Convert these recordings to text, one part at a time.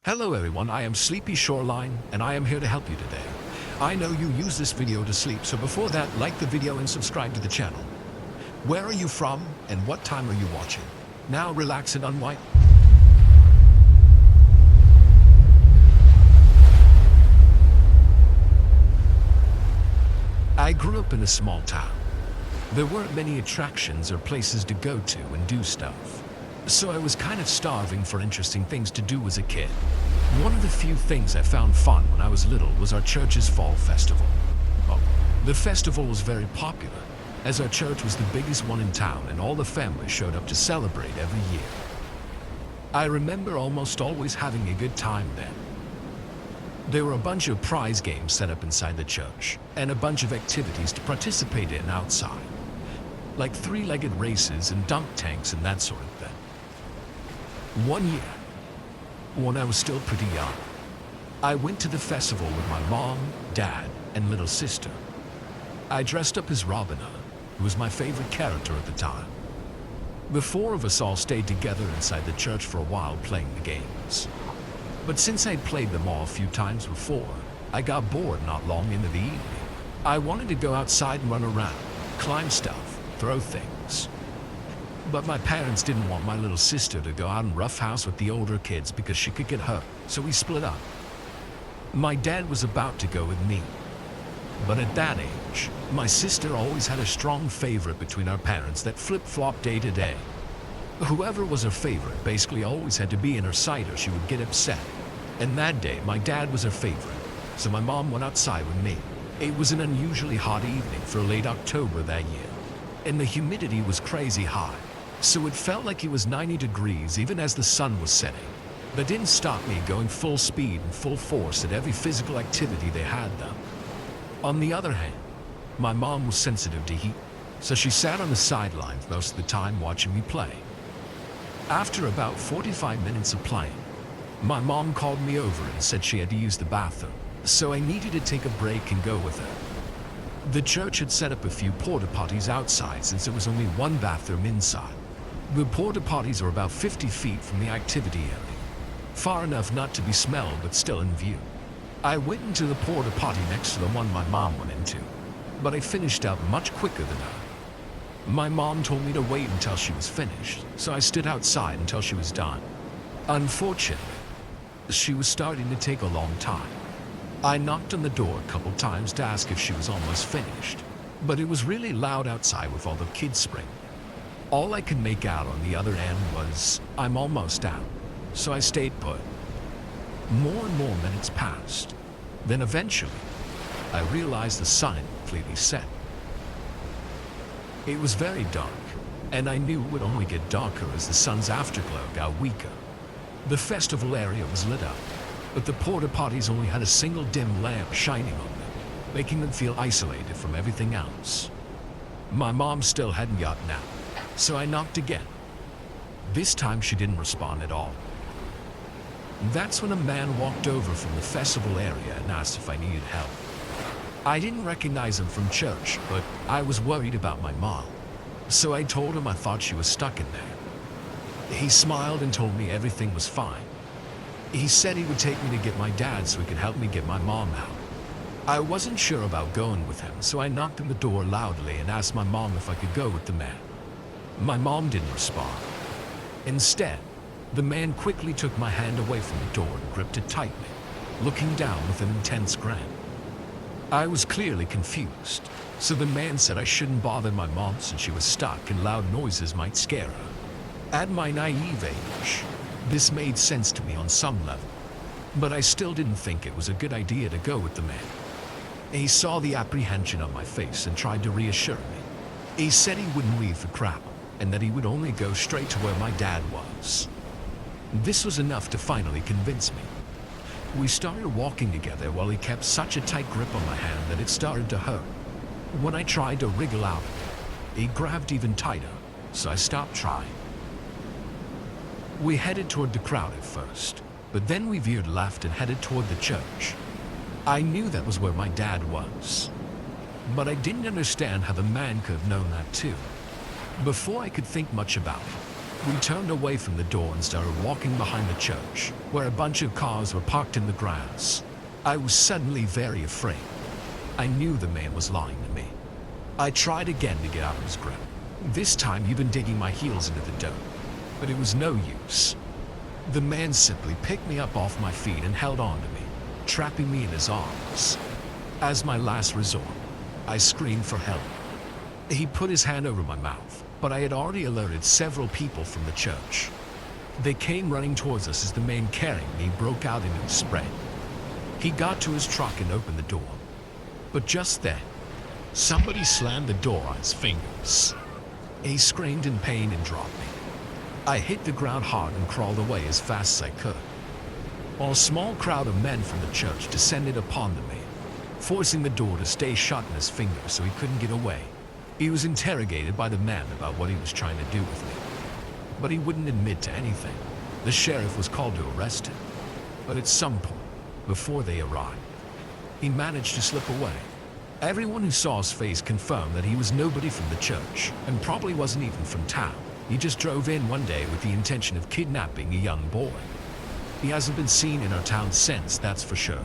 Hello everyone, I am Sleepy Shoreline and I am here to help you today. I know you use this video to sleep, so before that, like the video and subscribe to the channel. Where are you from and what time are you watching? Now relax and unwind. I grew up in a small town. There weren't many attractions or places to go to and do stuff. So I was kind of starving for interesting things to do as a kid. One of the few things I found fun when I was little was our church's fall festival. The festival was very popular, as our church was the biggest one in town and all the families showed up to celebrate every year. I remember almost always having a good time then. There were a bunch of prize games set up inside the church, and a bunch of activities to participate in outside, like three-legged races and dunk tanks and that sort of thing. One year, when I was still pretty young, I went to the festival with my mom, dad, and little sister. I dressed up as Robin Hood, who was my favorite character at the time. The four of us all stayed together inside the church for a while playing the games. But since I'd played them all a few times before, I got bored not long into the evening. I wanted to go outside and run around, climb stuff, throw things. But my parents didn't want my little sister to go out and roughhouse with the older kids because she could get hurt, so we split up. My dad was about to go with me. But at that age, my sister always had a strong favorite between our parents that flip-flopped day to day. Whoever was her favorite basically always had to be in her sight or she would get upset. And that day, my dad was her favorite, so my mom went outside with me. It was an unusually hot evening for late October that year, and the humidity was crazy high. So it felt like it was 90 degrees even as the sun was setting. That didn't stop me going full speed and full force at every physical activity they had though. On the other hand, my mom was sensitive to heat, so she sat on the sidelines most of the time watching me play. After about 45 minutes of playing, my mom called me over and said she had to use the bathroom, so I needed to take a break and go with her. The church had set up a few porta potties outside since there was only one bathroom inside. The porta potties are about 50 feet from the activity area, far enough not to be smelled but still in view. I went into the porta potty next to the one my mom went into, but I finished up much quicker than her. My mom told me to wait until she was finished, so I stood outside until she was done. Unfortunately, she was starting to take a long time. I knocked on the door a couple times to ask if she was almost finished, but it was really loud outside with all the kids screaming. All I could make out on the other end was, "I'm almost out," so I stayed put. More and more minutes passed. Then eventually, I realized the sun had completely set. It was very dark, and I knew it would only get darker as the sun's afterglow got weaker. The festival area was lit up, but the porta potties only had a single dim lamp shining on them, making them feel isolated from everything else. My mom still hadn't gotten out, so I knocked again. This time she didn't respond at all. That's when a man walked over from the festival area and asked if I needed help. I didn't recognize him from church, but I was worried about my mom, so I told him I thought she was stuck in there. He smiled and told me everything was fine. He said he would take me to get my dad so he could help me get my mom out. I wasn't sure about going with him, so I knocked on the door loudly and asked my mom if I could go with the man. My mom didn't respond. Instead, the man quickly took my hand away from the door and gripped it tightly, looking down with an intense grin. I was clearly confused, so the man said I shouldn't bother my mom since she was stuck and loud noises might scare her. At my naive age, this made sense to me on some level, but I still didn't think it was a good idea to go with the man. He saw the apprehension on my face and tried to reassure me. He said he wouldn't leave the crowd and that he would only go straight to where my dad was. This was enough to finally convince me. We started walking together while he kept such a tight grip on my hand that it started to hurt. When I tried to wriggle out of it, he grabbed even tighter, so I stopped trying. We headed toward the crowd at first, but then we veered left and headed toward the church. I knew that was where my dad was, but I didn't understand how the man could have known that too. Before I could think much about it, We turned away from the door and started walking behind the church, where a bunch of cars were parked in the grass. I was suddenly very afraid. I knew the man was lying to me. I tried again to get out of his grip. This time he'd been digging my heels into the dirt, but it was no use. The man simply picked me up off my feet and held on to me, trapping me in his arms. As my last resort, I screamed for help. He put his hand over my mouth, but I had already alerted several people from the church. They came running towards us as the man carrying me broke out into a sprint. He got to his truck and opened the door. But just then, somebody slammed the door on his fingers. He screamed in pain and dropped me. I hit the ground hard and crawled away as fast as I could, while a small crowd of men from the church descended upon the man, forcing the door to stay shut in his fingers so he couldn't get away. He was interrogated by the man about what he was trying to do with me, but he wouldn't admit to anything. The sheriff was called to arrest him, but at some point, before they arrived, he managed to slip away. Everyone who saw his face confirmed that he was nobody from the church, and probably wasn't even from town. He just drove in one day with the intention of kidnapping a young boy. He hasn't been seen in our town since, that's for sure.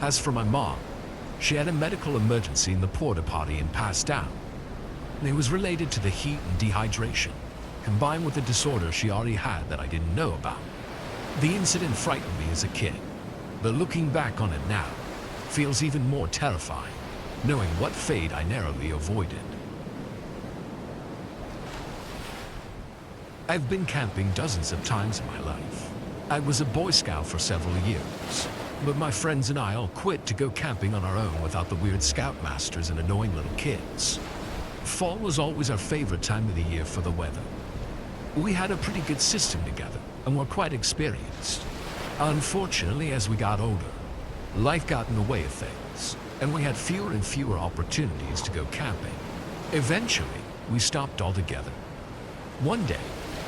As for my mom, she had a medical emergency in the porta potty and passed out. And it was related to the heat and dehydration, combined with a disorder she already had that I didn't know about. The incident frightened me as a kid, but looking back on it now, feels even more terrifying, knowing what fate I narrowly avoided. I've been camping dozens of times in my life. I was a Boy Scout for several years, but my friends and I all quit to go camping on our own without the weird scoutmasters and annoying little kids. Fall was always our favorite time of the year for the weather. We had a pretty good system together and were quite experienced. Unfortunately, as we got older, life got in the way of things, and we had fewer and fewer opportunities to go camping. Eventually, we stopped altogether. One day,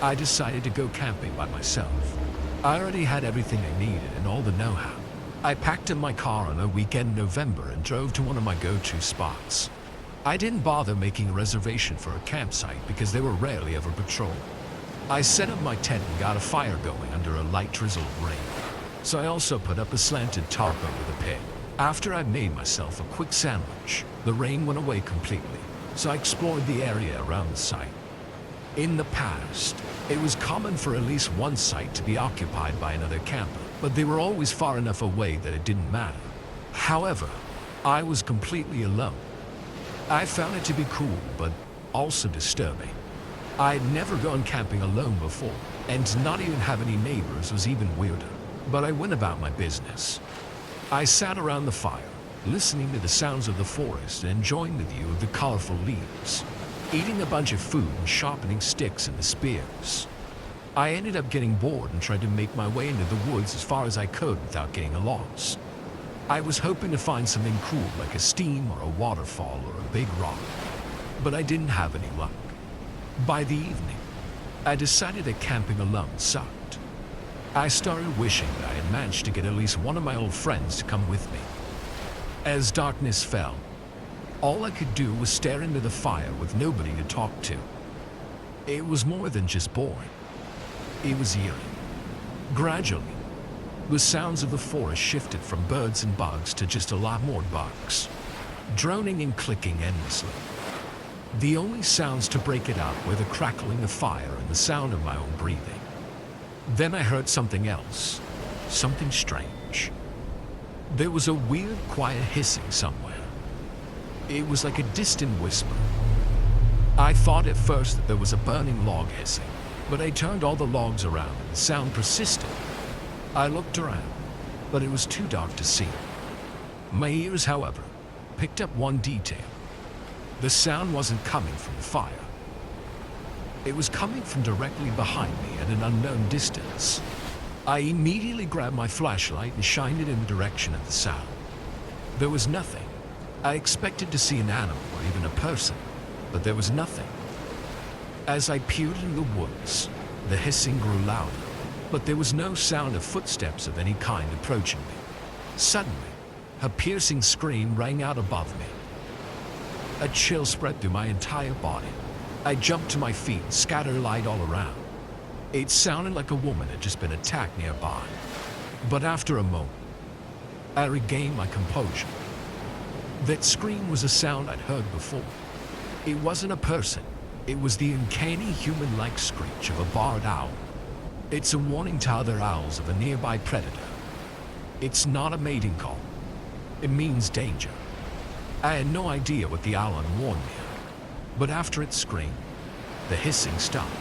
I decided to go camping by myself. I already had everything I needed and all the know-how. I packed in my car on a weekend in November and drove to one of my go-to spots. I didn't bother making a reservation for a campsite because they were rarely ever patrolled. I set up my tent and got a fire going under a light drizzle of rain. So I also put up a slanted tarp over the pit. After I made myself a quick sandwich, the rain went away completely, so I explored the area around the site. In the past, it was common for at least one site to be occupied by another camper, but they were always far enough away that it didn't matter. However, I was completely alone. I found it to be cool, but also disturbing. I had never gone camping alone before, and to not even have any neighbors was even weirder. But I went about my business. I sat around the fire, listening to the sounds of the forest and enjoying the view of the colorful leaves, eating a bunch of food and sharpening sticks into spears. I ended up getting bored and tried to make my way into the woods as far as I could without getting lost. I was hoping to find something cool like a stream or a waterfall or a big rock, but I didn't have any luck. By the evening, I decided that camping alone sucked. I started wishing that I had managed to get at least one of my old friends to come with me. As darkness fell, all I could do was stare into the fire with nobody to talk to. It was more than just boring. It was eerie. Gradually, the sounds of the forest shifted from birds and bugs to just a lot more bugs, droning and clicking endlessly. The only sounds to break it up were the crackling of fire and the sound of my own breathing. Then I heard something else, something strange. There was a weird, quiet hissing somewhere. It was like a distant whisper. I thought at first that there was a burning log hissing, but I turned all the logs around and the sound persisted. I looked around, but it was too dark to see. My ears, however, picked up one detail. The sound wasn't coming from the fire. It was coming from directly behind me at an unknown distance. I immediately grabbed my flashlight and shined it in the direction of the sound. There was nothing. I expected to see an animal or even a person, but there was nothing. As I peered into the woods, the hissing grew louder, but there was no sound of footsteps of any kind approaching me. Suddenly, a piercing scream rang out above me. A chill spread through my entire body. I jumped to my feet and scattered light all around. It sounded like a woman had just been attacked nearby. But after a moment, I regained my composure. That scream was a sound I'd heard before. It wasn't a person. It was the uncanny human-like screech of a barred owl. It's a warning to other owls of a nearby predator. It's not a mating call. It means danger. I had no idea what the owl had warned me of, but after it screamed, the hissing stopped.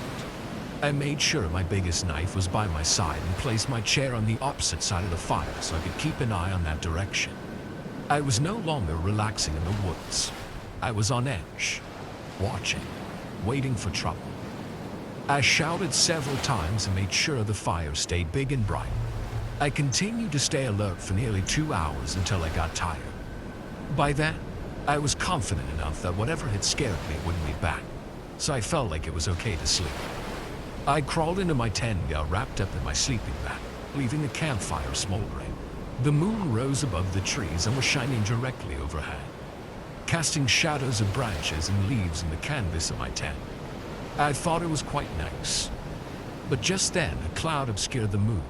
I made sure my biggest knife was by my side and placed my chair on the opposite side of the fire so I could keep an eye on that direction. I was no longer relaxing in the woods. I was on edge, watching, waiting for trouble. I shouted several times and made sure the fire stayed big and bright. I continued to stay alert for nearly 2 hours until I got tired. By then, I was confident enough that whatever had scared me wouldn't be back, so I felt like it was okay to sleep. I crawled into my tent and got wrapped up in my sleeping bag, leaving the campfire smoldering. The moon rose above the trees and was shining directly overhead, casting shadows of branches and leaves in the canvas of my tent. I thought it was quite nice. But just then, a cloud obscured the moon,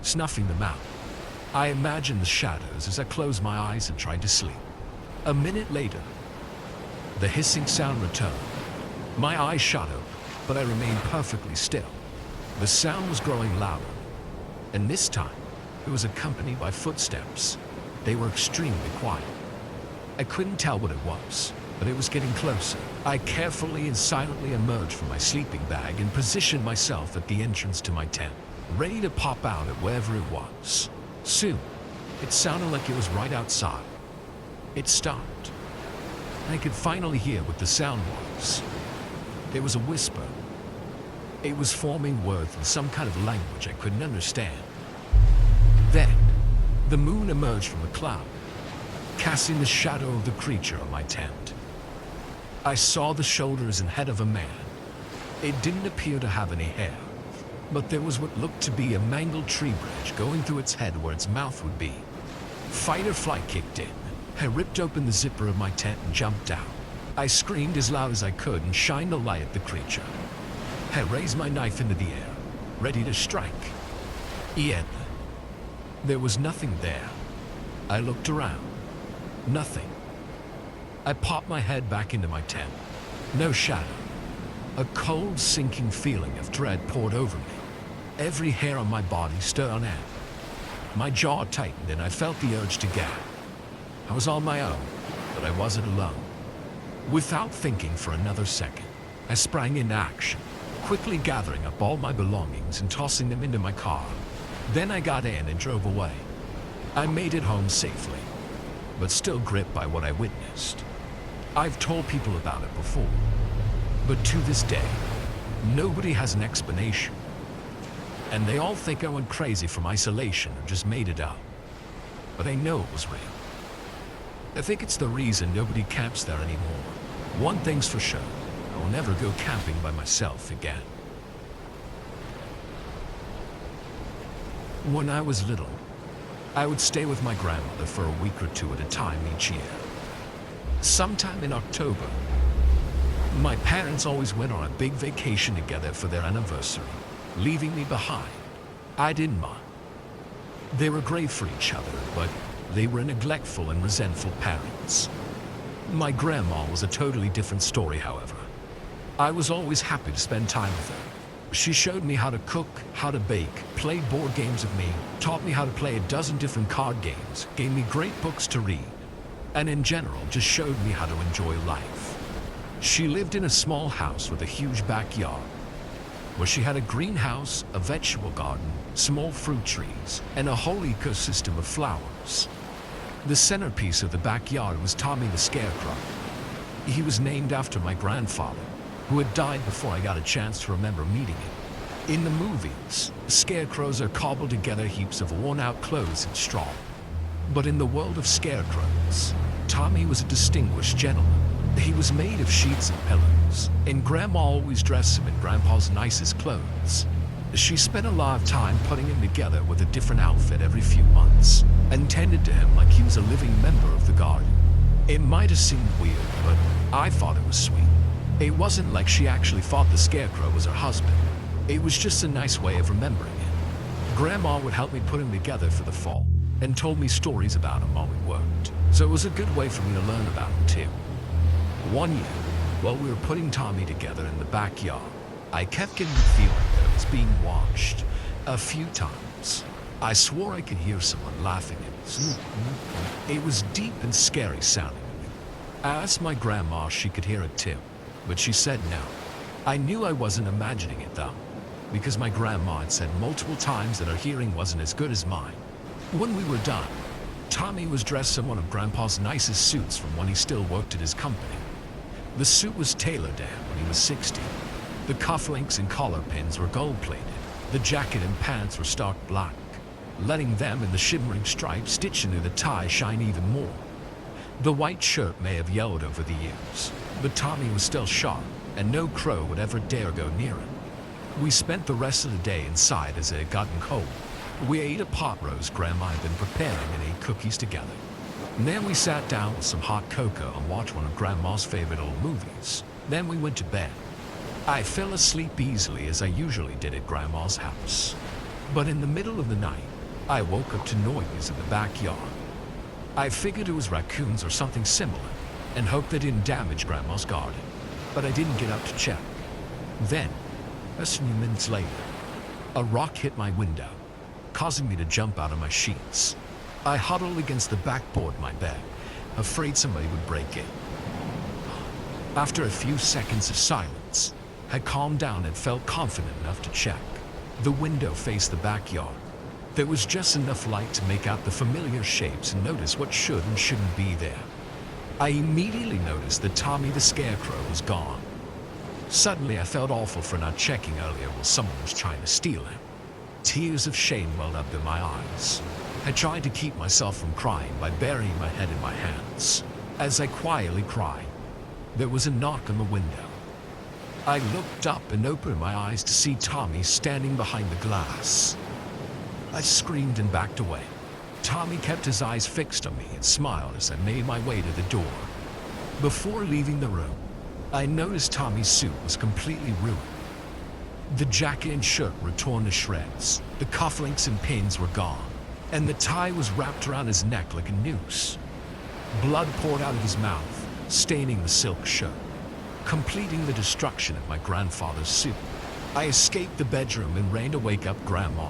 snuffing them out. I imagined the shadows as I closed my eyes and tried to sleep. A minute later, the hissing sound returned. My eyes shut open, but I remained perfectly still. The sound was growing louder, and this time, it was accompanied by footsteps. They were extremely quiet. I couldn't tell what it was, but it was getting closer. I carefully and silently emerged from my sleeping bag and positioned myself at the entrance to my tent, ready to pop out at wherever it was. Soon, it sounded like it was right outside. It stopped, and I could finally hear what the sound was. There was a whisper. It was forming words in some kind of language I couldn't understand. Then, the moon emerged from the cloud, casting the shadow of the creature on my tent. I saw the shoulders and head of a man. It didn't appear to have any hair, but there was what looked to be a mangled tree branch going through its head where its mouth would be. Fight or flight kicked in. I ripped open the zipper of my tent and jumped out. I screamed as loud as I could and shined a light at the creature. I raised my knife into the air, ready to strike. Yet, there was nothing there. I looked around. Nothing. I popped my head back into my tent. No shadow. A cold, sinking feeling of dread poured over me. Every hair on my body stood on end. My jaw tightened and I felt the urge to gag. I was on my own, but I wasn't alone. Without thinking for another second, I sprang into action, quickly gathering up all my belongings and tossing them into my car. Then I got in and drove away. I made it home safely, but still gripped by what I witnessed. I've told people about it before, but to this day, nobody has an explanation. And they all think I went crazy from isolation or just made it up. But I know it was real. I think it's the reason nobody camps there anymore. One thing's for sure, I will never go camping by myself again. When I was little, I would stay with my grandmother for a week or two at a time each year. Sometime in October, my parents always went on a big vacation together for their anniversary, leaving me behind. I didn't mind. They were great for each other, but they were neglectful and resentful parents. My grandma was a totally different story, however. I was always happy to spend time with her. She showed me how to cook, how to bake, played board games with me, taught me how to play a dozen different card games, gave me great books to read, and in general just showed me how to enjoy life. She lived in a small house with a huge backyard, where she had a greenhouse, a vegetable garden, small fruit trees, and a whole ecosystem of flowers. The centerpiece of the backyard was Tommy the Scarecrow. He was named after my grandfather, who had died before I got a chance to remember meeting him. In the movies, scarecrows are cobbled together heaps of worn-out clothes and straw. But in the world of scarecrows, Tommy was a distinguished gentleman. He was made of sheets and pillows, and Grandma always dressed him in Grandpa's nicest clothes. She spent a lot of time putting him together with a different outfit every few months, and tended to him like he was a living member of the garden. It might have seemed weird, but I thought it was sweet. It wasn't like she actually thought the Scarecrow was her husband. It was just a nice way of remembering it. Grandma would help me put him together for the fall and told me stories about him while we worked, so it was a good way for me to learn about him too. One year, while we were putting Tommy together in the backyard, I kept getting the feeling that I was being watched a few times. I swore I could hear someone laughing at us. It was deep and scary sounding to me. I asked my grandma if she could hear it too, but she said no. I knew I wasn't imagining it though, because my grandma had said multiple times that her hearing wasn't as good as mine. When we were done, Tommy was dressed in one of Grandpa's nicest suits from when he still worked at his company. The suit was tailor done when he was 60. The cufflinks and collar pins were gold-plated. The jacket and pants were stark black, letting them and the shimmering stripes stitched into the tie shine even more. The white shirt may have yellowed over the years, but Tommy was still sharp, and no crow would ever dare go near him. We spent the rest of the day inside as it had gotten cold. We ate a pot roast Grandma had been preparing and ate cookies together. And then we sat down with some hot cocoa and watched one of Grandma's favorite old movies. Then we went to bed. I fell asleep easily as I usually did at Grandma's house. But in the middle of the night, I woke up to noise in the backyard. I figured it was raccoons or something similar and hoped they didn't damage Grandma's garden, but I didn't get up to check. Then, a few minutes later, a rock hit my window, causing me to jump out of my sheets. I huddled against the backboard of my bed, afraid somebody would break in. After a few seconds of silence, I calmed down and felt confident enough to check. The window faced the backyard. There was just enough light to make out the familiar shapes and notice what should and shouldn't be there. I immediately noticed that Tommy the Scarecrow was gone. Suddenly, I felt awful for not checking earlier while someone was trying to steal him. Tears of shame welled up in my eyes. I tried to keep myself from crying by burying my head in my hands. As I quietly cried, there was a knock on the window. I looked up and opened my eyes to see Tommy standing behind the glass. I screamed and backed away. Tommy kept his eyes fixed on me and smiled as I made my way to the door. Before leaving the room, I noticed Tommy's suit was completely ruined. The jacket and shirt were torn to shreds, the cufflinks and pins were gone, and the tie was wrapped around his neck like a noose. Blood poured out of his mouth, staining the silk shirt, completing the destruction of my grandfather's suit. I escaped the bedroom and ran to wake up Grandma.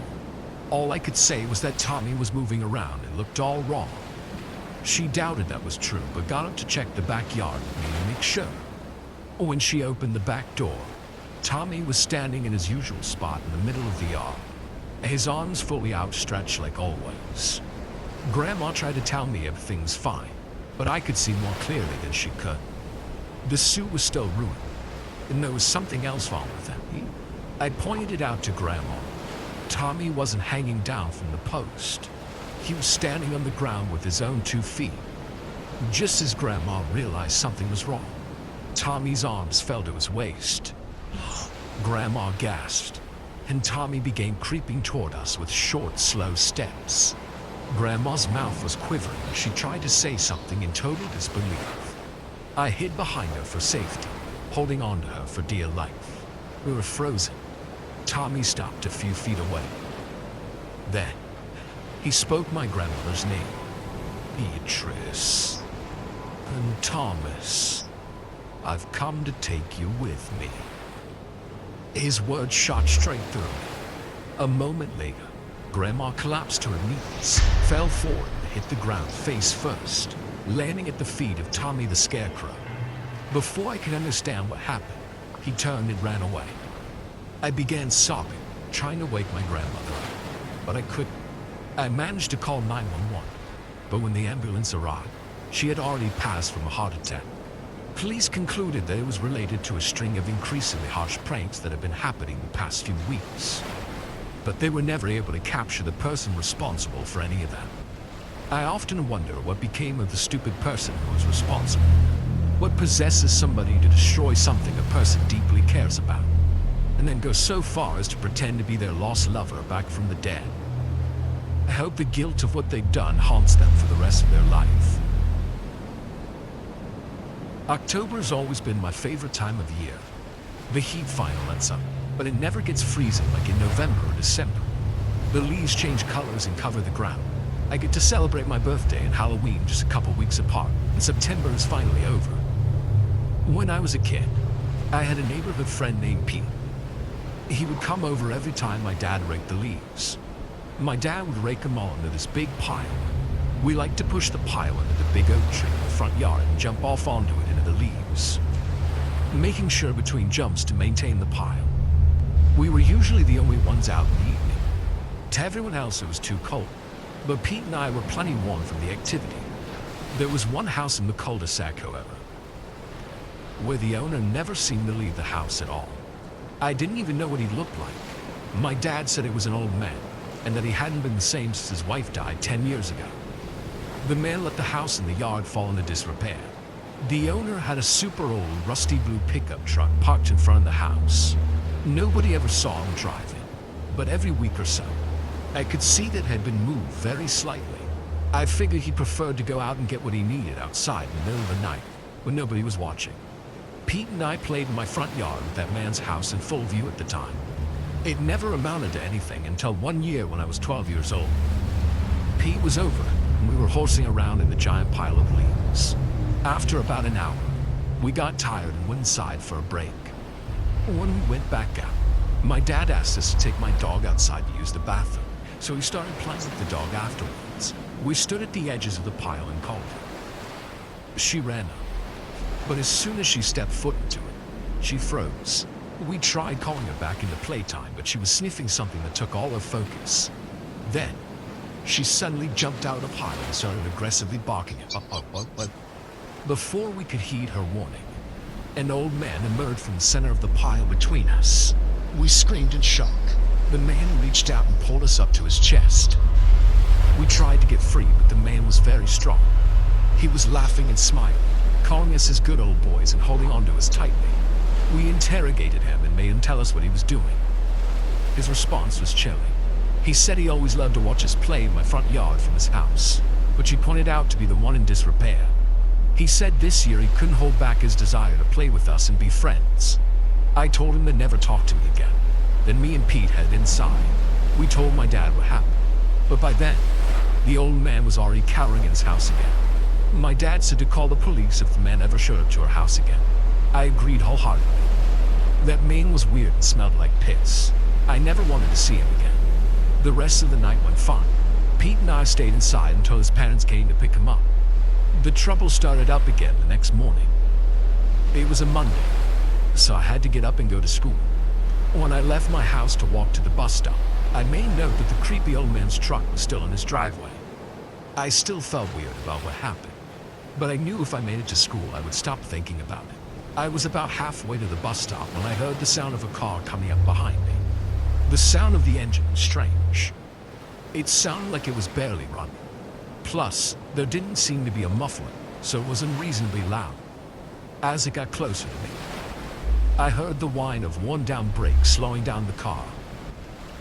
All I could say was that Tommy was moving around and looked all wrong. She doubted that was true, but got up to check the backyard with me to make sure. When she opened the back door, Tommy was standing in his usual spot in the middle of the yard, his arms fully outstretched like always. Grandma tried to tell me everything's fine, but I could see more clearly than she could. The suit was still ruined, and there was something else wrong with him. I pointed it out to Grandma. Tommy wasn't hanging down from the post. He was standing on the ground with his own 2 feet. Just as Grandma realized something was wrong, Tommy's arms fell to his waist. Grandma gasped, and Tommy began creeping toward us with short, slow steps. Grandma's mouth was quivering as she tried to say something in total disbelief. I hid behind her for safety, holding on to her for dear life. We were frozen. Tommy stopped a few feet away. Then, he spoke my grandmother's name. Beatrice. And Thomas, I've come to take you with me. His words shot straight through me. A moment later, Grandma collapsed to her knees, fell forward and hit the ground face first, landing at the feet of Tommy the Scarecrow. Before I could understand what happened, he turned and ran away. I began sobbing, trying to wake my grandmother up, but I couldn't. I managed to call 911, but when the ambulance arrived, she had already passed from a heart attack. Police concluded that it was related to a string of increasingly harsh pranks that had been happening the past few weeks, but they were never able to capture the person responsible for any of them. I often wonder what became of the stupid person who was responsible. What possesses somebody to destroy something a person deeply cares about, and then go so far as to pretend to be their lost lover back from the dead? I hope the guilt of what they've done haunts them for the rest of their life. October has always been my favorite time of year. The heat finally lets up, but it never gets freezing like in November or December. The leaves change colors and cover the ground. I get to celebrate my birthday and Halloween just a couple weeks apart, and September is finally over. When I was a kid, I had a neighborhood friend named Pete. He would come over every time my dad raked the leaves. My dad would rake them all into this big pile. We liked to push the pile into the big oak tree in the front yard and jump off onto it into the leaves, making sure between jumps to maintain the pile. We were usually the only ones out in the evening. To everyone else it was too cold, but Pete and I were plenty warm from the activity. There was one house in the cul-de-sac, however, where the owner never seemed to leave the house at all. I didn't even know what he looked like. My dad said it was an old man, and that he hadn't been the same since his wife died 10 years ago. The man let the house and the yard fall into disrepair. The owner had a super old rusty blue pickup truck parked in front of the house. Nobody ever saw him drive it, but every week or so, I could see that it had been moved very slightly. I figured he preferred to go out and get what he needed outside in the middle of the night when nobody was watching. Pete and I played in my front yard with that man's house in full view at the time. It never amounted to anything until one year when I was 12 years old. Pete was over, and we were horsing around in the giant pile of leaves. After about an hour, we got tired and went inside for a break. When we went back out, my dad asked us to take my dog outside to use the bathroom, so we started playing with the dog afterwards. We stood at the edges of the pile and called her. She ran up, but as soon as she stepped foot into it, she froze. We tried calling her back into playtime, but she was sniffing something that took all her focus. Then, she suddenly jumped out of the pile and started aggressively barking at us. Before we could heed her warning, an old man emerged from the center of the pile between us. We screamed in shock. The man reached out and pulled us up to his chest. We tried to get free, but the man was very strong. He was laughing and smiling, calling us his good old boys and holding on to us tightly. We interrogated him and made him tell us what he was doing. His response was chilling. He said he always loved to watch us play in my front yard from his house, which he pointed out to be the one in disrepair. He said this year he couldn't hold back his desire to play with us and be friends. I told him to never talk to me again. Then me and Pete headed inside. We told my dad what happened, but by then, the old man was already cowering in his house again. My dad said to call the police if the man ever showed up to our house again. I agreed wholeheartedly. That man was weird and smelled like piss. I never wanted to see him again. The rest of the night went fine. Pete and I stayed inside until his parents came to pick him up. The trouble started up again the next morning. It was a Monday, so I had to get up and go to school. When I left my house to walk to the bus stop, I made note that the creepy old man's truck was still in his driveway. I still felt weird about what happened, but I knew if I made it to school, I would stop thinking about it. I was about halfway to the bus stop when I heard the sound of a car coming up behind me. The sound of the engine was strange. It sounded like it was barely running. Plus, there didn't seem to be a muffler, so it was unreasonably loud. As it got closer to me, I heard the whine of worn-down brakes slowing down the car.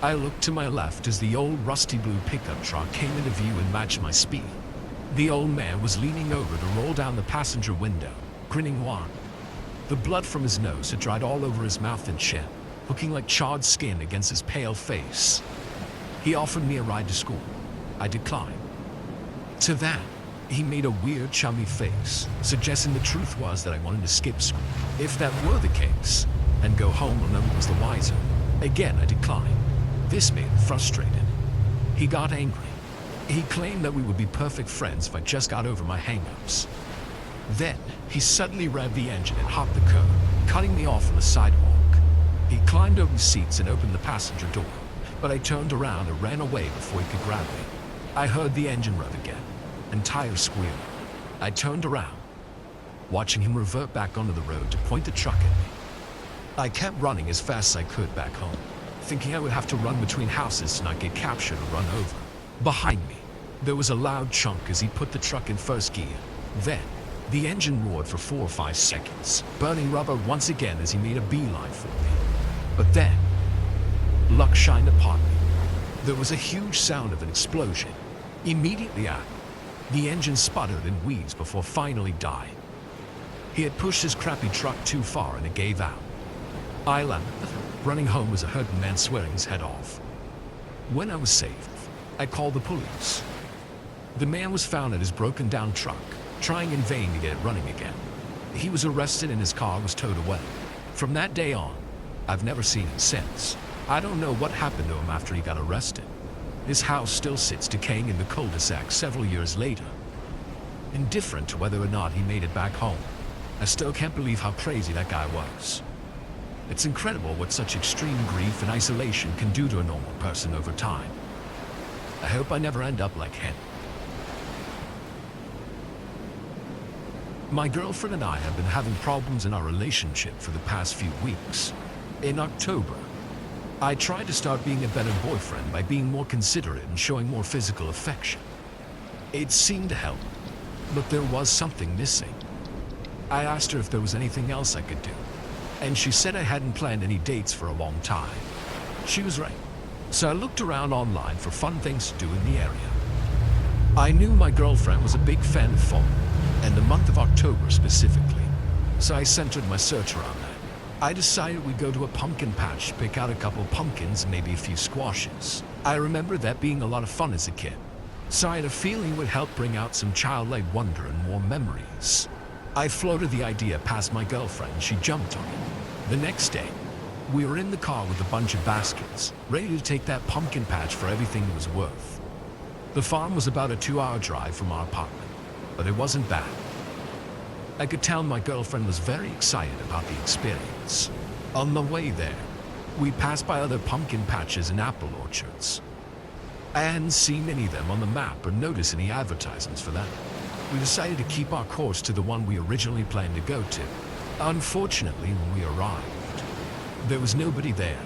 I looked to my left as the old rusty blue pickup truck came into view and matched my speed. The old man was leaning over to roll down the passenger window, grinning wan. The blood from his nose had dried all over his mouth and chin, looking like charred skin against his pale face. He offered me a ride to school. I declined. To that, he made a weird, chummy face, suggesting the truth was that I wanted to skip school. If that were the case, and go home when no one was the wiser. Again, I declined. This made him frustrated. He got angry. He claimed that we would be perfect friends if I just got over my hang-ups. Then, he suddenly revved the engine and hopped the curb, cutting me off on the sidewalk. He climbed over the seats and opened the passenger door, but I turned around and ran away before he could grab me. I heard the engine rev again, and tires squealing. I turned around, watching him revert back onto the road to point the truck at me. I kept running as fast as I could back home, thinking I would have to run between houses to not get captured or run over. Behind me, there was a loud chunk as he put the truck in first gear. Then, the engine roared for 4 or 5 seconds, burning rubber once again as he made a beeline for me. But then, luck shined upon me. There was a huge sound of an explosion. Immediately after, the engine sputtered and wheezed before finally dying. He had pushed his crappy truck too far and it gave out. I landed. Running home was a hurting man swearing his head off. When I was safe, I called the police. The man was found at his broken down truck, trying in vain to get it running again. He was arrested and his car was towed away. From that day on, I've never seen him since. I don't know what happened to him after he got arrested. His house still sits decaying in the cul-de-sac several years later. Indifferent to whether or not he made it back home, I still can't believe how crazy that guy was. It's incredible what such extreme grief and isolation can do to a normal person over time. I hope I never end up like him. My girlfriend and I have been having problems in our relationship for the past few weeks. In October, I tried to start being a better boyfriend by being more considerate and showing more physical affection. It seemed to help, but there was something missing. I asked her if there was anything else I could do, and she said I hadn't planned any dates for a long time. She was right, so I looked around online for fun things to do in the area. I knew my girlfriend was a big fan of fall, and the month of October specifically, so I centered my search around that. I decided we'd go to a pumpkin patch to pick out a couple pumpkins and maybe a few squashes. I remember that being a lot of fun as a kid, so I had a feeling it would help bring out some childlike wonder and warm memories. I floated the idea past my girlfriend and she jumped on it. The next day, we were in the car with a bunch of baskets, ready to take that pumpkin patch for everything it was worth. The farm was about a 2-hour drive from our apartment, but it wasn't bad. I could tell my girlfriend was very excited about the experience. On the way there, we passed by other pumpkin patches and apple orchards. I hadn't seen any of them on the map or noticed any advertisements for them. We decided to keep our course to the one we originally planned to go to. Unfortunately, when we arrived, there was nobody there.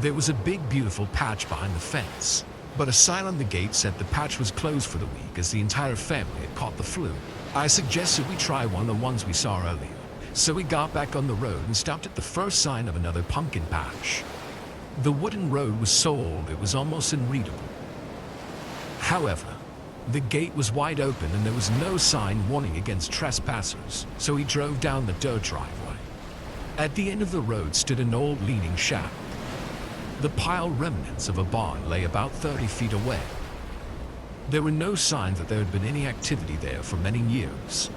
There was a big, beautiful patch behind the fence, but a sign on the gate said the patch was closed for the week as the entire family had caught the flu. I suggested we try one of the ones we saw earlier, so we got back on the road and stopped at the first sign of another pumpkin patch. The wooden road was so old it was almost unreadable. However, the gate was wide open and there was no sign warning against trespassers, so we drove down the dirt driveway. At the end of the road stood an old leaning shack. The piled remnants of a barn lay about 30 feet away. There were no signs that there had been any activity there for many years.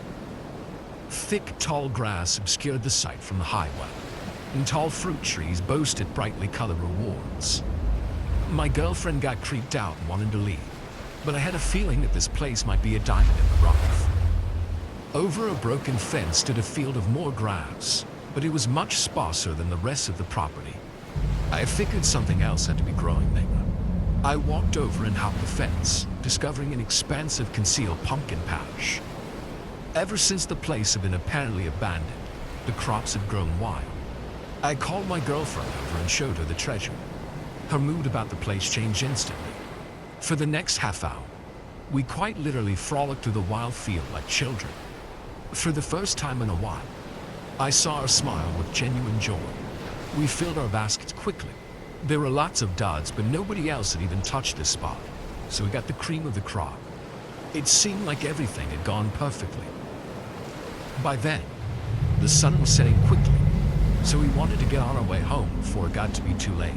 Thick, tall grass obscured the sight from the highway, and tall fruit trees boasted brightly colored rewards. My girlfriend got creeped out and wanted to leave, but I had a feeling that this place might be a diamond in the rough. Over a broken fence stood a field of more grass, but it was much sparser than the rest of the property. I figured something else had to be growing there. I walked over and hopped the fence, discovering an expansive concealed pumpkin patch. Ever since the place had been apparently abandoned, the crops had grown wild. I called my girlfriend over and showed her the treasure. Her mood about the place changed instantly. For the next half hour, we quite literally frolicked through the wild field like children. For the first time in a while, I saw her smile with genuine joy. We filled our baskets quickly. There were lots of duds, but nobody else had even touched this spot, so we got the cream of the crop. It seemed like everything had gone perfectly. By then, the sun was setting quickly, so we wanted to get on our way home before it got to be too late.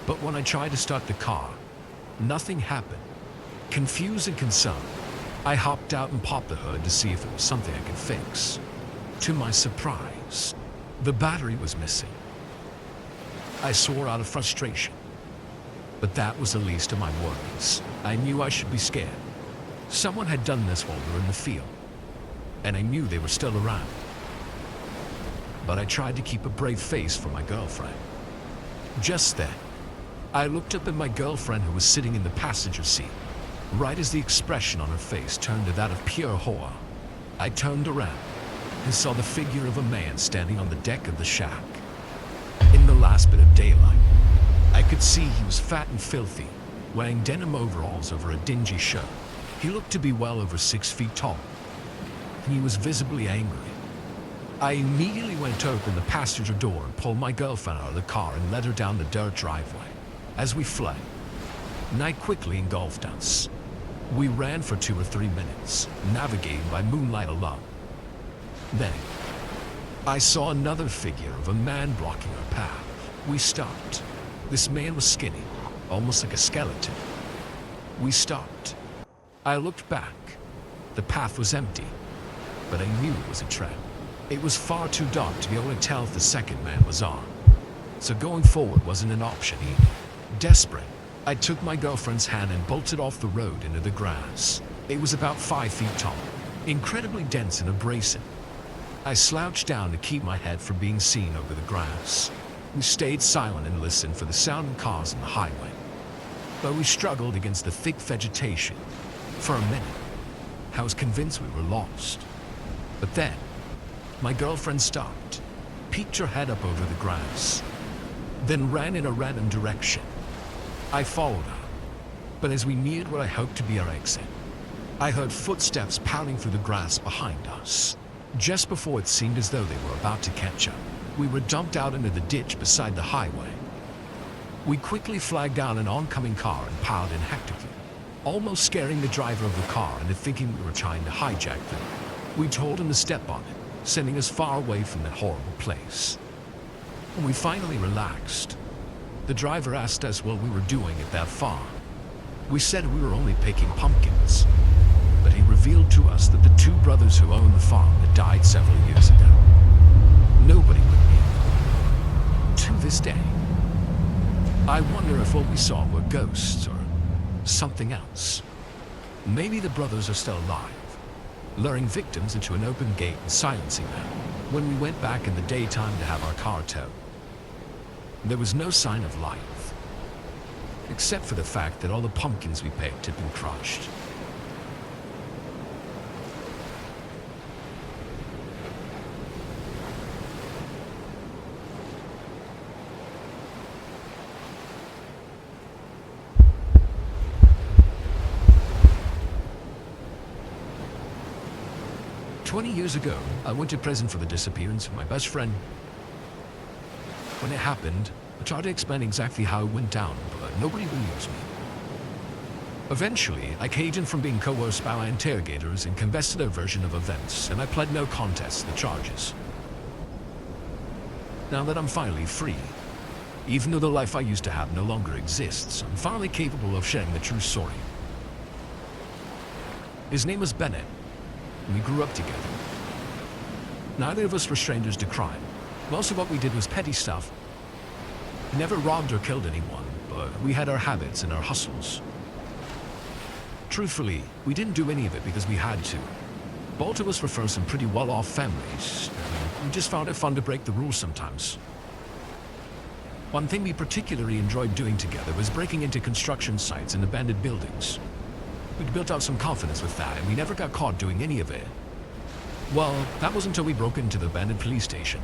But when I tried to start the car, nothing happened. Confused and concerned, I hopped out and popped the hood to see if it was something I could fix. To my surprise, the battery was missing. I swore out of frustration. But that was the least of my worries. I knew I should be scared. Someone had done this while we were in the field, and I knew they were still around. But I tried to keep a brave face for my girlfriend. Just then, I looked up at my girlfriend who was sitting in the passenger seat. Right as the expression on her face turned to that of pure horror, I turned around and saw the figure of a man standing on the deck of the shack. In the last bit of daylight, I could see he was fat and filthy, wearing denim overalls over a dingy shirt. He looked to be well over 6 feet tall, and he was visibly angry. I immediately went to open the passenger door and pulled my girlfriend out of the car and led her down the dirt driveway. As we fled, night quickly engulfed us. We ran for 2 or 3 minutes, navigating by moonlight alone. Then, I saw another figure of a man blocking our path. We stopped. This man was skinny, almost like a skeleton. We stopped. I looked back. The path was empty, but I knew it was a trap. It was far too dark to be able to tell if the second man was armed, so going forward wasn't an option either. Desperate, I took my girlfriend's hand and bolted off the road into the grass. It was about 5 feet tall, incredibly dense and abrasive. I slouched down to keep my head from being seen over the grass. We stayed silent and listened for the sound of cars on the highway, but we struggled against the thick vegetation. For a minute, I was convinced we were lost. But then, my girlfriend stopped, peeked her head up over the grass, then ran in a random direction. I followed her, but as we neared what I hoped to be our exit, I heard footsteps pounding through the grass behind us. Just before it seemed as though they were about to catch up, we were dumped out into the ditch beside the highway. We quickly flagged down an oncoming car and piled in hectically, almost scaring the driver of the car into thinking we were trying to hijack them. We told him to step on it, sending us far away from that horrible place. When we finally relaxed, the driver asked us what we were doing at that farm. We said we were only picking pumpkins, but he revealed to us that the two brothers who owned the farm had died several years ago. Nobody would be to this day. I wonder if what we saw were ghosts or something else. Maybe the brothers are still alive, luring victims into an open gate and silencing them. When we went back in the daytime to have our car towed, there was no sign of life, except for the fact that all the pumpkins we picked had been crushed. "20 years ago, I went to prison for the disappearance of my best friend. When it happened, I tried to explain exactly how it went down, but nobody believes me. Eventually, I caved in from being coerced by my interrogators and confessed to their version of events, and I pled no contest to the charges. Now that I'm finally free, even though the life I used to have no longer exists, I'm finally capable of sharing the true story. His name was Bennett, and we grew up together. Neither of us were strangers to crime. Most of what we did was petty stuff. We never robbed or killed anyone, but we had our habits and our hustles. Truthfully, we didn't do any of it because we had to. Both of us were from some pretty well-off families, and we just found it fun to break the rules sometimes. One thing we particularly enjoyed doing together was breaking into construction sites and abandoned buildings. We'd built out some confidence with that, and we never got caught doing any of it. Well, that was until we broke into the abandoned police station.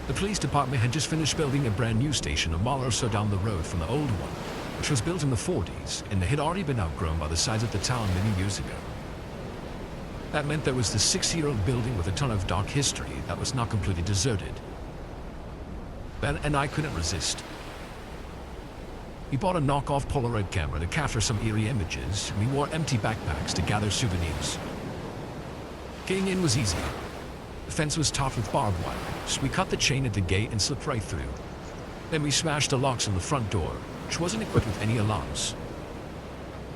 The police department had just finished building a brand new station a mile or so down the road from the old one, which was built in the 40s, and it had already been outgrown by the size of the town many years ago. That meant there was this 60-year-old building with a ton of dark history that was not completely deserted. Ben and I couldn't resist. We bought a knockoff Polaroid camera to capture some eerie images, and we wore empty backpacks to gather souvenirs. Getting in was easy. The fence was topped with barbed wire, so we cut the chain at the gate and slipped right through. Then we smashed the locks on the front door, which wasn't equipped with any alarms.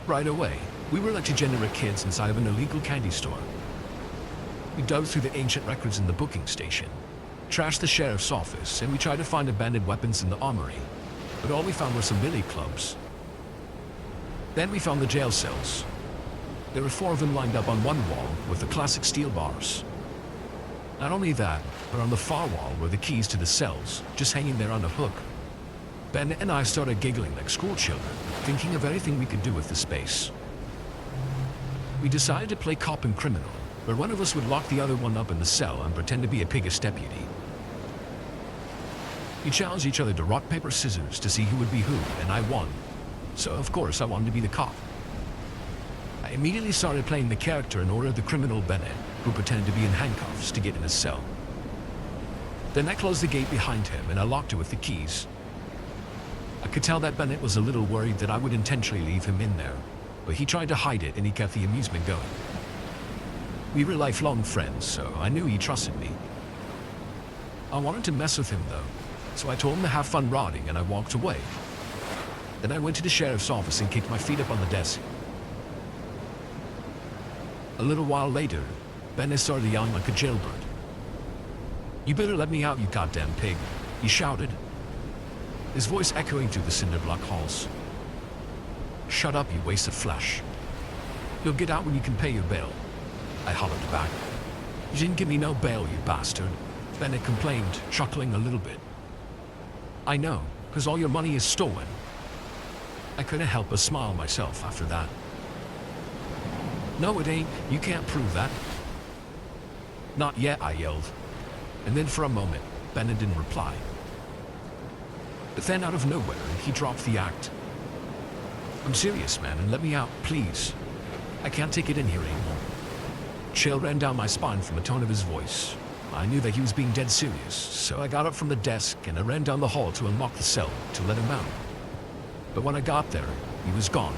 Right away, we were like degenerate kids inside of an illegal candy store. We dug through the ancient records in the booking station, trashed the sheriff's office, and we tried to find abandoned weapons in the armory, but all we found were some billy clubs. Then we found the jail cells. There were 4 of them lined up on one wall with the classic steel bars. Not only that, but on the far wall were the keys to the cells, just hanging there on a hook. Ben and I started giggling like schoolchildren, thinking of anything we could do with the space. We decided to play cop and criminal, where one of us would lock the other one up in the cell and pretend to be a piggish deputy. We challenged each other to rock, paper, scissors to see who would be who, and I won. So of course I wanted to be the cop. I immediately started playing the character and ordered the criminal Bennett, who pretended to be in handcuffs, to get in his cell. Then I closed the gate behind him and I locked it with the keys. I could tell that Bennett was a little worried that I would intentionally leave him in there, but he tried to hide it and he kept the amusement going. We were lifelong friends, so I knew he trusted me. I wanted to mess with him though, so I told him to have fun rotting and I walked away. Then I went to the sheriff's office and kicked my feet up on the desk. A little while later, Bennett started yelling like a jailbird. "You better let me out, you goddamn pig," he shouted, his voice echoing through the cinder block halls. "Shut up, you waste of flesh. You'll get out when you can pay your bail," I hollered back. "You didn't give me no bail, you bastard," Bennett complained, chuckling a little bit. "I know, 'cause all your money is stolen." I couldn't help but smile myself after that. "No, it ain't. You can't prove that." "Not yet," I yelled. And then for a moment, Bennett didn't reply. But then out of nowhere, he dropped the act. "I'm serious, man, and let me out, please. I can't take it in here anymore." Chill ran down my spine from the tone of his voice. I knew that he was being dead serious, so I got up from the desk and I ran down the hall to unlock the cell to let him out. But when I got there, he was gone.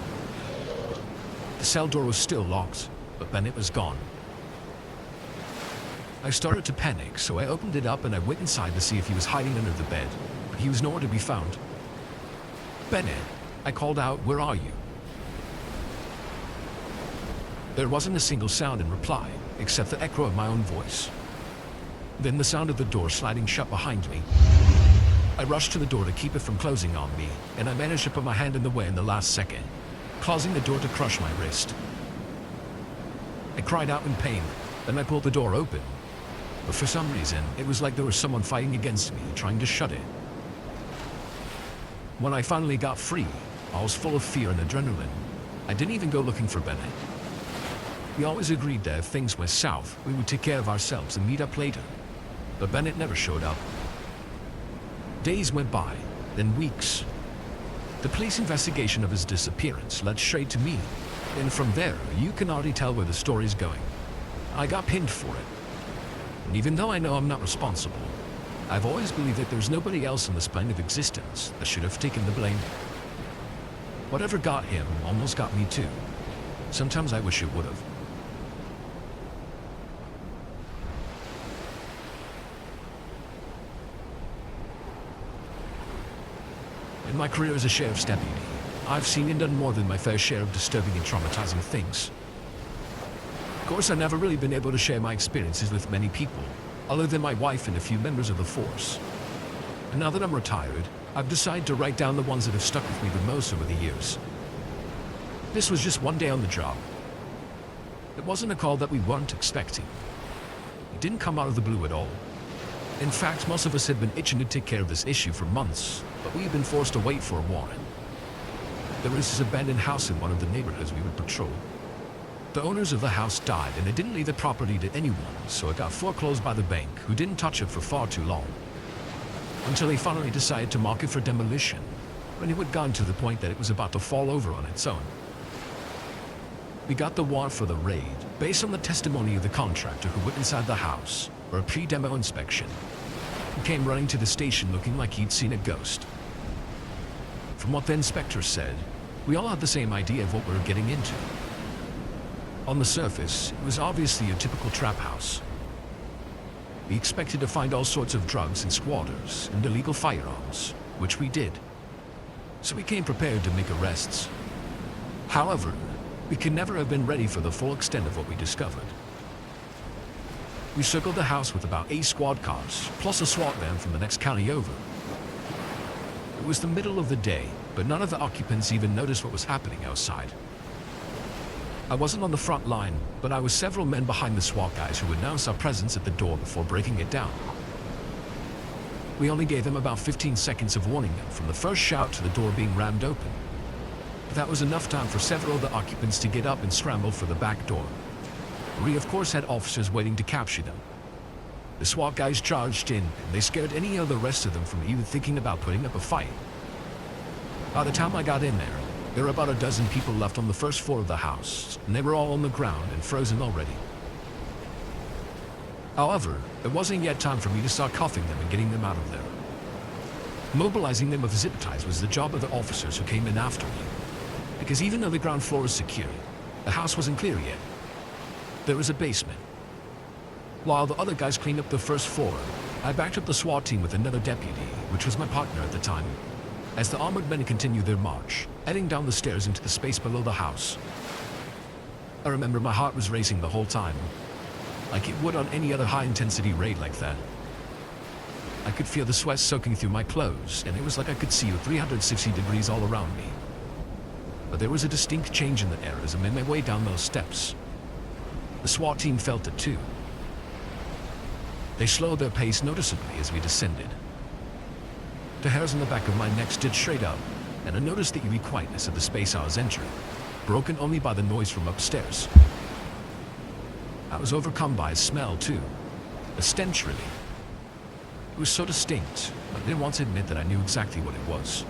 The cell door was still locked, but Bennett was gone. I started to panic, so I opened it up and I went inside to see if he was hiding under the bed, but he was nowhere to be found. "Bennett," I called out, "where are you?" There wasn't a single sound in reply, except the echo of my own voice. Then the sound of the door sliding shut behind me. I rushed to the door to keep it from closing on me, and I managed to put my hand in the way in the last second, causing the door to crush my wrist. I cried out in pain, then I pulled the door open. But for some reason, it was like there was someone fighting against me, trying to shut it. When I finally got free, I was full of fear and adrenaline. I didn't even go looking for Bennett. We always agreed that if things went south, we would take care of ourselves and meet up later. But Bennett never showed up. Days went by, then weeks. The police investigation of his disappearance led straight to me, and from there, you can already tell where the story's going. I got pinned for it. And even though I know I'm not responsible, I've always believed that there's nobody else on this plane of existence that should have taken the blame. Whatever got him almost got me too. Sometimes I wish it would have. In my career as a sheriff's deputy, I've seen and done more than my fair share of disturbing and traumatizing things. Of course, I've never really been able to share my experiences with many people, other than my wife and a few members of the force. And now that I'm retired, I've decided to write down the ones that have stuck with me the most over the years. This was just one day on the job. It wasn't a call that we weren't expecting. It didn't come out of the blue at all. In fact, most of us had been itching to take care of this issue for months, but we had been forced to wait for a warrant. There was this abandoned house in one of the neighborhoods we would patrol. The owners of the house died and they didn't leave the property to anyone, so it got foreclosed by the bank, who didn't touch it for far too long. Until they finally decided to mark it for demolition, when it had gone to the point that it was about to fall over on its own. We got the warrant for the raid, based on the testimony of the contractor who went inside the house, for a pre-demo inspection. He came running to the station looking like he'd seen a ghost. From what the inspector said, we all had the same idea of what we were getting into. On the surface, it was obviously a typical trap house. We expected to find all sorts of drugs and squatters and illegal firearms, which we did. So we came prepared to make arrests. However, we could never have been ready for the full extent of what we discovered. We circled the house with about 8 squad cars, plus a SWAT van from the next county over. It was the middle of the day, but none of the occupants even noticed what was happening outside. I wasn't on the front line, but I was several men behind the SWAT guys who announced our presence at the door before breaking it down. We only gave them about 15 seconds of warning them from the first shout to the door being rammed open. But that was enough time for several of the occupants to get up and scramble for the back door. We of course had officers waiting to capture them. The SWAT guys charged in, and they scared any of the rest of them from even thinking about putting up a fight. By the time I got in there were about a dozen people left on the first floor of the house, and they were all on the ground and frozen already. However, it wasn't yet time for me to start cuffing them and getting them out of there. Mobilizing them with zip ties was the job of the officers who came in after me, because even though the ground floor was secure, the house wasn't clear yet. There was a basement. While the other guys cleaned up the first floor, I backed up the SWAT team with another deputy, which was my partner at the time, as the armored men continued their march, heading down the stairs into the space below the house. I remember my heart was racing the whole time, like it would on any other high-intensity raid like that. I could feel the sweat soaking through my clothes, and it was like I could see you 360 degrees all around me. But there was a distinct change in the air as I made my way down those steps. The SWAT team felt it too. They slowed their pace noticeably as we descended. The hairs on the back of my neck stood straight up, and I noticed the eerie quietness of the space I was entering, broken only by the noise from upstairs. I was overcome by a smell too, a stench really. It was so distinct, but I didn't want to admit that I knew exactly what it was.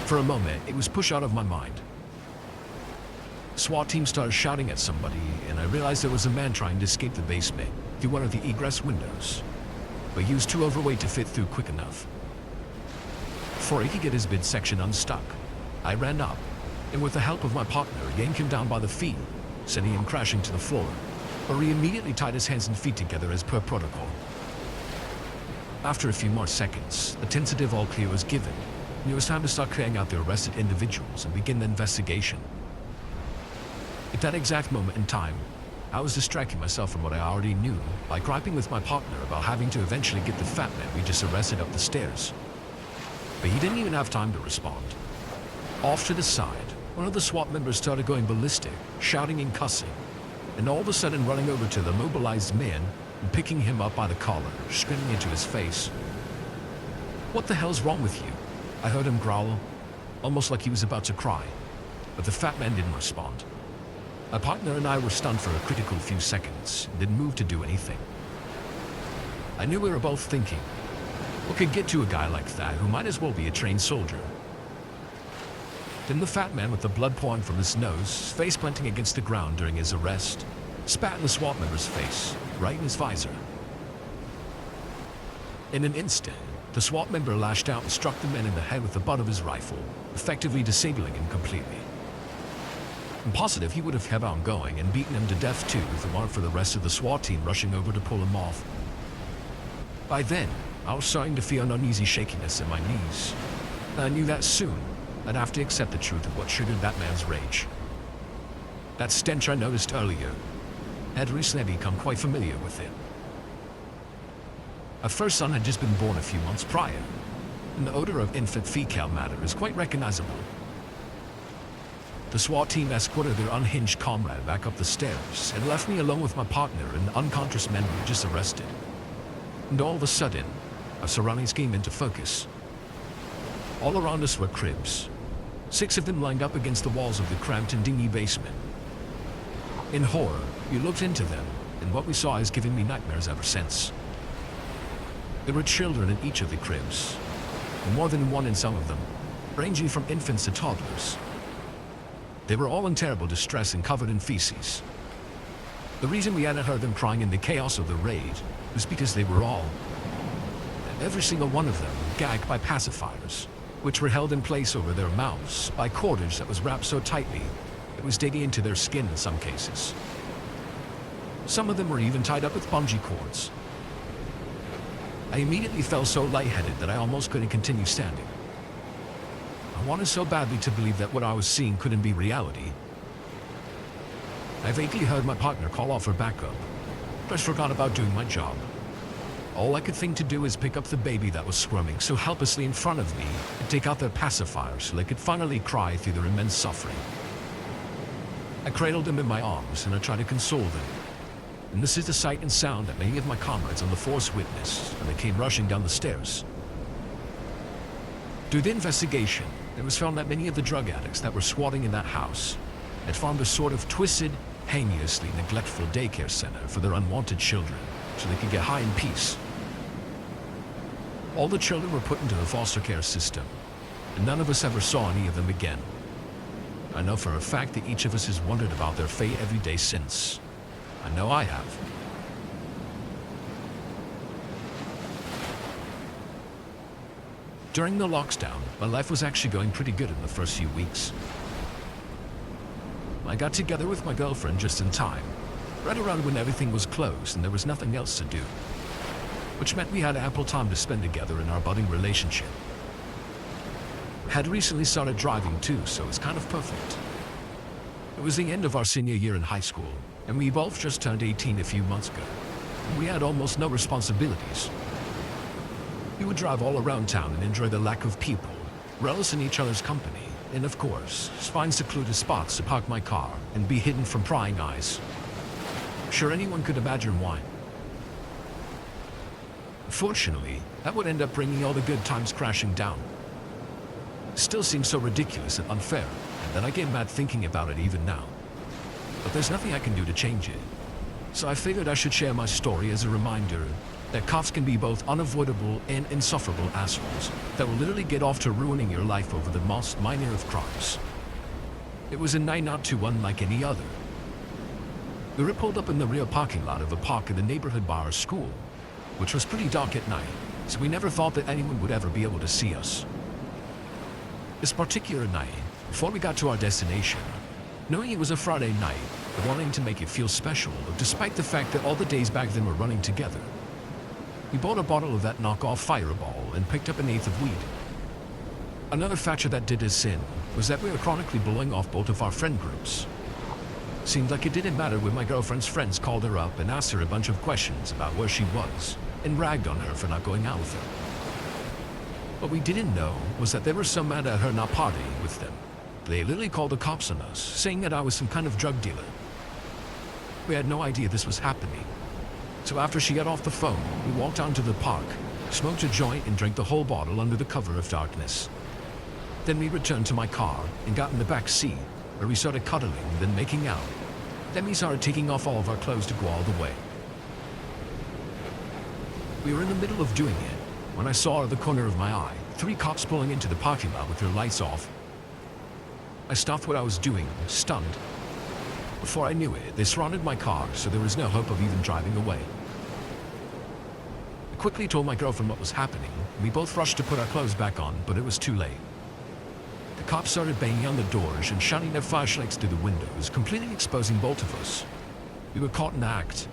For a moment, it was pushed out of my mind. The SWAT team started shouting at somebody, and I realized there was a man trying to escape the basement through one of the egress windows, but he was too overweight to fit through quick enough. Before he could get his midsection unstuck, I ran up, and with the help of my partner, yanked him down by the feet, sending him crashing to the floor, where he immediately tied his hands and feet together as per protocol. After a few more seconds, the tentative all clear was given, and it was time to start clearing out the arrested individuals and begin the investigation. At that exact moment in time, I was distracting myself from what I already knew by griping with my partner about having to eventually get the fat man we just arrested up the stairs. But he didn't even have time to respond. Off to the side, one of the SWAT members started going ballistic, shouting and cussing, and all of a sudden running over to the mobilized man and picking him up by the collar, screaming into his face. "What the hell's wrong with you?" I heard him growl, almost like he was about to cry, but the fat man didn't respond. My partner and I were stunned for a critical few seconds and didn't move to do anything. I knew we were both thinking, what could get to a guy like that who might as well be a trained soldier? Then the fat man with the blood pouring from his nose, face planting against the ground during his arrest, spat in the SWAT member's face, right in his visor. In an instant, the SWAT member lashed out and struck the man in the head with the butt of his rifle, effectively disabling him completely. I'm positive he would have kept on going and beaten him to death too if it weren't for the rest of the SWAT team rushing over to pull him off. By then, I was starting to feel an uneasy shakiness in my knees, and I knew that soon I'd have to accept the truth of what triggered that man's rage. That stench I noticed earlier, I had recently become quite familiar with it. Our first son had just been born a few months prior, and the odor of infant fecal matter is quite recognizable. The SWAT team escorted their unhinged comrade back up the stairs and left me alone with my partner and the unconscious men we just arrested. And all of a sudden, our surroundings came into focus. All around us were cribs, 6 of them lined up against the walls of the cramped and dingy basement. In horror, we looked into them, and what we saw has given me nightmares ever since. There were children in each of the cribs, and more than one in some of them, ranging from infants to toddlers. They were all in terrible distress and covered in feces. The reason we hadn't heard them crying in the chaos of the raid was because they were all, and every single one of them, gagged by pacifiers, which were held in place over their mouths by cordage that was wrapped so tightly it was digging into their skin in some cases. Some of them were even tied up with bungee cords. I immediately felt so lightheaded that I almost couldn't continue standing. I wanted so badly to believe that what I was seeing couldn't be reality. I vaguely heard my partner call off for backup, but forgot about doing my job. All I could think to do is pick up the baby that was squirming so helplessly in front of me and take out their pacifier so they could finally cry through their immense suffering. I cradled them in my arms and I tried to console them. And this is the sight and sound that many of my comrades on the force witnessed when they came rushing down the stairs. Through the investigation, it was found that many of the drug addicts that were squatting in that house had formed a sort of twisted, heinously neglectful daycare center for their unwanted children so they could get high in peace. All the children were put into the foster care system, and none of us ever saw any of them again. I know for a fact that each of us has wondered about their fate every day since. I know I have. During the lockdown, my life was actually going pretty good in the first few weeks. I got together with my girlfriend just in time, right around when everything was closed and there was nothing else to do. which meant we had ample time to spend together in our budding relationship. Had recently started driving too, so it's kind of perfect. It was the end of our senior year in high school, and we both just turned 18 a few months ago. We had almost no responsibilities. We would drive all around town and enjoy the lack of people, relish in each other's company, and of course, find secluded spots to park my car and be hidden from prying eyes. Sure, anyone could imagine why. Fortunately, that would end up bringing all the good times crashing down. Still seems so ridiculous and unfair, and that I get mad thinking about it even now. But there's nothing I can do to change it. So I figured I should share my story as a reminder that cops can be both unavoidable and insufferable assholes that will literally get off to ruining your life over the most minor of crimes. It was a night not too unlike any other. We were pulled up in the rear parking lot of a park in the neighborhood by our school, which was pretty dark at night, so we never thought that anyone would ever be able to see us. This particular night, before we got to our destination, knowing it was a Friday night, but wanting to make it feel special, despite the fact that all the days back then were running together, we bought a bottle of that knockoff Fireball and picked up an eighth of weed. Another factor that did us in was that we were chronically blowing off both of our friend groups. Seemed like it didn't matter when my girlfriend's friends called her up and asked her a bunch of questions about where she was and ragged on her for not going out with them. What we didn't know was that they were so mad at her not partying with them. They literally called the cops on us, saying that I was some kind of drug dealer. We had no idea this was happening. So after she got off the phone, we walked down to the park, smoked a joint and drank the whole bottle under the cover of darkness. Then we returned to my car and got in the back seat, where we started cuddling and then making out. Then we started taking off all of our clothes to go all the way. We were in the middle of doing it when I saw out of the corner of my eye 3 cops pulling into the parking lot with their lights off. I stopped what I was doing, stunned. Before I knew it, they surrounded my car, so there was no hope of even driving away. I quickly told my girlfriend what was happening, and we both rushed to put our clothes back on, but it was too late. The cops started banging on the doors and shining their flashlights through the windows, completely exposing both of us. We were caught in the act.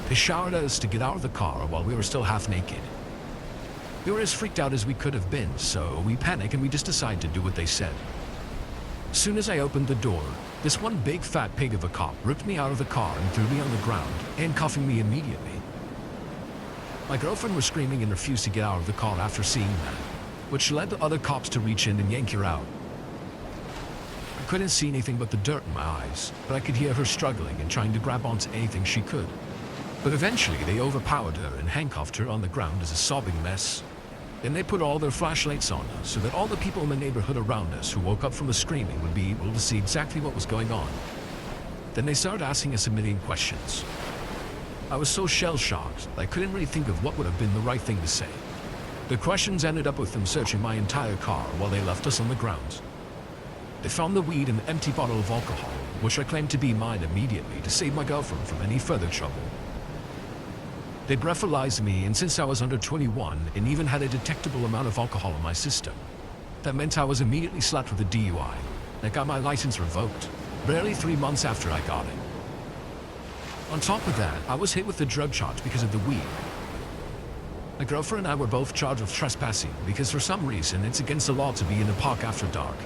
They showered at us to get out of the car while we were still half naked. We were as freaked out as we could have been, so we panicked and we just decided to do what they said. As soon as I opened the door, this one big fat pig of a cop ripped me out of the car and threw me on the ground, handcuffing me immediately. My girlfriend was screaming and refused to get out of the car after seeing that, which led the other cops to reach in and yank her out. I couldn't see anything but the dirt in my eyes, but I could hear her struggling and trying to grab onto anything she could. But eventually they overpowered her and handcuffed her on the ground as a sobbing mess. Then they put all their flashlights on us so that all the people in the neighborhood around us who woke up from the screaming would be able to see exactly what was going on. Then they started asking us a million questions. I was so shell-shocked that I couldn't really think of what would have been the right thing to say. The questions ended up with them searching my entire car while they left us on the ground. They found the weed and the empty bottle of alcohol, which I claimed to be mine immediately to save my girlfriend from any further trouble. They breathalyzed me, and since I was under 21 and even had a detectable amount of alcohol in my system, that meant I was immediately slapped with a DUI and got my license revoked, barely 3 months after I got it. On top of that, I was hit with the drug charge because of the weed. My girlfriend and I were both charged with trespassing because for some reason it's against the law to be in a park after dark.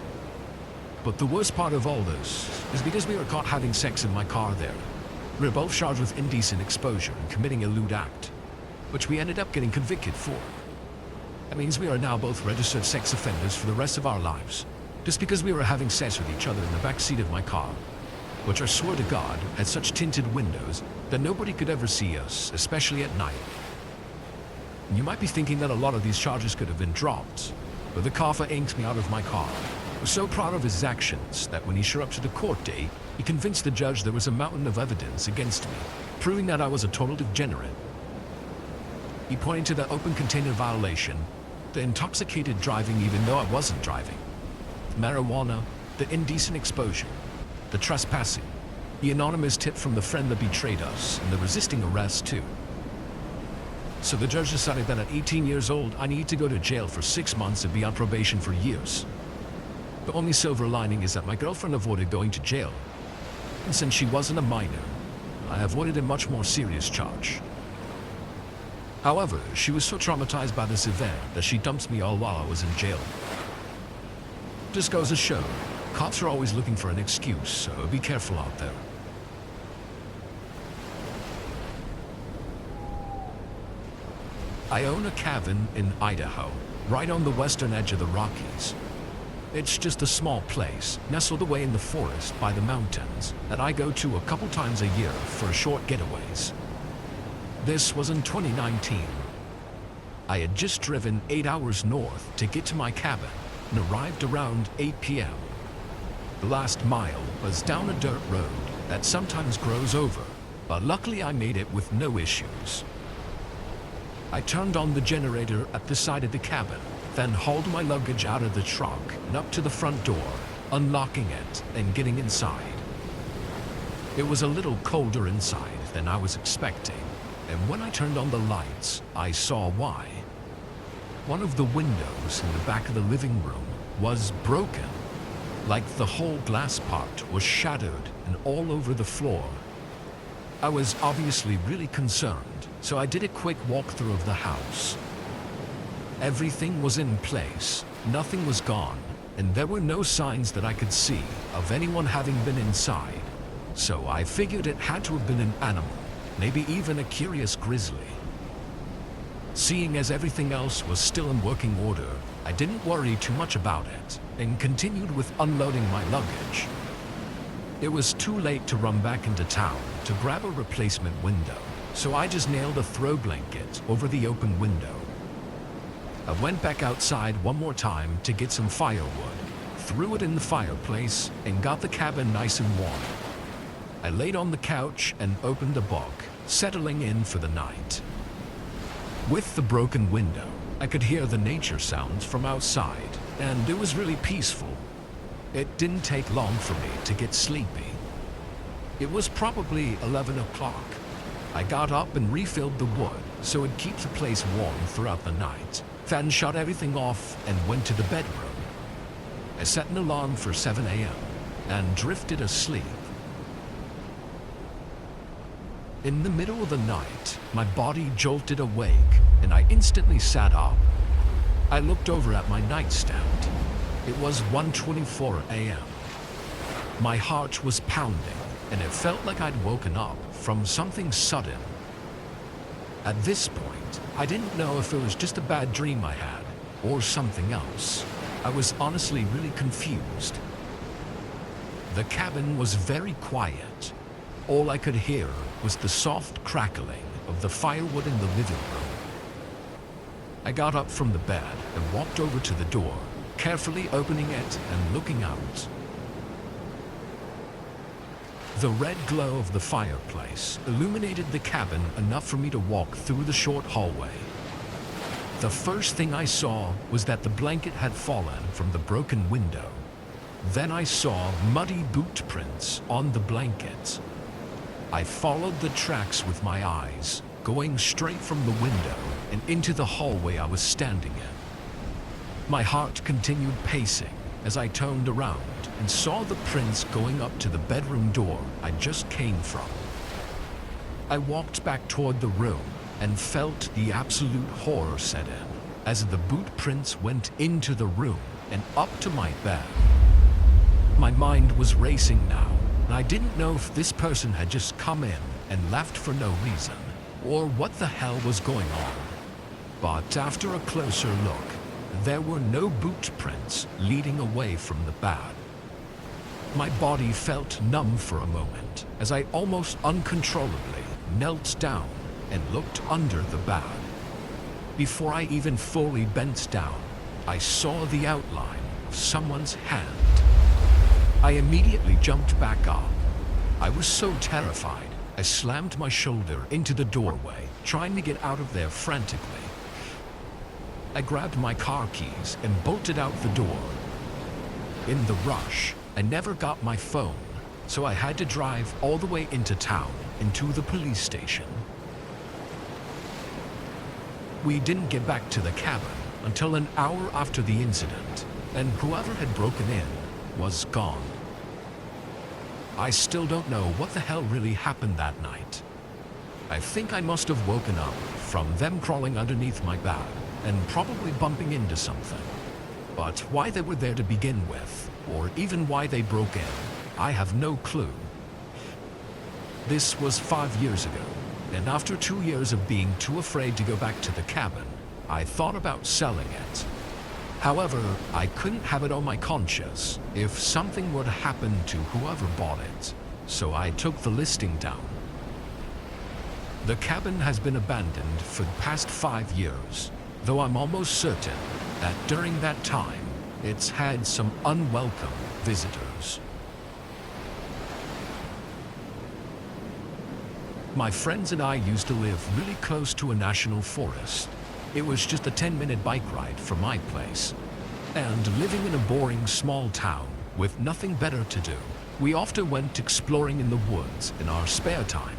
But the worst part of all this is because we were caught having sex in my car there. We were both charged with indecent exposure and committing a lewd act, which we ended up getting convicted for. That means we are now both registered sex offenders for the rest of our lives, just because we were having sex with each other in the back seat of my car, which I swear to God had such tinted windows that nobody could ever see us, especially at night. You might be thinking that a lot of these charges could have been dropped, but the coffer inked me out of my car. He was so proud of his actions that when he showed up to the court date, he convinced the judge there was a mountain of evidence against me, proving that I was a total degenerate. He pointed to the open container violation, the intoxicated driving even though I wasn't driving, the marijuana, the indecent exposure, the trespassing, the anonymous tip from the friend that betrayed us, and the resisting arrest too. So the judge decided that at 18 years old, I needed to go to jail for 6 months and be on probation for years. The only silver lining is that my girlfriend avoided going to jail. And since she wasn't a minor, I avoided a much more serious charge. However, she was so traumatized by this event that she dumps me all while I was in jail. Just goes to show, cops are always looking for an excuse, so be careful out there. I own a cabin in Idaho, right on the western edge of the Rockies. It's just a small place, nestled away in the forest by the mountains, that I go to a couple times a year for short getaways. This was in 2019. I had just driven 8 hours north to get to my cabin and arrived around 8 p.m. The last mile was down a dirt road that sometimes grows over, but luckily I made it with no issues. I turned on the generator at the side of the cabin, then hauled my luggage out of the truck and up to the front door, unlocking it and getting inside. It was a little colder inside than I was expecting, and when I turned on the lights, I saw why. One of the windows in the back of the living room was broken, like the whole glass part was shattered and all over the floor. I was obviously really concerned, so I did a quick walkthrough of the house. Everything was in place, nothing was gone, and there were no signs that I could see of anyone having been inside. So I figured it had to have been an animal, maybe even a curious grizzly. Seeing as everything else was still in working order, I didn't worry too much about it and continued with unloading my luggage. It was too late to run back into town to grab a replacement window, so I just nailed a throw blanket over the open window. I went back outside one more time to get some firewood, threw it in the fireplace, and got the cabin nice and warm. I laid on the couch and opened a book, settling in for the night. With the broken window, I could hear the nature sounds from outside, and it was really peaceful. It didn't take long for me to get sleepy. It was probably 11 o'clock. I got up and refilled the wood so it'd keep the place warm throughout the night, then shut everything off and went to the bedroom. I set an alarm for 7 a.m. and drifted asleep. In the middle of the night, my body jolted awake and I instantly sat up. I looked over at my nightstand. It was 1:24 a.m. My heart was pounding and it felt like I'd woken up from something sudden. At this point, I didn't know if it was just a bad dream I had or something else. I was honestly really confused. The cabin was very quiet. All I could hear was the soft crackling of the firewood in the living room. I got up from the bed and walked over to the door, carefully opening it and looking out. The red glow of the fireplace illuminated the cabin enough for me to walk through the short hallway. The first thing I saw was that the blanket had fallen from the broken window. Then I saw muddy boot prints on the blankets. I followed the tracks with my eyes, going straight from the window and into the hallway I was standing in. My heart continued pacing as I turned around and saw the prints going up to the bedroom door I just came from. I walked back toward the room and felt the absolute horror set in as the boot prints went into the room and up to my bed. My mind was racing now, and I didn't know if this person had just come in and left for no reason, or what the hell was going on. But after a closer look, there were no boot prints leading away from the bed. My body felt numb for a moment as I almost uncontrollably knelt down and looked under the bed. Before I even fully bent down, I saw the outline of someone's hand. I immediately jumped back up. I was so terrified, I slammed my shoulder into the doorway, trying to get out of there frantically. I grabbed my car keys and bolted out the door. In the rush, I never got my phone, so I had to drive all the way into town and to the police station. We didn't get back to the cabin until an hour after the incident, and whoever had broken in was gone. I still don't know what the hell really happened that night. I think I must have woken up from them crawling underneath my bed and probably bumping into something. But why they were there to begin with, or even why they broke in, I have no clue. This was 5 years ago, and after 2 years of being too afraid to go back to the cabin, I thought about selling it. However, I couldn't have it on my conscience if something were to happen to whoever bought it, so I took the listing down. The cabin has been abandoned for the past 5 years, though I'm almost certain that during that time, it's had some unwelcome visitors. My friends and I used to live really close to a national forest. It was just a 10-minute bike ride from my place. And living in a boring small town with nothing better to do, we often went exploring in the woods in our spare time.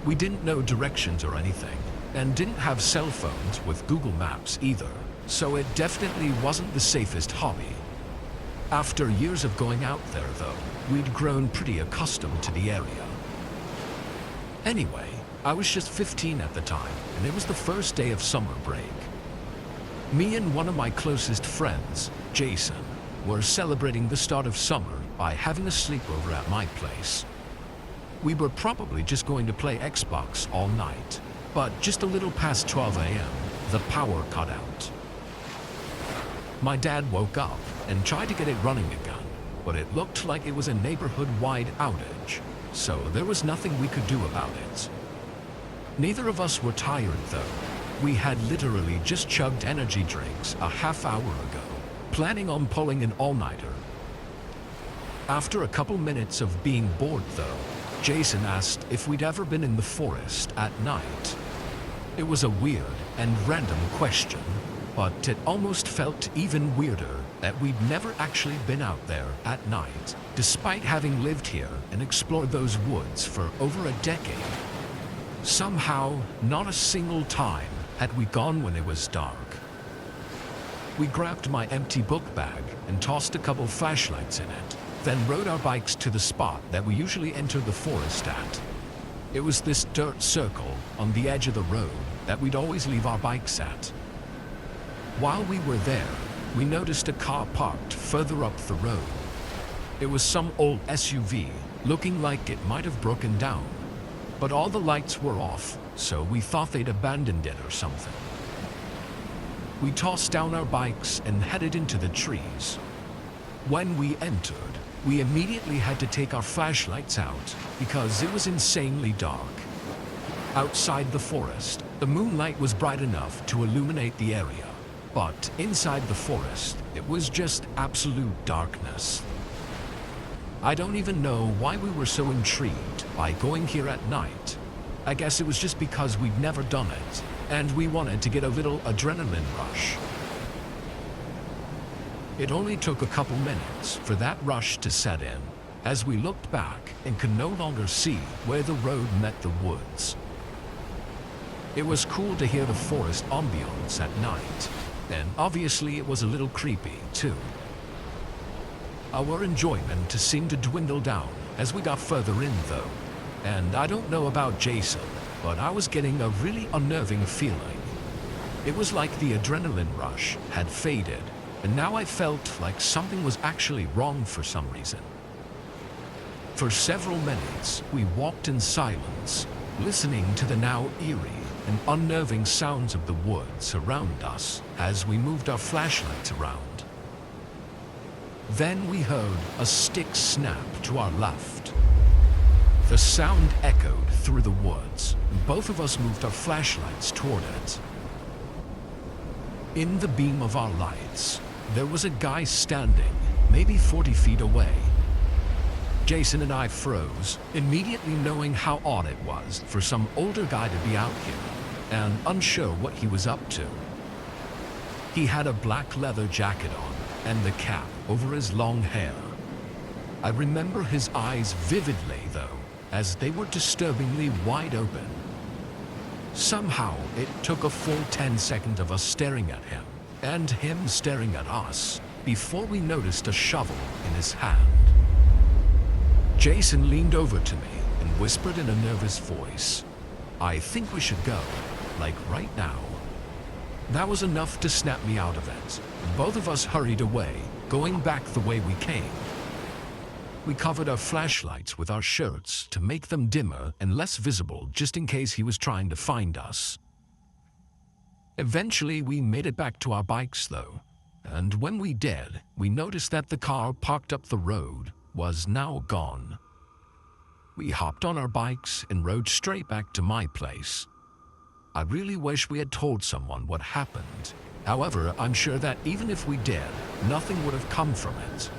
We didn't know directions or anything, and didn't have cell phones with Google Maps either, so it definitely wasn't the safest hobby. After years of going out there though, we'd grown pretty accustomed to the area. Anyway, I was just 15 at the time, and it was the first day of summer break. Me and one of my closest friends, Jason, were celebrating the start of summer by having a sleepover at my place. We were probably just going to play Xbox all night, but just a little past 12 a.m., the power cut out. My dad woke up and tried to get it running again, but it looked like it was a neighborhood-wide outage, so there was nothing we could do about it. Neither of us were tired though. We had literally just chugged energy drinks a half hour ago, planning on pulling an all-nighter. After a couple minutes of being bored though, Jason asked if we'd ever been in the forest at night. It was a weird and random question, but it almost felt even weirder that we'd never actually been out there at night, despite having lived here and explored those woods for over a decade. Somehow, not a single time had we gone when it was dark. We grabbed my empty book bag and tossed a couple flashlights in it, then rode our bikes to the spot that we usually enter the forest at. It was this dirt circle on the edge of the road that we'd always leave our bikes at. While we were there, we noticed a car parked further up the road. It was some old SUV, looking like it might have broken down, but all the lights were off, so we thought they'd abandoned it or something. We tossed down our bikes and headed into the trees. When we entered, we immediately had to take our flashlights out because it was insanely dark. Outside the forest, the moonlight was bright enough to illuminate the area, but inside the forest, it was just absolute darkness. I don't even know why we were so intrigued by going here at night. I guess it was just because we'd never done it, and we wanted to get a little adrenaline rush. It only took a couple minutes for that rush to set in, as we looked back and could no longer see where the road met the woods. It was cool to hear the forest ambience at night, and obviously it was a little creepy too. Our enjoyment seemed to dwindle down as we got further in though, and I don't know about Jason, but I was getting a really unnerving feeling. It was like the adrenaline rush had faded, and now I felt like something was actually wrong for some reason. For several minutes, we walked in silence, listening to the now eerie and unnerving sounds of the woods around us as we moved our flashlights around. Then we heard a stick snap to our left. The sound echoed through the woods, and both of us moved our flashlights toward it. In the beam of our lights, there was a guy standing, maybe 40 feet away. Jason and I froze, immediately knowing how odd it was for some older guy to be out here, and unsure what he was up to. He had a black leather jacket on, and the cap over his long hair. I remember his eyes vividly, though, as they were disturbingly wide open. Somehow, it took a full 10 seconds of us staring at him, and him staring at us, before we noticed a shovel in his hand. Jason leaned over to me and whispered in a nervous voice, I think we should go, like right now. That was enough to snap me out of it. Both of us hurried away, going back the way we came. We covered our flashlights with our shirts to make them dimmer and less visible just in case he was trying to find us. Eventually, we made it back to our bikes though, and when we did, we noticed that the car parked up the road was now gone. We hopped on our bikes and rode straight back to my place. I really wish we had told someone what happened. However, I'm sure that even if we did, nothing would have come from it.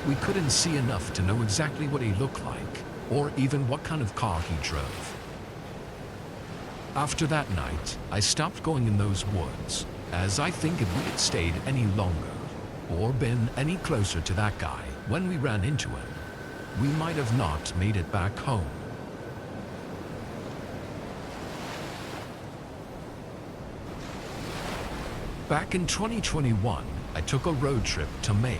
We couldn't see enough to know exactly what he looked like, or even what kind of car he drove. After that night, I stopped going in those woods, as I think if we had stayed any longer, or been any closer to that guy when we ran into him, we might have not made it back home. Back in 2021, I took a road trip to Maine.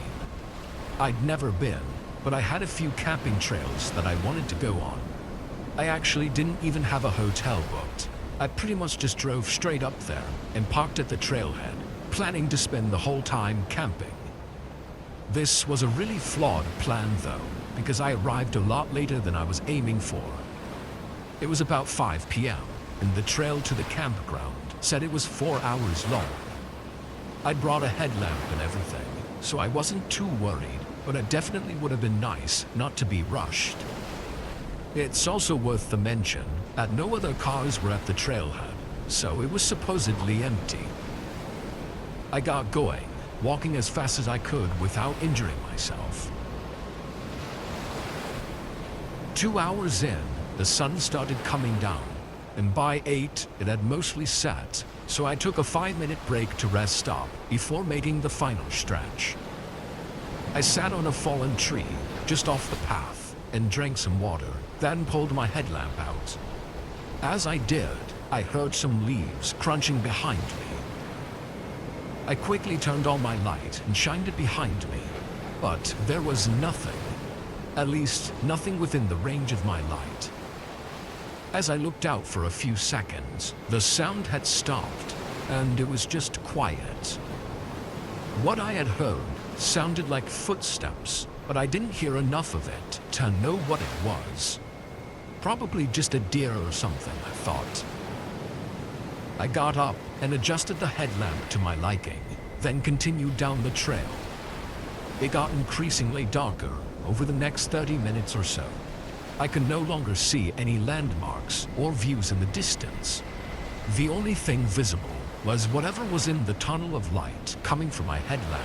I'd never been, but I had a few camping trails that I wanted to go on. I actually didn't even have a hotel booked. I pretty much just drove straight up there and parked at the trailhead, planning to spend the whole time camping. This was a really flawed plan though, because I arrived a lot later than I was aiming for. It was about 5 p.m., and the trail to the campground said it was 4 hours long. I'd brought a headlamp and everything, so I wasn't too worried, but it definitely would have been nice not to be rushed. It's also worth the mention that no other cars were at the trailhead, so it was supposedly empty. I got going, walking as fast as I could without injuring myself. 2 hours in, the sun started coming down, and by 8, it had mostly set, so I took a 5-minute break to rest up before making the final stretch. I sat on a fallen tree just off the path and drank some water, then pulled my headlamp out. As I did, I heard some leaves crunching behind me. I quickly turned on my light and shined it behind me, but there was nothing. At least, nothing within the range of my light. As I looked out for a few seconds, the sound had stopped, and it was just quiet. What I had heard sounded like footsteps, but I didn't hear enough of it to know what it was. Probably just a deer or something, I thought. I got up and adjusted the headlamp to my liking, then continued down the trail. It got increasingly darker over the next 30 minutes or so. I could no longer see any landmarks or views in the distance. The only thing visible was whatever was in the tunnel of light coming from my headlamp.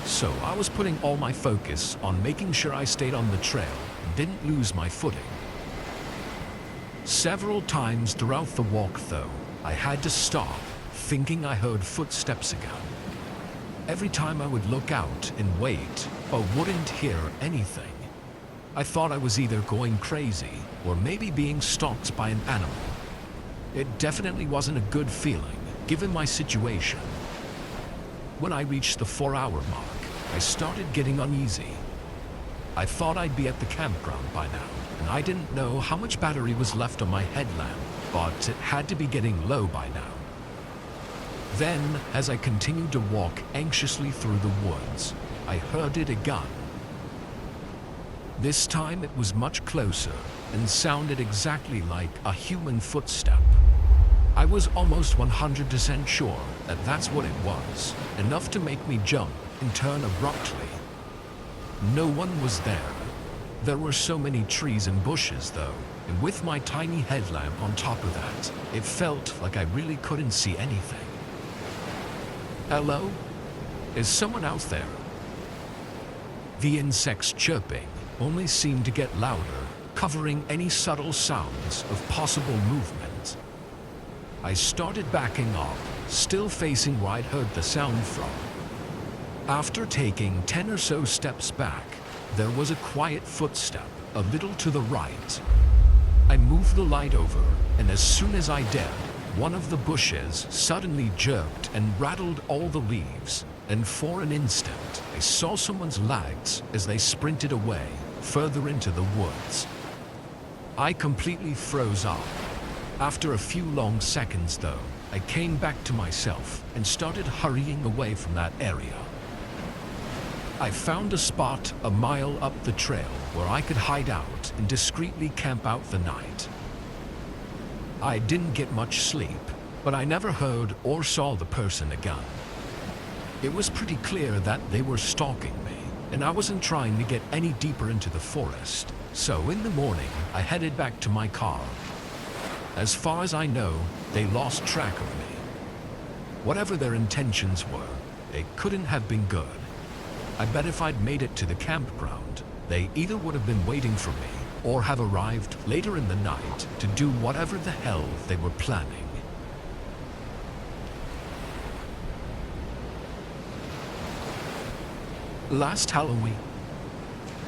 So I was putting all my focus on making sure I stayed on the trail and didn't lose my footing. Several times throughout the walk though, I had to stop, thinking I heard footsteps again. Every time I would look out and wait, but wouldn't hear anything. I thought I was either going crazy or maybe being stalked by an animal. It definitely wasn't a good feeling, given my situation. When I reached the 4-hour mark, I started getting uneasy. I thought I'd be at the campground by now, and I didn't know how much battery was left on my headlamp, but it had to be getting low by now. Then, as I continued to walk anxiously through the woods, I heard it again. This time it was much closer and sounded exactly like a human footstep. I was almost 100% sure that that's what it was, enough to make me jump and turn abruptly. No one was there. There were so many trees and bushes though, and with my tiny headlamp on top of that, it felt like I really couldn't see anything. Hello? Is someone out there? The insects chirping only seemed to get louder, covering any subtle sounds of possible movement. I started backing up, still facing where I'd heard the sound from. After taking 10 or so steps back, there was a quiet footstep a little to the right. I moved the light over, and as soon as I did, one of the bushes suddenly jerked and rattled all the leaves, and for an instant, I saw someone's legs as they sprinted away, further into the woods. I completely froze up. After a few long seconds though, I came back to myself and started hurrying away from that area. I found a spot a mile up the trail where I could hide out and discreetly camp out the night. I didn't get much sleep, but I never heard or saw the person again. It was pretty clear that they were stalking me, and I wasn't trying to get any deeper into the forest. So in the morning, I headed back to my car. As far as I know, they lost track of me. Whatever their intentions were, they couldn't have been good. I bet if I'd made it to the campground, they either would have been waiting for me or have arrived later in the night to do whatever the hell they were planning. Last Halloween,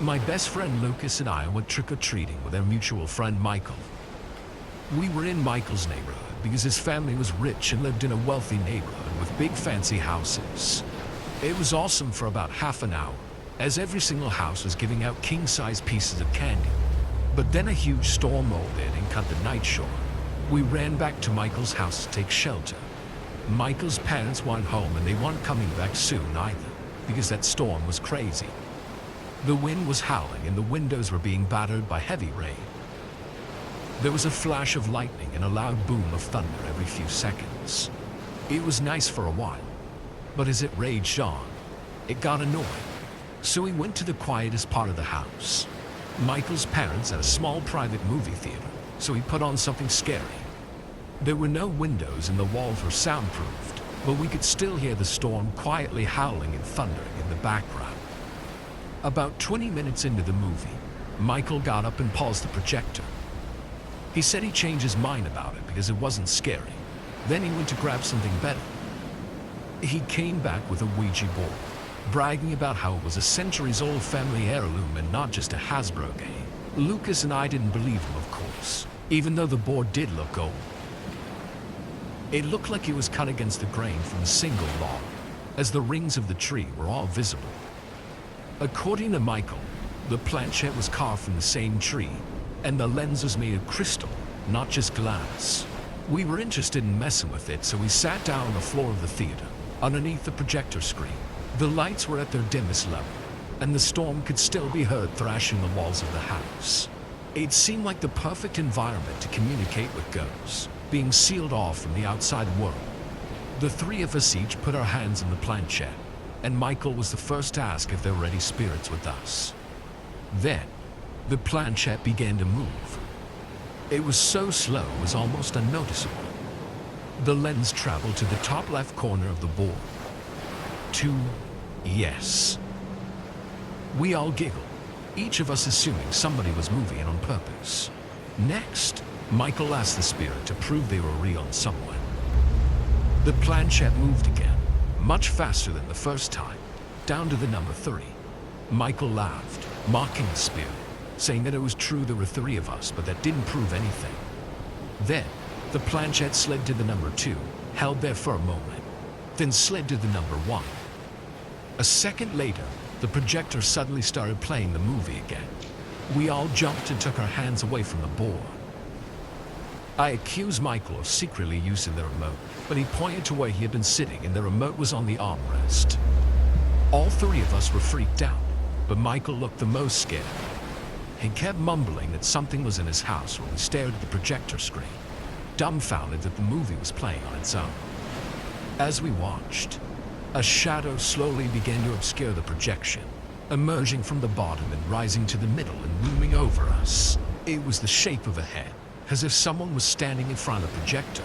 my best friend Lucas and I went trick-or-treating with our mutual friend Michael. We were in Michael's neighborhood because his family was rich and lived in a wealthy neighborhood with big fancy houses. It was awesome for about half an hour, as every single house was giving out king-size pieces of candy. But then a huge storm rolled in and cut the night short. We ran back to Michael's house to take shelter. Michael's parents weren't home and they weren't coming back soon either, because that storm was crazy. The wind was howling and the windows were being battered by heavy rain. There was a flash of lightning and a loud boom of thunder every few seconds. It was nice for a while, but as it raged on, it got annoying. So we went to the quietest part of the house. Michael's parents had a small private movie theater, so he put on something scary. There were no windows and the walls were soundproofed, but we could still hear the storm quietly howling and thundering in the background. About 20 minutes into the movie, Michael got up and paused the projector. He said he changed his mind about it because it wasn't scary. Then he went to grab something better. He came back with a Ouija board, bragging about how it was a centuries-old family heirloom and not just a Hasbro game. Lucas and I didn't believe him, of course, even though the board did look old. It looked like it was cut against the grain from a single log, as the rings of the tree were all visible. According to Michael, the planchette was carved from the same tree, and the lens was made of crystal, not just glass. We were interested in messing with it, so we sat down on the floor of the theater, underneath the projector screen. The lights were at their dimmest level, and the storm could still be heard thrashing the walls of the house. It seemed like the perfect environment to communicate with ghosts, being sealed off from the outside world. The three of us each put our hands on the planchette, and Michael was the first to ask if there were any spirits with us. Then, the planchette began to move. It was so slow it was almost unnoticeable. The lens traveled to the top left corner of the board. To yes. We all giggled, each of us assuming somebody was moving it on purpose. Next, Michael asked the spirit to prove they were real in some way. The planchette moved again, much faster than the first time, down to the number 3. Michael laughed, mocking the spirit, saying that it was true there were 3 of us, but that didn't prove anything. Then, the planchette slid to the number 2, held there for a moment, then slid to the number 1. A second later, the projector suddenly started playing the movie again. We all jumped and took our hands away from the board. I accused Michael of secretly using the remote, but he pointed to where he had been sitting and the remote was on the armrest. All 3 of us were freaked out, but Michael looked the most scared. He kept mumbling that something was in his house while we stared at the projector screen, dumbfounded that the movie was playing on its own. As we watched, a shadow slowly began to obscure the projection, emerging from the bottom and rising to the middle and looming over us. It was the shape of a head, as if someone was standing in front of the projector.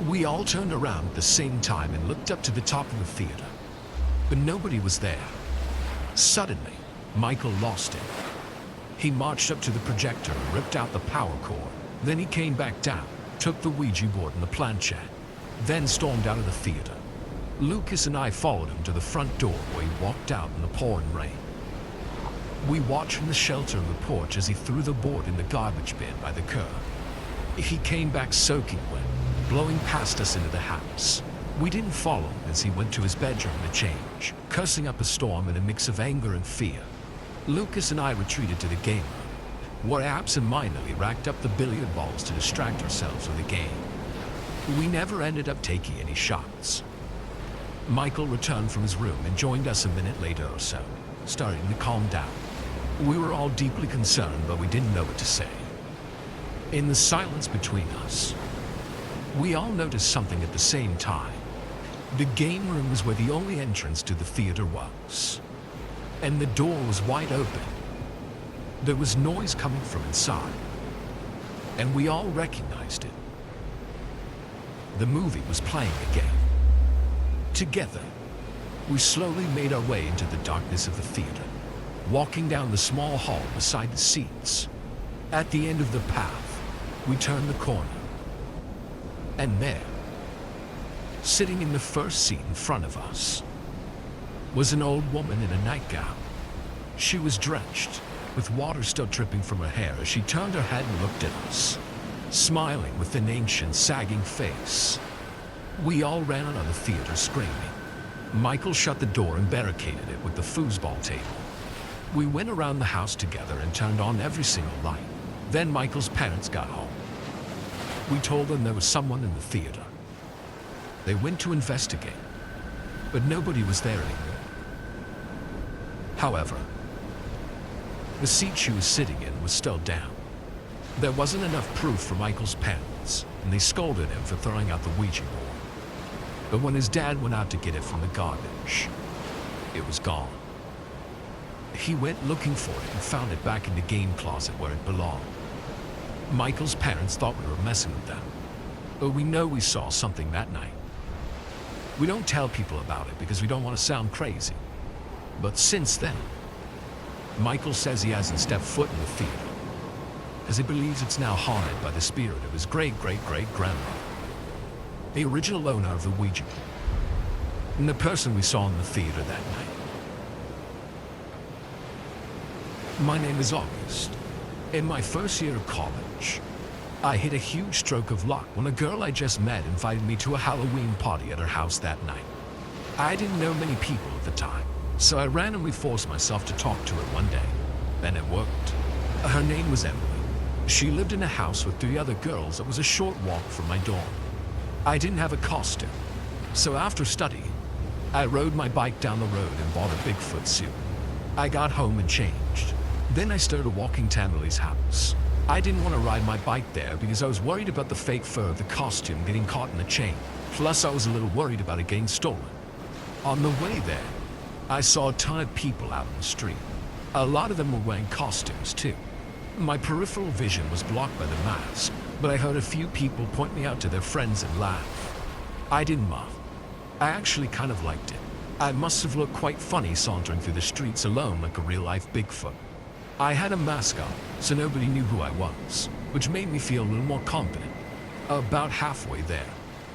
We all turned around at the same time and looked up to the top of the theater, but nobody was there. Suddenly, Michael lost it. He marched up to the projector and ripped out the power cord. Then he came back down, took the Ouija board and the planchette, then stormed out of the theater. Lucas and I followed him to the front door where he walked out in the pouring rain. We watched from the shelter of the porch as he threw the board in the garbage bin by the curb. He came back soaking wet, blowing past us into the house. We didn't follow him as he went to his bedroom to change, cursing up a storm in a mix of anger and fear. Lucas and I retreated to the game room, where I absentmindedly racked up the billiard balls to distract ourselves with a game. We never ended up taking any shots. Michael returned from his room and joined us a minute later or so, starting to calm down. We were all deeply concerned, but we didn't know what to say. In the silence between us, we all noticed something at the same time. The game room was where the only entrance to the theater was, and the door was wide open. There was noise coming from inside, and we all recognized it. The movie was playing again. Together, we slowly made our way into the darkness of the theater, walking down the small hall beside the seats. At the end of the path, we turned the corner, and there, sitting in the first seat in front of us, was an old woman in a nightgown. She was drenched, with water still dripping from her hair as she turned her head and looked at us, smiling with an ancient, sagging face. We all ran out of the theater screaming. Michael shut the door and barricaded it with the foosball table. We went around the house together and turned on every single light. Then Michael's parents got home. We told them there was someone in the theater. They went to investigate, but nobody was there anymore. However, the seat she was sitting in was still down. There wasn't enough proof for Michael's parents, and they scolded him for throwing out the Ouija board. But when his dad went out to get it from the garbage, it was gone. He went looking for it and found it back in the game closet where it belonged. Michael's parents thought we were messing with them, but we know we saw something that night. We don't tell people about it because we don't want to sound crazy. But since then, Michael says he hasn't stepped foot in the theater, as he believes it's now haunted by the spirit of his great-great-great-grandmother, the original owner of the Ouija board, and the person we saw in the theater that night. My name is August. In my first year of college, I hit a huge stroke of luck when a girl I just met invited me to a Halloween party at her house that night. I didn't know many people at the time, so I randomly forced myself to talk to her one day, and it worked. Her name was Emily. She lived in a house with 3 other girls that was a short walk from my dorm. I didn't have a costume, so after studying, I rode my bike down the road and bought a Bigfoot suit. I got home and changed. Then I started walking to Emily's house. I didn't want to ride my bike there because I was worried about the fake fur of the costume getting caught in the chain. Plus, I was a little worried about it getting stolen. On the way there, I saw a ton of people out on the street. A lot of them were wearing costumes too. My peripheral vision was blocked by the mask, but I heard a few people point me out to their friends and laugh. I didn't mind. I actually kind of liked it. I must have looked quite funny sauntering through the streets alone like a real-life Bigfoot. I had a mask on, so nobody knew who I was, which made me feel a little more confident. About halfway there,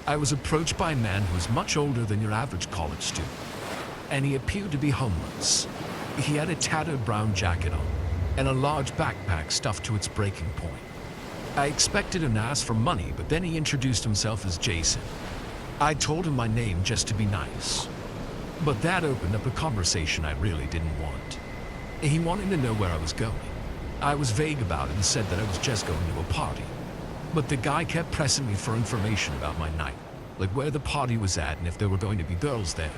I was approached by a man who was much older than your average college student, and he appeared to be homeless. He had a tattered brown jacket on, and a large backpack stuffed to its breaking point. I expected him to ask for money, but then he introduced himself as Jason. I told him my name just to be nice, but that opened up a conversation I really didn't want. He wanted to know where I was going. I was vague about it and said that I was just going to a party. But the guy kept pressing me for information about my night, like where the party was at and if there were going to be girls there.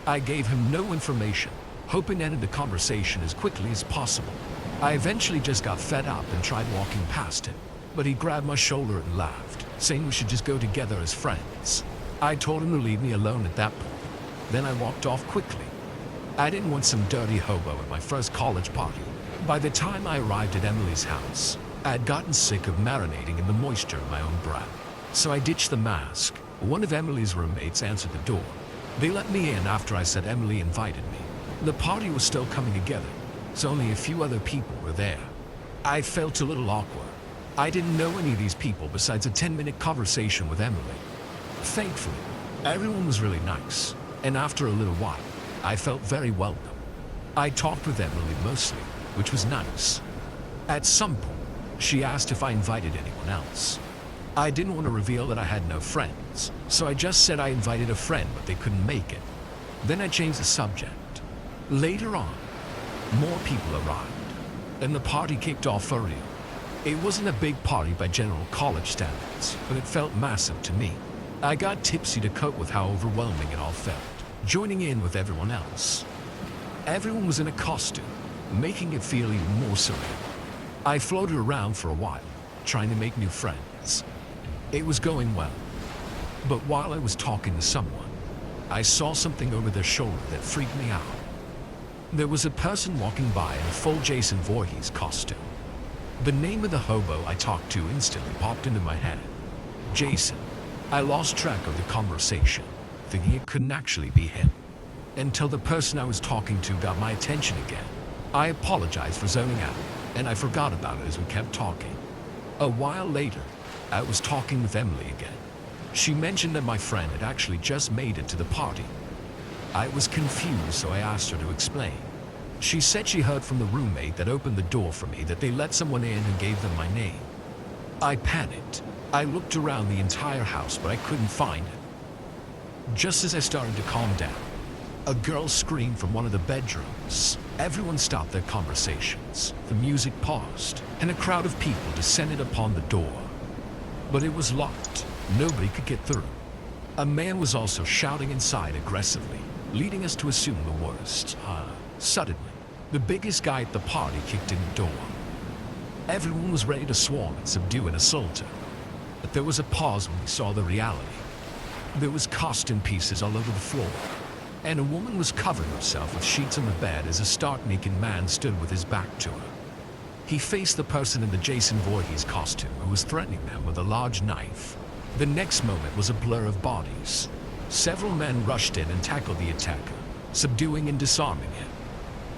I gave him no information, hoping to end the conversation as quickly as possible. I eventually just got fed up and tried walking past him, but he grabbed my shoulder and laughed, saying we should just go together as friends. I told him to leave me alone at that point. Then I walked off quickly. I didn't want some dirty hobo at my first college party. By the time I arrived at Emily's house, I had gotten sick of marinating in the moisture of my own breath. So I ditched the mask. One of Emily's roommates answered the door. They let me in after I said Emily invited me. The party was still coming together, so only a few other people were there. I felt a little awkward. I didn't know any of these people besides a 10-minute conversation with Emily. Thankfully, everyone was really nice, and after a little while, I felt very welcome. I talked with Emily mostly, which was nice. At some point, she asked if I invited anyone else. I didn't want to reveal that I had no friends, so I just said I invited a friend but they couldn't make it. Then I changed the subject. Later on, more people arrived, and the party kicked off for real. It wasn't a big party by general college standards, but it felt massive to me. I got tipsy to cope with how overwhelming it all felt, joining in with everyone else. Everyone was in a costume, making it feel even more surreal. I floated around for a while, trying to make new friends. It was going well. But while I was talking to someone, I saw something over their shoulder that freaked me out. There was a person walking by in a full Jason Voorhees costume. The name of the hobo I talked to instantly popped into my head. Jason. I lost track of the conversation, thinking it couldn't actually be him, until the person I was talking to got my attention again. I apologized for zoning out, and I forgot about it as we kept talking. A while later, I was talking with Emily again. She mentioned that my friend had actually just made it to the party. I was confused, so I asked her to explain. She said she heard from the roommate that opened the door for me that they let someone in and gave them my name. I panicked. I looked around the entire house, but I couldn't find it. Just as I started to calm down, a girl screamed from one of the bedrooms. Everyone stopped their conversations. The music paused, and a crowd of people descended upon the door. But it was locked. Nobody could get through. A man was also shouting inside aggressively, leading us to assume the worst. Suddenly, the biggest guy at the party kicked in the door. Everyone was ready to swarm and subdue an assaulter. But there was a pause when we saw the reality. There was costume pieces all over the floor, and a woman was covering herself with sheets on the bed as a stark naked man stood with his back to her. He faced the person in the Jason Voorhees costume who was threatening them with a large knife. The next moment was a blur of bodies. Several men rushed in and tackled the attacker, subduing and disarming him.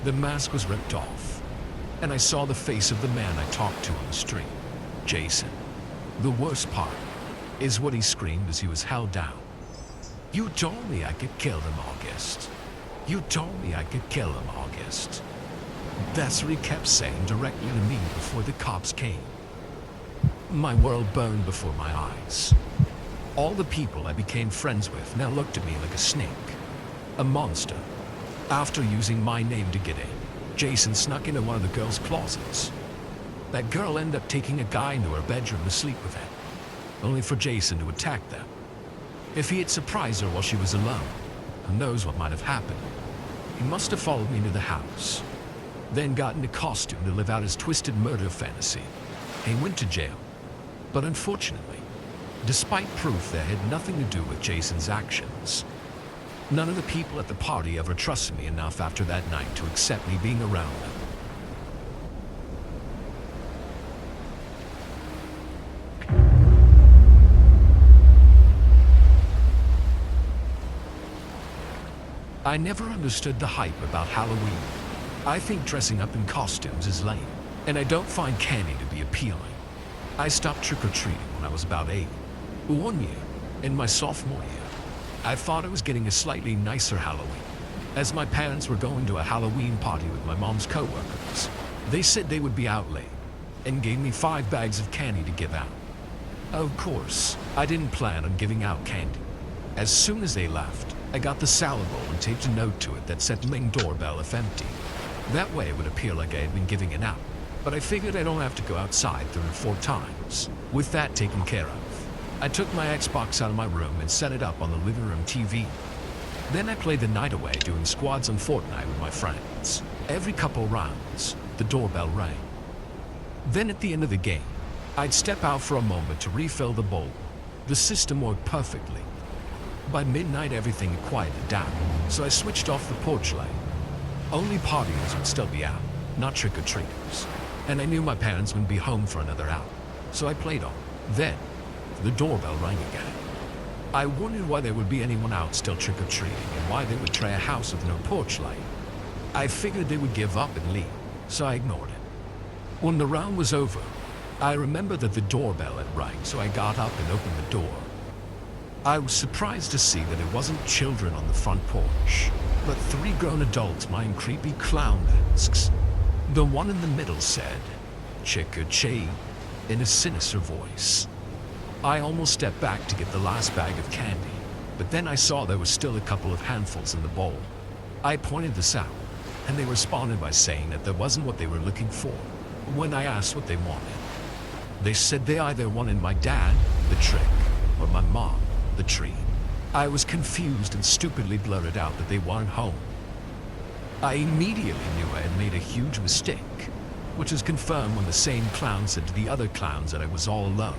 The mask was ripped off, and I saw the face of the man I talked to on the street, Jason. The worst part is what he screamed as he was held down. "You told me I could kill him, August. You told me I could kill him, August." That's what he kept saying directly to me before the cops came. My world burned before my eyes. All the people I became friends with now looked at me like a snake, a monster. After using my name to get in, Jason snuck into one of the girls' closets. That girl ended up taking a guy into her bedroom to sleep with him, only for Jason to attack them. If he had surprised her while she was alone, who knows what might have happened. He must have followed me into the house, then got into costume to live out his twisted murder fantasy. He went to jail, but unfortunately, despite proof that had nothing to do with Jason's actions, none of the people at the party ever trusted me enough after that night to accept me being around them. I never understood the hype about Halloween. I think dressing up in costumes is lame, and I don't find candy to be appealing. I stopped trick-or-treating when I was about 8. One year, in my sophomore year, I thought I was getting a slightly nicer Halloween, as my parents were going to a Halloween party with my mom's co-workers. They said they would be out late, and gave me 5 bags of candy to give out. Of course, I didn't plan on giving out candy. As soon as they left, I got the salad bowl and taped a note to it that said "Ring doorbell if empty." That way it would appear like I had been giving it out, but I figured I don't have to go outside 3 or 4 times. With that taken care of, I took my Xbox out of my room and set it up on the living room TV. Then I played the night away doing squads on Fortnite with my friends. Every couple rounds, the doorbell rang. Then at the end of the game, I'd step out for a moment to refill the bowl. The system worked perfectly. By midnight, everything had quieted down, so I switched off the porch light. Only partiers would still be out, not trick-or-treaters, and I knew my parents wouldn't be home for another hour, so I played on. Then, the doorbell rang again. I wondered why there would be anyone out still trick-or-treating and why they would try a house with no porch light. I figured they would give up and leave, so I ignored it. When the round was over, I remembered that the doorbell had rang, so I got up and opened the door. I was surprised to see that it wasn't children on the front porch, but 3 grown adults wearing creepy clown masks. The one in the middle said, "Chick-or-treat," in a sinister voice. I almost stepped back to get the last bag of candy, but then I saw there was still a couple of handfuls in the bowl. I pointed this out, and they responded by saying that that wasn't what they were looking for. When I asked what they wanted, They said they either wanted my dad, the trick, or my mom, the treat. I was confused and stupidly blurted out that they weren't home. I immediately knew I had made a huge mistake, which was confirmed when the same clown said to the other clowns that I was all alone.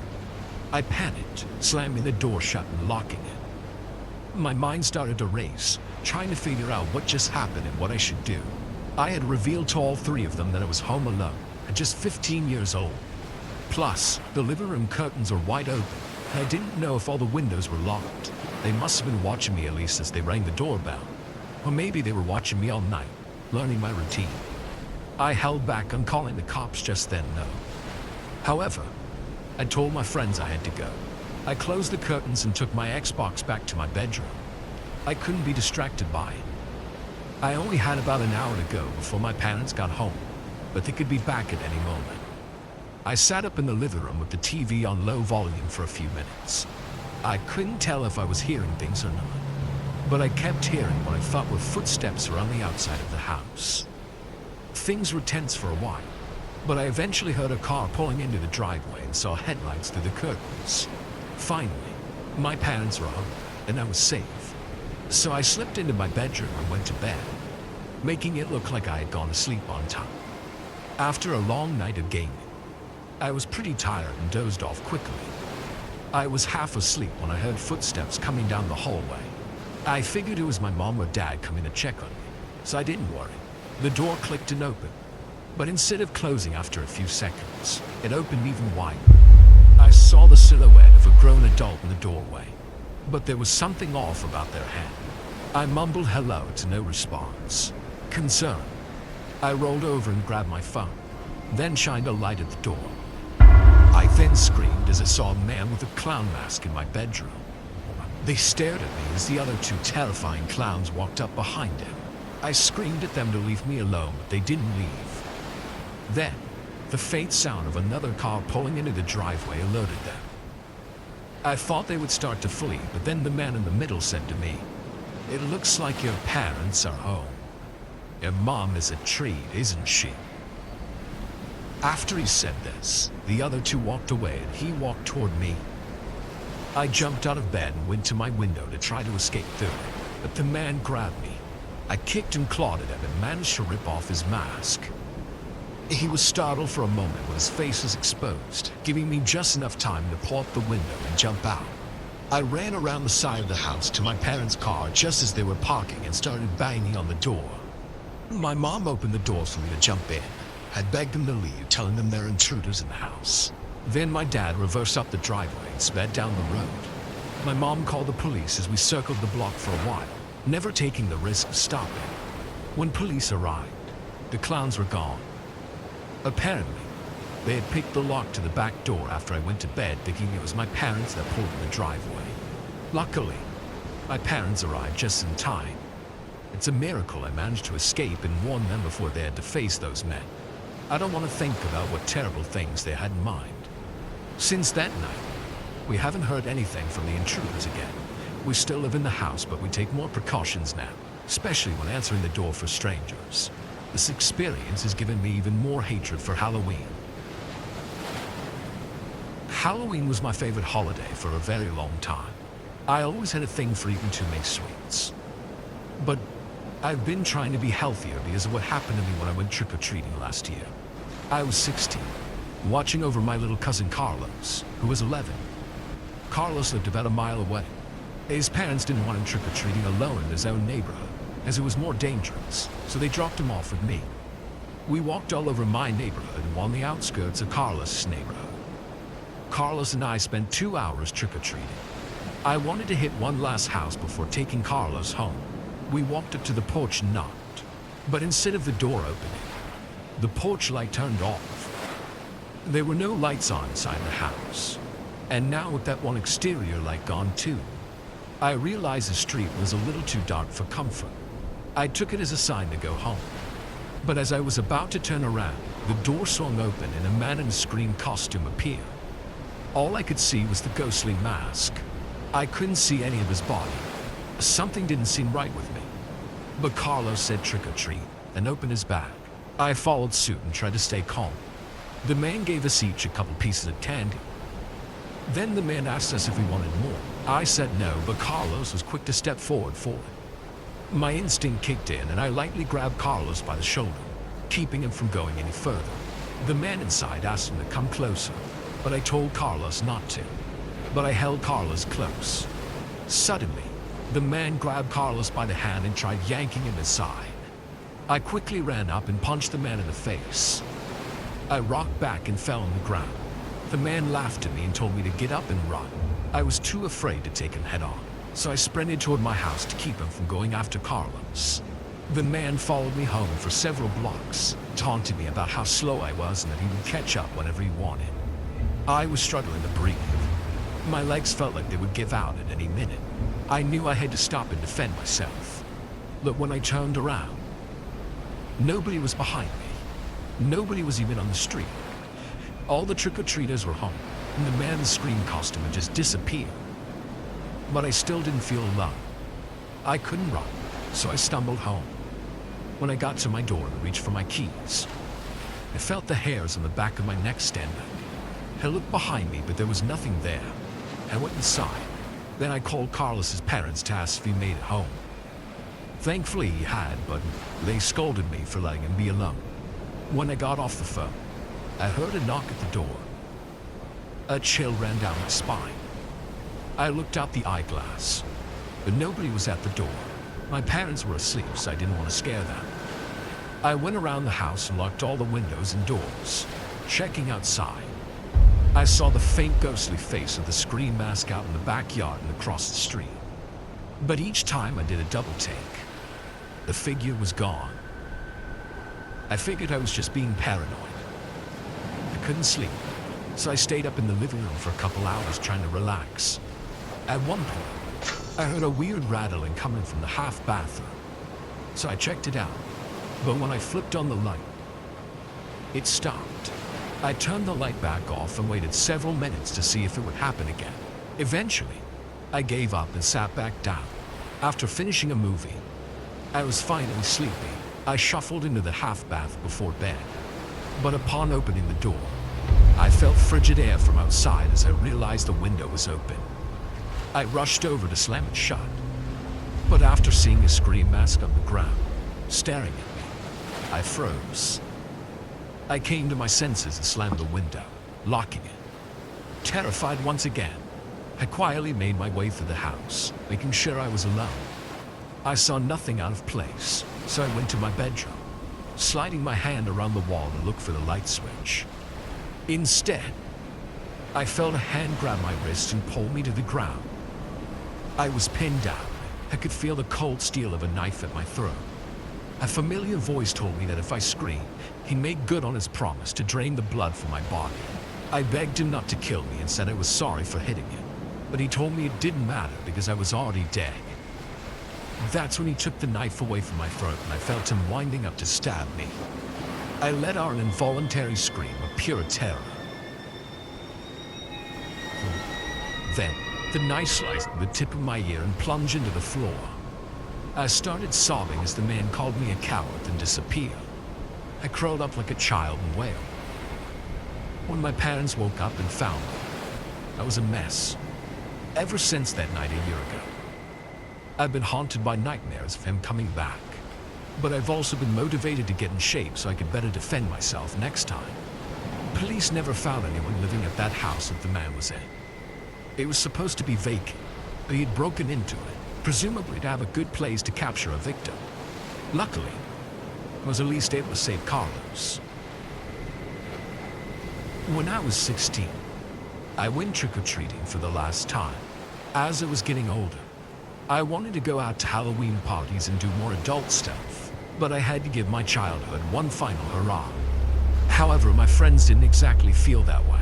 I panicked, slamming the door shut and locking it. My mind started to race, trying to figure out what just happened and what I should do. I had revealed to all three of them that I was home alone, at just 15 years old. Plus, the living room curtains were wide open, and I didn't know if all the windows were locked. They must have been watching me at least as they rang the doorbell. Or maybe they were watching me all night, learning my routine. I held back on calling the cops just then, though. However, I told my friends I had to go. I closed the curtains and took my Xbox back to my bedroom. I couldn't be distracted by it. I only had about an hour to go before my parents got home, but they could be back at any moment. I sat up in the living room with the TV on low volume for a few minutes. I couldn't tell if I was hearing things or not, but I kept hearing what I thought were footsteps around the outside of the house. Things were tense for a while, but I eventually heard a car pulling into the driveway and saw headlights through the curtains. Finally, my parents were home, and I was safe. So I slipped into my bedroom and went to bed, making it look like I had gone to sleep on time. After a long night of gaming, I was pretty tired and dozed off quickly. I was half asleep when I heard footsteps coming down the hallway. I figured it was my mom or dad coming to check on me, so I didn't worry. The door clicked and opened, but instead of closing after a few seconds, it opened even wider. I saw the silhouette of a grown adult in the doorway, but there was something off about their head. I mumbled hello to no response. Concerned, I rolled over and grabbed my phone, then shined a light at the door. I then screamed as I saw a man with a clown mask in my bedroom. They stared at me as the other two terrifying clowns walked up behind him. I screamed at them to leave me alone, but they didn't leave. Then, the faint sound of another car pulling into the driveway alerted them. I thought they would start to flee, but then the man in the middle said to me, "It looks like your parents are home. Your mom is a treat, isn't she?" After he said this, the other two walked away and he walked toward me. I jumped out of bed and went to my window to try to escape through it, but the man grabbed me. I kicked and clawed at him and managed to rip off his mask. He was startled for a moment when his face was exposed, giving me just enough time to pull up the window and jump out. I ran around the side of the house to my parents' car just as they were parking and started banging on the door. My mom opened the door for me to jump in. I begged them to leave, telling them there are intruders in the house. Then my dad reversed up the driveway and sped down the road. My mom called the police as we circled the block for a while, never taking the risk of stopping. When police arrived, the clowns were gone. Apparently, they had picked the lock to the back door after I went to bed, thinking it was my parents that pulled in the driveway. Luckily, my parents arrived just in time. It's a miracle I managed to escape and warn them before they had to face those men. I don't want to think about what terrible things they had in mind. Since that night, we haven't heard anything from the intruders again. We still live in the house, but we take more precautions now, especially when answering the door for strangers. This experience has given me even more hatred for Halloween. Halloween was my favorite holiday for a very long time. I always had a thing for eating too many sweets. But I've been trying to be healthier because of what happened to me when I went trick-or-treating last year. I was 16, watching over my little cousin Carlos, who was 11. Carlos lived about a mile away. His parents didn't want him trick-or-treating alone in his own neighborhood, as it was more dangerous, so they dropped him off with me. We walked all over my neighborhood and on the outskirts of Carlos' neighborhood. Carlos and I spent 2 hours trick-or-treating. I wanted to hit one last house before taking Carlos home. We walked up to the porch and knocked, but instead of the door opening, the porch light turned off. There were no lights on inside the house, and now with that one exterior light gone too, I realized the street was a little too dark for comfort. I took it as a sign to go home. But as I was about to turn around, the door swung open and a man in a Scream costume appeared. All I could see was the ghostly mask. I couldn't see any of his body. Something didn't seem right with me. But Carlos said trick or treat and opened his bag. I followed suit and tried to stay calm. The man gave us each a couple pieces of candy. Then the man asked us if we wanted more. I said no, but Carlos was quick to step forward for it. My instinct kicked in and I lightly grabbed Carlos by the shoulder, keeping him from going any further. The man inside asked him to come closer, but I told Carlos not to. But I held Carlos close. Suddenly, the man grabbed Carlos by the hand and tried yanking him aside. I quickly ran up and punched the man in the face. I rocked back and fell on the ground. The man laughed at me and told me to get up and run. I was too afraid to take him head on, so I sprinted toward my house to keep him from going after Carlos. The man followed me home for several blocks, taunting me about how slow I was and that he would catch up whenever he wanted. I was struggling to breathe. My legs felt like they would give out at any minute. I knew I had to stop and defend myself. But when I turned around, nobody was behind me. Nobody was even on the street. All the trick-or-treaters were home, and the man in the scream costume had just disappeared. But I still didn't feel alone. I couldn't run, so I stumbled home. When I got to my door and reached for my keys, I felt the hairs on the back of my neck stand up. I looked behind me, but there was nothing there. I went inside. Then I called Carlos's parents to ask if he made it home. Thankfully he had, but they scolded me for letting him be alone. When I got off the phone, I heard a knock at the door. A chill ran down my spine. I looked out the eyeglass, but nobody was at the door. My parents were asleep, so I didn't want to scare them. I went around the house and locked all the windows and doors, checking outside. I saw the faint ghostly face of the scream mask out in the backyard and across the street. But each time I did a double take, the figure was gone. I figured I was just being paranoid. I couldn't sleep, so I stayed up in the living room for a couple hours trying to relax. At one point, I heard a weird rattling coming from the half bathroom, so I checked it out. But when I flipped on the light, it stopped. I turned the light back off and waited several minutes to see if it would happen again. Eventually, I gave up and sat back down. After finishing a movie, I was finally sleepy. I shuffled into the half bath before bed. But upon opening the door, I felt frigid air from outside as I realized the window was open. I rushed over to slam it shut. But after seeing a scream mask on the ground, staring at me, I froze. I came to my senses and slammed the window, locking it. Terrified once again, I quietly made my way through the house, making sure I was alone. I saw nothing out of place, so I went to my bedroom, sliding my hand around the wall to look for the light switch. Instead, I felt a hand grab my wrist and pull me to the ground. I was pinned down. I could feel the cold steel of a knife at my throat. A familiar voice told me that if I screamed, he'd make good on his promise to drain the blood from my body. I begged him not to kill me and said I was sorry for hitting him, but he told me it didn't matter because I was already dead. That's when he took the knife away from my throat and I felt him winding up to stab me. I let out an involuntary scream of pure terror. Then, the knife sliced the tip of my ear and plunged into the floor. I started sobbing as the man called me a coward and disappeared. I curled up like a child and wailed. When my parents woke up and found me, I was a mess. Ever since that night a year ago, I've been haunted by nightmares of him coming back. But I've also been motivated to get in shape so I could better defend myself next time. Police never found anyone living at that house that the man was in. It was supposed to be vacant, but he had broken into it, presumably to have a good place to capture a victim. Luckily, I was at least able to save Carlos. When I was 16, I went trick-or-treating for the last time. As I was getting older, I wanted to go out to Halloween parties and do more adult stuff, but I had to give my childhood one final hurrah. However, my friends didn't exactly feel that way.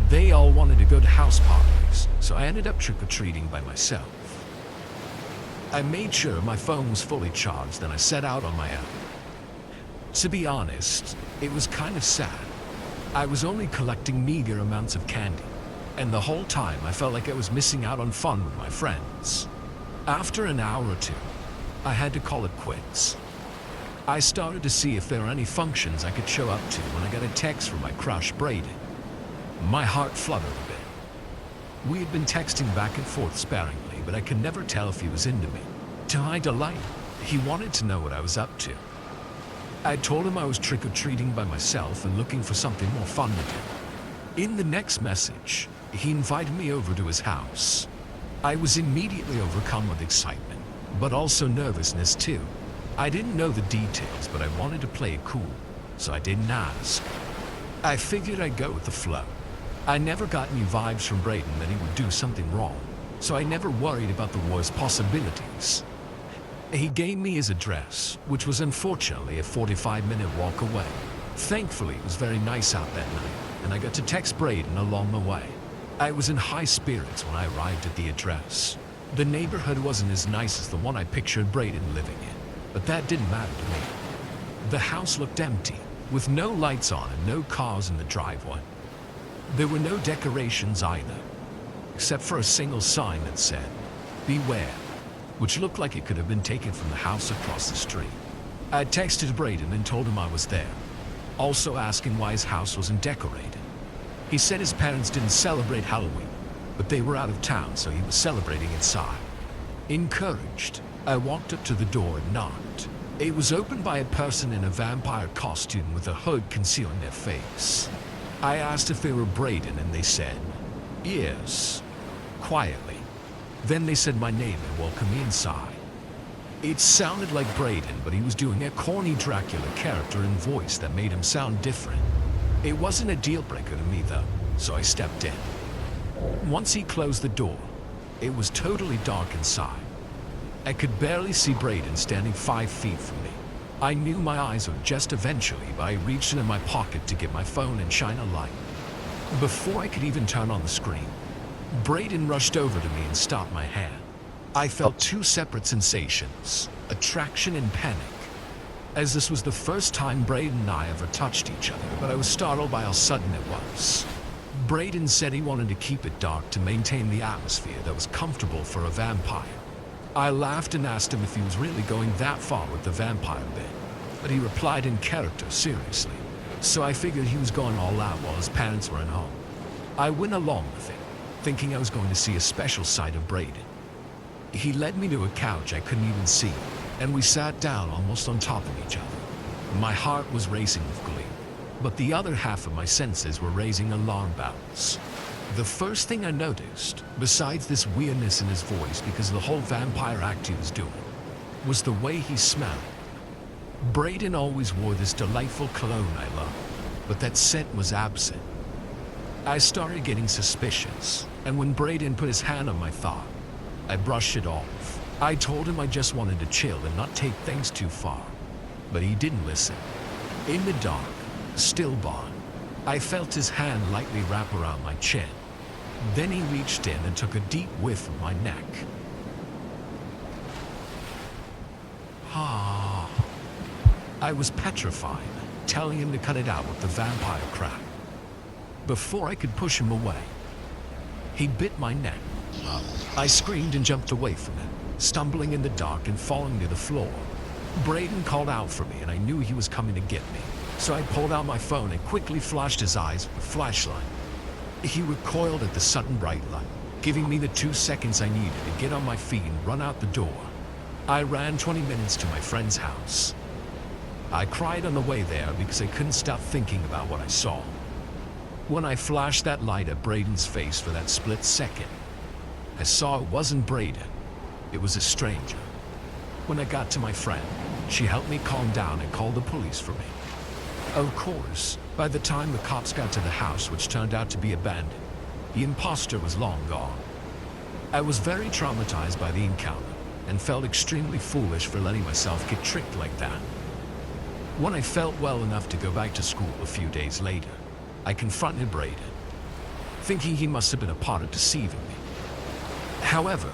They all wanted to go to house parties, so I ended up trick-or-treating by myself. I made sure my phone was fully charged, then I set out on my own. To be honest, it was kind of sad. I was only collecting meager amounts of candy, and the whole time I felt like I was missing out on fun with my friends. After an hour or two, I had to call it quits. I started to see if there were any functions I could show up to when I got a text from my crush, Braden. My heart fluttered a bit. We had been texting back and forth sparingly, but I could never tell if he was into me. To my delight, he wanted to know what I was up to. I told him I was trick-or-treating by myself and looking for something more fun to do. In the next message, he invited me over to his house. I was immediately overcome with excitement, but also nervousness too. I didn't know the details, but I wanted to play it cool, so I didn't ask. I figured I'd go with the flow. I never got any vibes from Braden that he would do something wrong, so I never worried about the worst possibilities. He gave me his address, which was unfortunately a 45-minute walk away. Thankfully, it was very nice out that night, and I got to text Braden along the way. I was in high spirits when I arrived at the address. The neighborhood wasn't as nice as the one I pictured Braden living in, but that didn't matter to me. The house looked empty, with no lights on and no cars in the driveway. There were no decorations either, except for a single sign that said, "Beware," which looked like it could have been taken from the house across the street. I texted Braden and told him I was there, also asking why his house wasn't decorated. He said his parents didn't celebrate Halloween, but they were out of town, so he was celebrating inside. Encouraged, I walked up to the door and knocked. It was opened by a person in a vampire costume with a hood concealing their face. I asked if they were Braden, and they said, "Yes," quietly. Then they said my name and welcomed me inside. It sounded like Braden, but he was doing a corny Dracula character and voice that made him sound different. It wasn't a deal breaker to me though, so I stepped in. Once he closed the door, it was totally dark inside. I could barely see Braden standing 5 feet from me. I knew my eyes would adjust eventually, but I reached into my pocket to get my phone and shine a light. Before I could even turn on the screen, Braden rushed over to me and stopped my hand. I felt two separate sensations, attraction and panic, as this was the first time Braden and I ever touched each other, but I was startled by how sudden it was. Braden said he wanted to keep it dark to maintain the atmosphere that was comfortable for a vampire. I laughed and asked him if he was really going that far with the vampire bit, but he replied in character seriously, so I figured he was going all out while his parents were at home. I went along with it, thinking I was going to see a special side of Braden. He led me to a couch I couldn't even see, and we sat down almost on top of each other. My heart was racing with glee, but the other half of my senses were raising alarm bells. The first thing I noticed, besides this weirdness in his voice because of the whole vampire act he was doing, was the way he smelled. Braden always wore this delightful cologne I loved, but that scent was absent. I started getting suspicious, and when Braden put his hand on my thigh, I brushed it off. I told him I just wanted to chill and not take things too far, but he didn't listen. In the dark, stillborn, I felt his hand lightly wrap around my chin. Then he reached in and took a deep whiff of my neck. I was petrified, telling him to cut it out with the vampire crap. Before I could push him away, he bit my neck. I screamed and jumped away from him, stumbling in the dark and falling to the floor. Braden called out for me, and I knew he was coming to get me, so I pulled out my phone and quickly flashed his eyes with a flashlight. He recoiled at the sudden bright light, giving me the 2 seconds I needed to get on my feet and run out the door. I ran 20 minutes to my friend's house. I cried on the way there because I couldn't stop thinking about what I saw. When I flashed that light at Braden's face for that split second, I saw it wasn't Braden. It was a stranger. When I got to my friend, she helped me calm down and called the police for me. Of course, by the time the cops got to the house, which turned out to be abandoned, the imposter was long gone. I was very traumatized by the encounter and felt extremely foolish for letting myself get tricked like that. When I felt well enough to go back to school a few days later, I confronted Braden, thinking he must have been a part of deceiving me. However,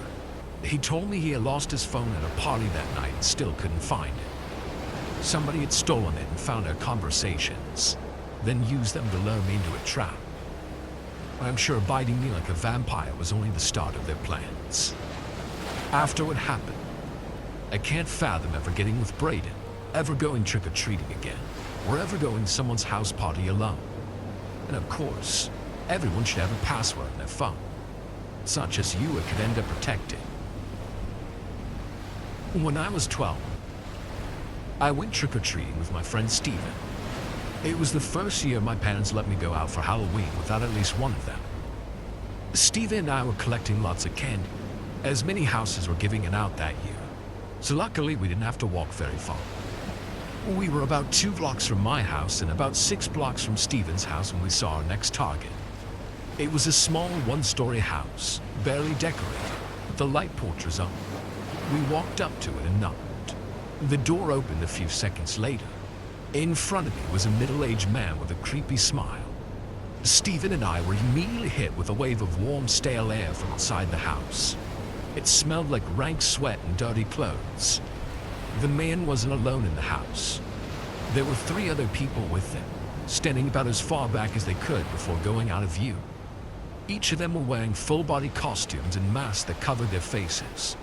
he told me he had lost his phone at a party that night and still couldn't find it. Somebody had stolen it and found our conversations, then used them to lure me into a trap. I'm sure biting me like a vampire was only the start of their plans. After what happened, I can't fathom ever getting with Braden. ever going trick-or-treating again, or ever going to someone's house party alone. And of course, everyone should have a password on their phone, such as you could end up protected. When I was 12, I went trick-or-treating with my friend Steven. It was the first year my parents let me go out for Halloween without at least one of them. Steven and I were collecting lots of candy, as many houses were giving it out that year, so luckily we didn't have to walk very far. We were about 2 blocks from my house and about 6 blocks from Steven's house when we saw our next target. It was a small 1-story house, barely decorated, with the light porches on. We walked up to it and knocked. The door opened a few seconds later. In front of me was a middle-aged man with a creepy smile. Steven and I were immediately hit with a wave of warm, stale air from inside the house. It smelled like rank sweat and dirty clothes. The man wasn't alone in the house. There were 3 other people with him, standing about as far back as they could before going out of view. Each of them were wearing full-body costumes and masks that covered their faces,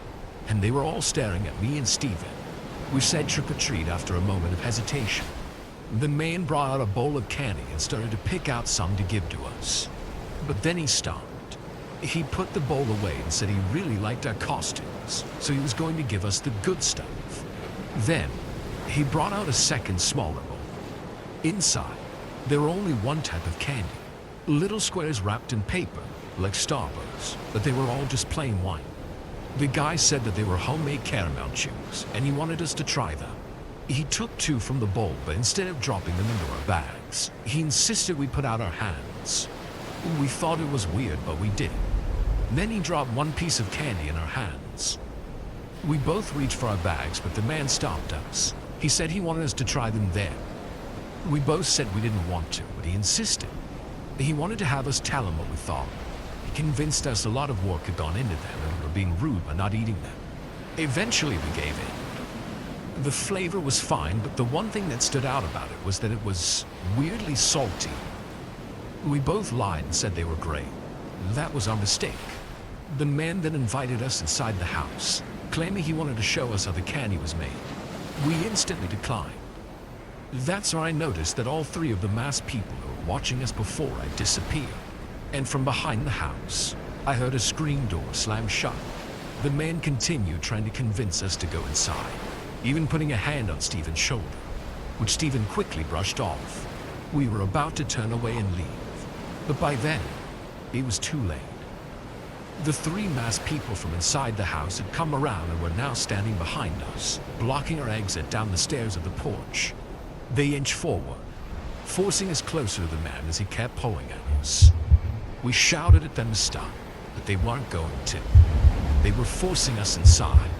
and they were all staring at me and Steven. We said trick-or-treat after a moment of hesitation. The man brought out a bowl of candy and started to pick out some to give to us. But then he stopped. He put the bowl away and said he really liked our costumes, so he was going to give us the good stuff. Then, he brought out a second smaller bowl. Inside, there were only one type of candy. Little squares wrapped in paper, like Starbursts, but they were all just plain white. The guy said that they were homemade caramel chews, and he wanted us to try them. He took 2 from the bowl, but instead of dropping them into our bags, he insisted we put out our hands. We thought it was weird, but we did. Then he dropped 1 piece of candy in our hands. We both reached for our bags, but the man stopped us. He said he wanted us to try them there. We both said we didn't want to, but he insisted. He wanted to have us tell him what we thought. He convinced us a lot of work had gone into them and we were being rude by not eating them. Eventually we gave in. The flavor was fine, but the one thing that stood out about it was that it was weirdly salty. We both lied and said they were great. That was our mistake. The man then invited us inside the house, claiming he wanted to show us how the candy was made. We instantly declined. That's where I noticed that all 3 of the masked people who were watching us before I disappeared. And from behind the house, I heard a screen door slam shut. The man continued trying to convince us to go inside, even putting a hand on Steven's shoulder, which Steven quickly brushed off. We were about to turn away and leave, but by then, it was too late. The 3 masked people from inside the house had come around and were now standing behind us, blocking our exit down the stairs of the porch. They inched forward, forcing us closer to the man as he kept pulling at us. We shouted at them to stop, but they weren't going to. They were forcing us inside.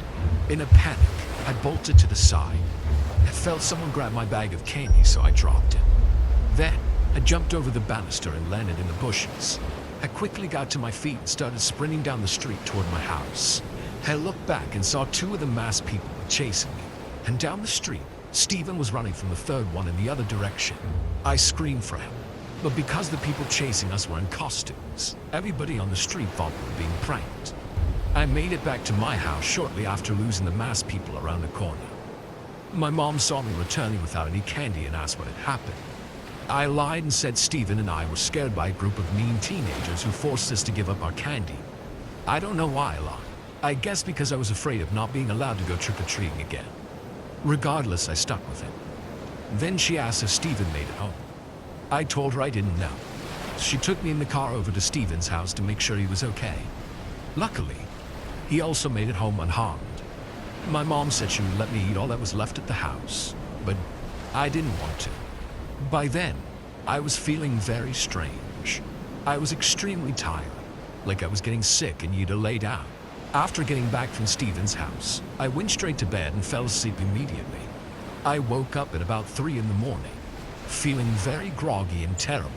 In a panic, I bolted to the side. I felt someone grab my bag of candy, so I dropped it. Then, I jumped over the banister and landed in the bushes. I quickly got to my feet and started sprinting down the street toward my house. I looked back and saw 2 of the masked people were chasing me, and down the street, Steven was running from the 3rd one in the other direction. I screamed for him, but because the people chasing us were in costumes, everybody on the street thought we were being pranked. I made it back to my house shortly after losing the masked people around the corner. My mom saw me returning without any candy and asked what had happened. I lied and said Steven and I were scared by a group of mean teenagers who forced us to give up our candy. I don't know why I lied. I guess because I was afraid of not being allowed to go trick-or-treating again. Regardless, I stuck with it. Then she asked if Steven made it home. I told her I didn't know. She took me in the car over to Steven's house to make sure he was okay. Luckily, he also made it home unharmed. My mom said she would let me eat all that was left at the house, but I didn't want to. By then, I was feeling very strange. I was extremely tired, like I was getting sick and needed to lay down. After getting back from Steven's house, I went straight to bed and fell asleep immediately. I woke up at about 3 in the morning, feeling very groggy and terrible.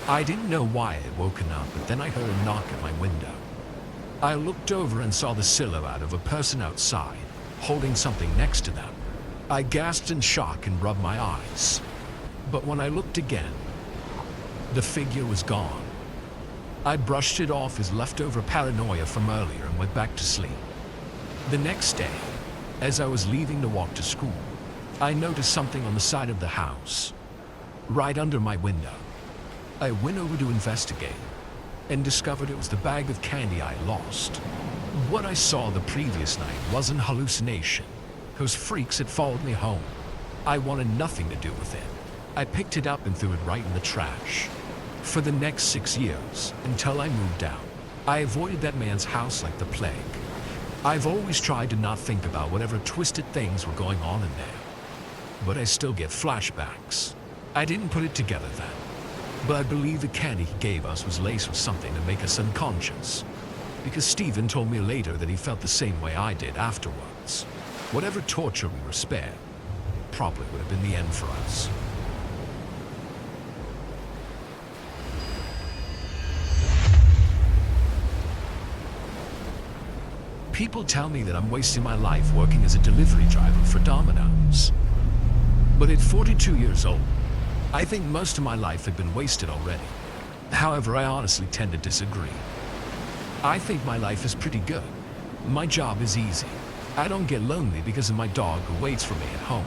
I didn't know why I had woken up, but then I heard a knock at my window. I looked over and saw the silhouette of a person outside, holding something next to them. I gasped in shock and rubbed my eyes. But when I looked again, the figure was gone. I brushed it off as leftover paranoia from earlier and went back to sleep. The next day, as I was leaving to walk to school, I noticed something on the side of the house, right under my window. I went over to investigate and discovered it was the bag of candy I lost. What I saw the previous night wasn't hallucination. Those freaks had followed me home. I wanted nothing to do with it. I picked it up and threw it right in the trash. For the next 6 years, until I moved out, I avoided that man's house like the plague. I've always tried to not think about whatever twisted things were going on in there. But I still get flashbacks. I didn't put it together then, but I believe the candy he gave us was laced with something to make us unconscious. Because Stephen told me later that he felt the same way I did afterwards. Whatever torture we were spared probably would have been the end for us. People tell me that I'm wasting my life working as a delivery driver for Domino's. But at 42 years old, I think most of my life had been wasted already. However, I honestly tend to disagree. I think my life is pretty good. My job is easy. I don't get lonely because of my dog who waits for me at home.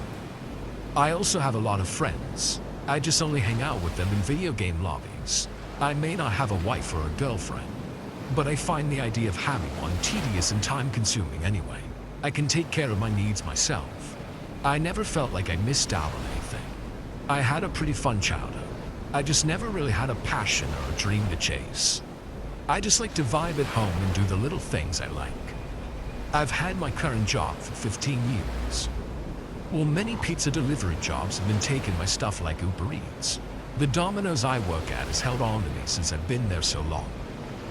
I also have a lot of friends. I just only hang out with them in video game lobbies. I may not have a wife or a girlfriend, but I find the idea of having one tedious and time-consuming anyway. I can take care of my needs myself. I never felt like I missed out on anything. I had a pretty fun childhood. I just never really had a passion or a dream to chase. I just like to vibe at home and do the little things I like. I've had my current job for 15 years. Well, many pizza delivery jobs have been taken by stuff like Uber Eats. The Domino's I work at has held on to me since I've been there so long.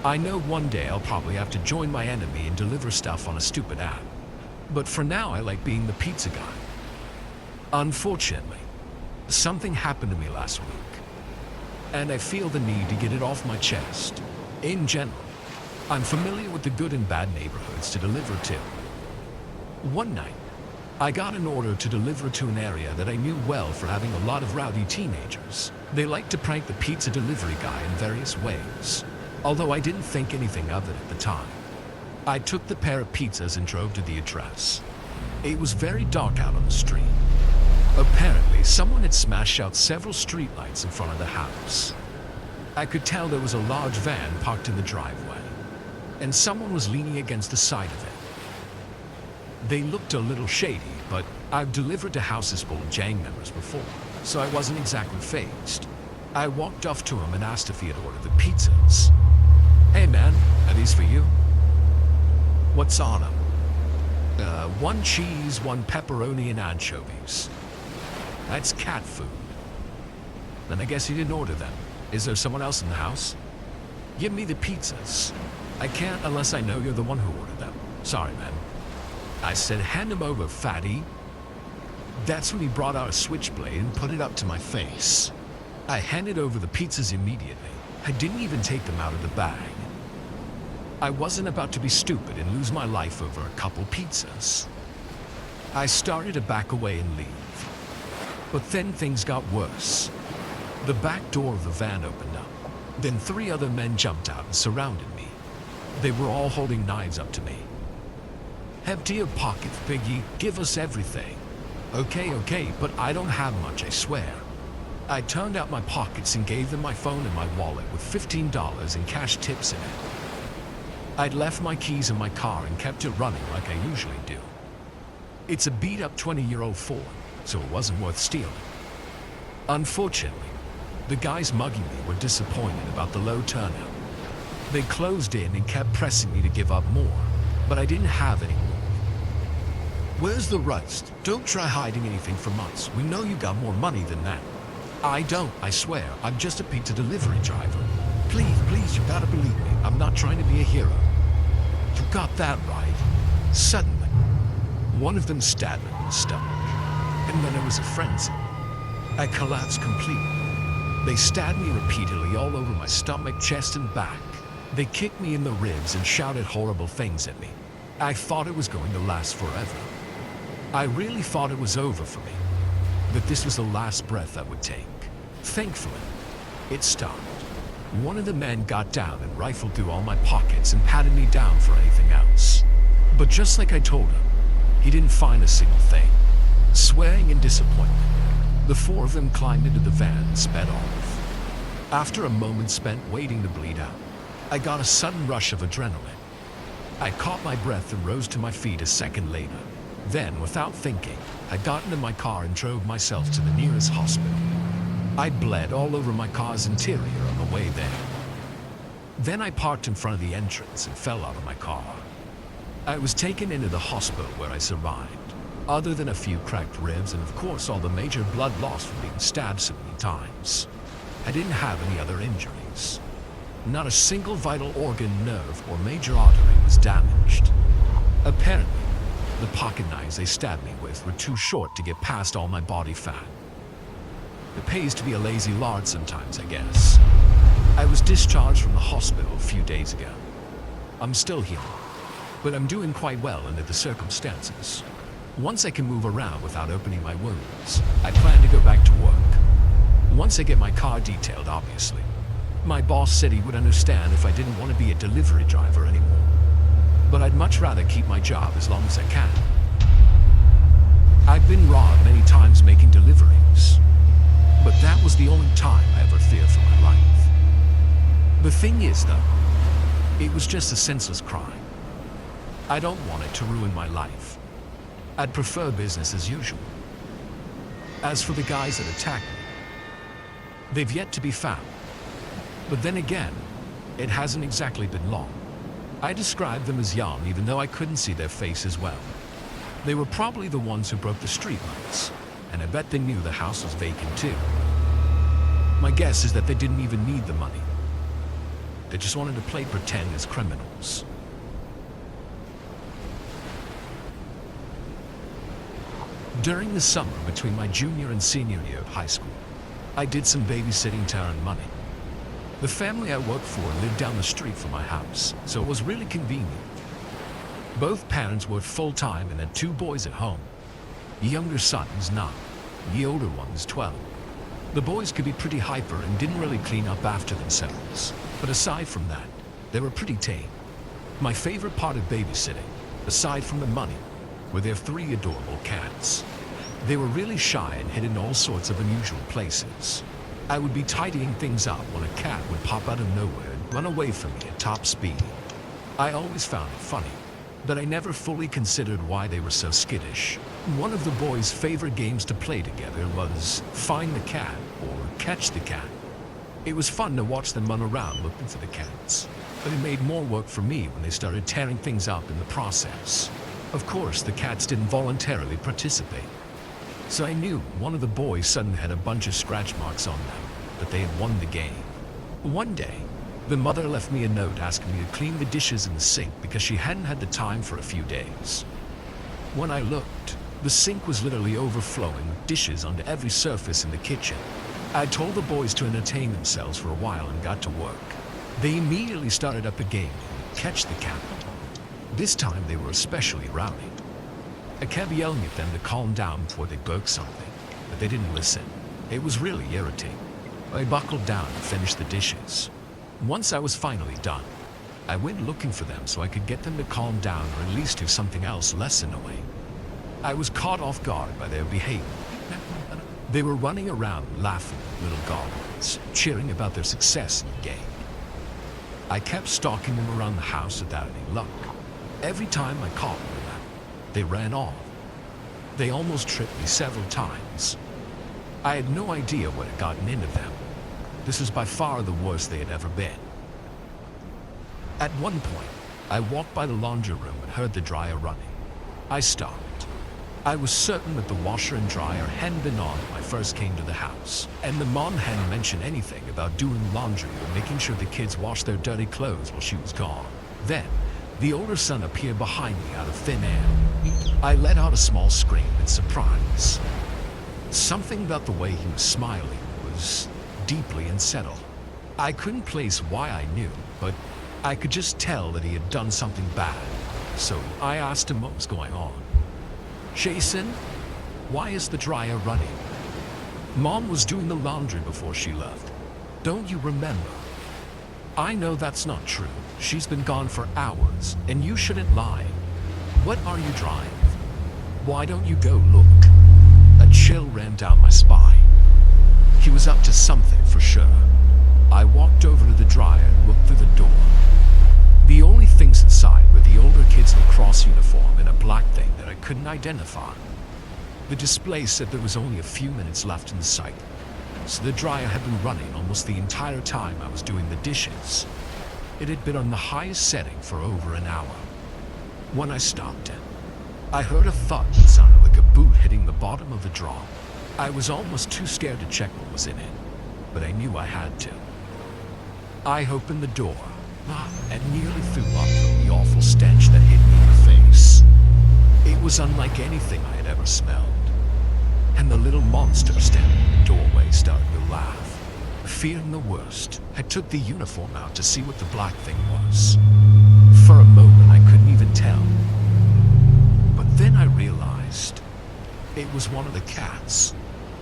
I know one day I'll probably have to join my enemy and deliver stuff on a stupid app. But for now, I like being the pizza guy. Unfortunately, something happened to me last week, and I feel the need to get it off my chest. In general, I'm familiar with the good and bad neighborhoods to deliver to. One night, I got an order to deliver to an area that I knew well for having a lot of rowdy teenagers. They like to prank the pizza delivery guy in various ways, although I didn't think anything of it at the time. I took the pair of pizzas and drove to the address. It was very dark out on the street. Apparently, someone had smashed out several streetlights in front of the house. I could tell there was a large van parked in the driveway, and someone was leaning against the side of it. They looked a little shady, but I've delivered to houses full of gang members before, so I wasn't exactly fazed. I walked off to him and asked if he had ordered the pizzas. "Hey man, are these for you?" "What's on them?" One cheese, one pepperoni, and anchovies." "That's cat food." "Then I guess you didn't order them. Is there someone else in the house?" "Give me the pizzas." "I can't unless I know you're the one who ordered them. Sorry, man." I said, "Hand them over, fatty." That's when he brought out a switchblade and put it up to my face. I handed over the pizzas immediately. I didn't even take them out of the bag. I wasn't about to be stupid and lose my life over a couple pizzas. I started to back away and leave. But then things got worse. The back door of the van opened up. Then 3 other men jumped out and surrounded me. They were all holding knives up to me. "Empty your pockets, piggy. Give us everything." Okay, but I don't have much, I swear." I turned out my pockets and gave them my phone and my wallet with $15 in cash tips in it. I'd left my keys in my car and kept it running like I usually do. It's a beat-up 20-year-old Ford, so it wasn't worth stealing. Unfortunately, the guys mugging me were disappointed about the low turnout. They closed in and kept pressing me to give up more, but I didn't have any more. "Where's the rest? Don't try hiding anything from us. We know you got more money than that." "I don't, I swear. I'm just a pizza delivery driver. Please, you gotta believe me. I'm not trying to be a hero." "You got that right." Suddenly, one of them stabbed me in the stomach, and then there was a frenzy. I collapsed completely. They stabbed me repeatedly all over my stomach, chest, and back. They kicked me in the ribs and shouted horrible things at me. I thought it was going to last forever. I really thought it was over for me, that this was the last breath I would take. Thankfully, it stopped. One of the men got down and rifled through all my pockets and patted me down for anything else. But just like I told him, he didn't find a single thing. Swearing in disappointment, the four of them climbed into the van and sped off. After a moment spent waiting to bleed out, I got a sudden rush of adrenaline. I caught my breath and rose to my feet a second later. Then, without thinking, I got into my car and drove myself to the nearest hospital. I bled all over my car's interior on the way there. Then I parked in front of the entrance and fell out of my car. I was taken into the hospital where I survived, other than a few cracked ribs and of course all the major blood loss from being stabbed so many times. I didn't have any other injuries. Not a single vital organ, nerve, or major artery was damaged. Apparently, the pocket knives they stabbed me with were too short to get past all my body fat. It pays to be a lazy lard sometimes, I guess. I was discharged from the hospital a few days ago. I'm still healing, but I'm doing quite well under the circumstances. Once I can move around without opening my wounds, I plan to go back to work. Once I get my car detailed, obviously. My boss said he would understand if I didn't want to be a delivery driver anymore. But I'd much rather keep my job as long as I can. I've been robbed many times making deliveries, but that was the only time I ever feared for my life. The thing is, though, it was just a senseless crime. I don't want it to ruin my life. I'd prefer business as usual. As for the guys that attacked me, they've yet to be found. But then again, it hasn't exactly been long. I described them as young even though I couldn't see their faces well. They were probably the ones who broke the streetlights, and I bet they knew the house was vacant too. My guess is that they didn't even need the money. They just wanted to play pretend as criminals. During the summer between my junior and senior year of high school, I did some babysitting to earn money. The family I worked for lived down the street from my house, so it was really convenient. Both parents worked full-time and had 2 boys at home. The younger son was 9, the older one was 12. The boys could be pretty hyper and didn't really clean up after themselves, but aside from that, they were pretty tame. My favorite part of babysitting, aside from the money, were their 3 adorable cats. They were really shy and hid in all sorts of unusual places. I would be tidying things up when a cat would pop out of nowhere and run away from me at top speed. I always found it funny, but I never fully considered why they were so skittish. One of the boys' favorite games to play together was Find the Cat or Catch the Cat. It was fun to watch them run around looking for the cats, but it made more work for me when they started tearing things up in the process. Of course, the cats didn't voluntarily participate. So I knew one of the boys suddenly had a bunch of scratch marks on them, but they had won the game. One day, the mother left me a note asking me to clean the dishes in the sink because she hadn't had the time for a few days. When I looked, the sink was literally overflowing with dishes onto every surface in the kitchen. I told the boys to entertain themselves for a while and got to work. They immediately started up a game, Catch the Cat. This time they were especially rowdy. I kept yelling at them to calm down before they broke something, but they didn't listen. It was really irritating. I buckled down and finished the dishes. Once I was finally done, I went looking for them so I could get them to calm down or at least do something else less annoying. I was caught off guard by their behavior. They were running around laughing like little goblins, cheering about their success in the game. I kept stalking them around the house without any luck. Every time I caught one of them, they ran off. They almost tripped me several times. I had no idea what had gotten into them. This was by far the worst they had ever been. At one point, I walked by the laundry room and heard the dryer running. I stopped. I was certain that the washer and dryer hadn't been on when I first came to the house, and the mom hadn't mentioned anything about doing laundry or making sure the kids washed their dirty clothes while she was gone. Then, the older son appeared behind me out of thin air. I let out a small scream in surprise. Something about the way he was smiling was deeply unsettled. I couldn't place why I knew, but I could just tell that he had done something bad. So I asked him what was going on. Jason, why is the dryer running? Mom was doing the laundry before she left. Don't you remember? I know that's not true. She's been gone for hours, and you shouldn't lie. What are you drying? Why don't you go look? chill ran down my spine. He was up to something for sure. I walked over to the dryer and looked through the door. The only things inside were the older kid's lacrosse uniform and a black thing that I couldn't identify. The display said there was only a few minutes left in the cycle, so the dryer had been running almost the entire time I was doing the dishes. It had been on the highest setting for over an hour. When I stopped it, I heard a thud that sounded like a boot hitting the bottom of the drawer. I was almost too scared to check what was in it, but I knew I had to. I opened the door and nearly threw up from the awful stench that hit me in the face. It was unlike anything I had ever smelled, and the little monster standing in the doorway started to laugh. Fearing the worst, I took the uniform out to see what the black thing was. For a moment, I couldn't even tell. But then I realized it was one of the cats.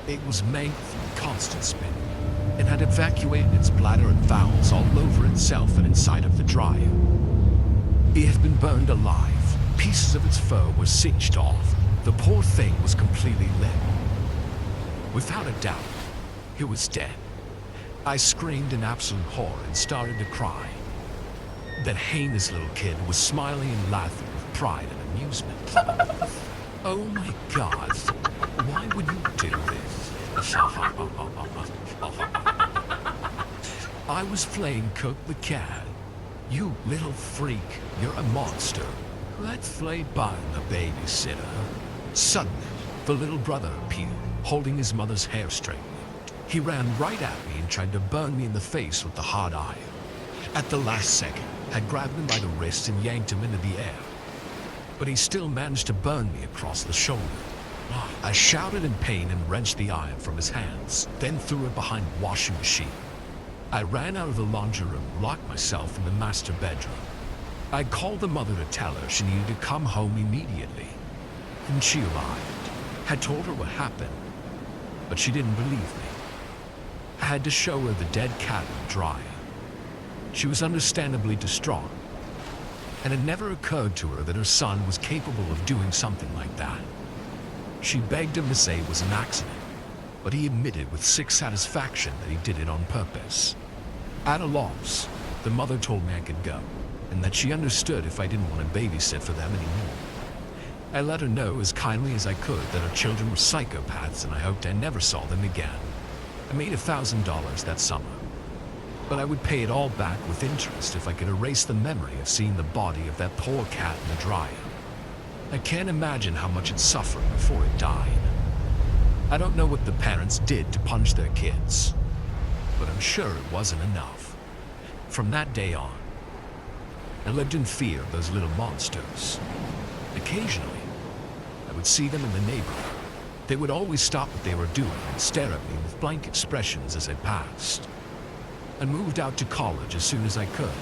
It was mangled from constant spin and had evacuated its bladder and bowels all over itself and inside of the dryer. It had been burned alive. Pieces of its fur were singed off. The poor thing was completely limp. Without a doubt, it was dead. I screamed in absolute horror and started to cry. That heinous little kid was smiling and laughing with pride and amusement. Oh my God, why would you do this? I was playing Cook the cat. You little freak, you're a monster. Let's play by the babysitter. Suddenly, the little brother appeared, holding his mother's hair straight. He ran right at me and tried to burn me in the face with the hot iron. At the last second, I grabbed him by the wrist and yanked him into the air. But he still managed to burn me across the shoulder. I shouted in pain and wrenched the iron from his hands, then threw it behind the washing machine. I ran out of the laundry room and locked myself in the master bedroom. I called the mother to tell her she needed to come home immediately. And she arrived. I told her what happened, but she didn't believe me. I had to show her the dead cat in the dryer. She was understandably distraught, and it never occurred to her that her son was capable of doing something like that. She begged him to say it was an accident, but he admitted with sick satisfaction that he did it on purpose. At a loss, the mother told me I could go, and that she understood if I didn't want to babysit for them anymore. I let her know as kindly as I could that her children were psychopaths and I hoped I never saw them again. I made $1,000 that summer, but I would pay it all back with interest if I could erase the memory of seeing the body of that poor cat in the dryer. I can't imagine how much it suffered before it died. I don't know what the parents did to punish their kids, but I'm sure it wasn't enough. From that day on, I lived in fear of those little monsters. Occasionally, I would see them in the neighborhood. They would always stop what they were doing and stare at me with blank expressions as I passed. I moved out to college as soon as I could.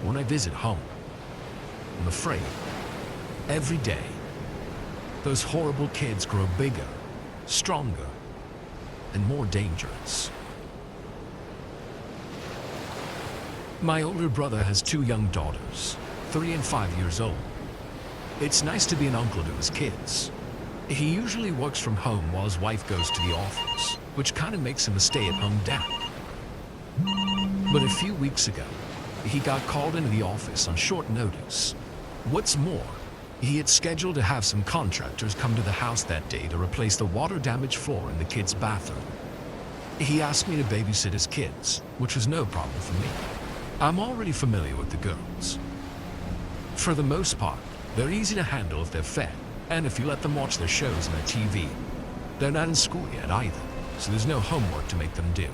When I visit home, I'm afraid every day those horrible kids grow bigger, stronger, and more dangerous. My older brother has 2 young daughters, 3 and 5 years old. It's nice to be an uncle to his kids. He usually works from home while his wife goes to the office, which kind of makes him a stay-at-home dad. But a few weeks ago, he got called into the office on short notice. What's more, he had scheduled to have some contractors come to the house that day to replace the water-damaged floor in the kids' bathroom. He asked me to babysit his kids, which was no problem for me. I'm already familiar with the girls. For the most part, they're easy to handle if they're fed, and if you let them watch their shows on their TV. They're not in school yet either, so there's no homework to make them do.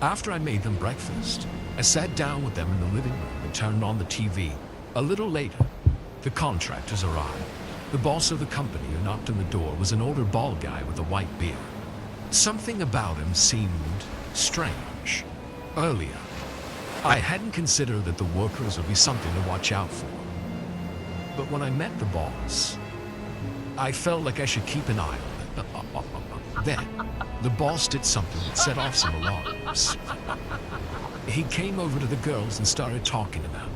After I made them breakfast, I sat down with them in the living room and turned on the TV. A little later, the contractors arrived. The boss of the company who knocked on the door was an older bald guy with a white beard. Something about him seemed strange. Earlier, I hadn't considered that the workers would be something to watch out for. But when I met the boss, I felt like I should keep an eye on them. Then, the boss did something that set off some alarms. He came over to the girls and started talking to them.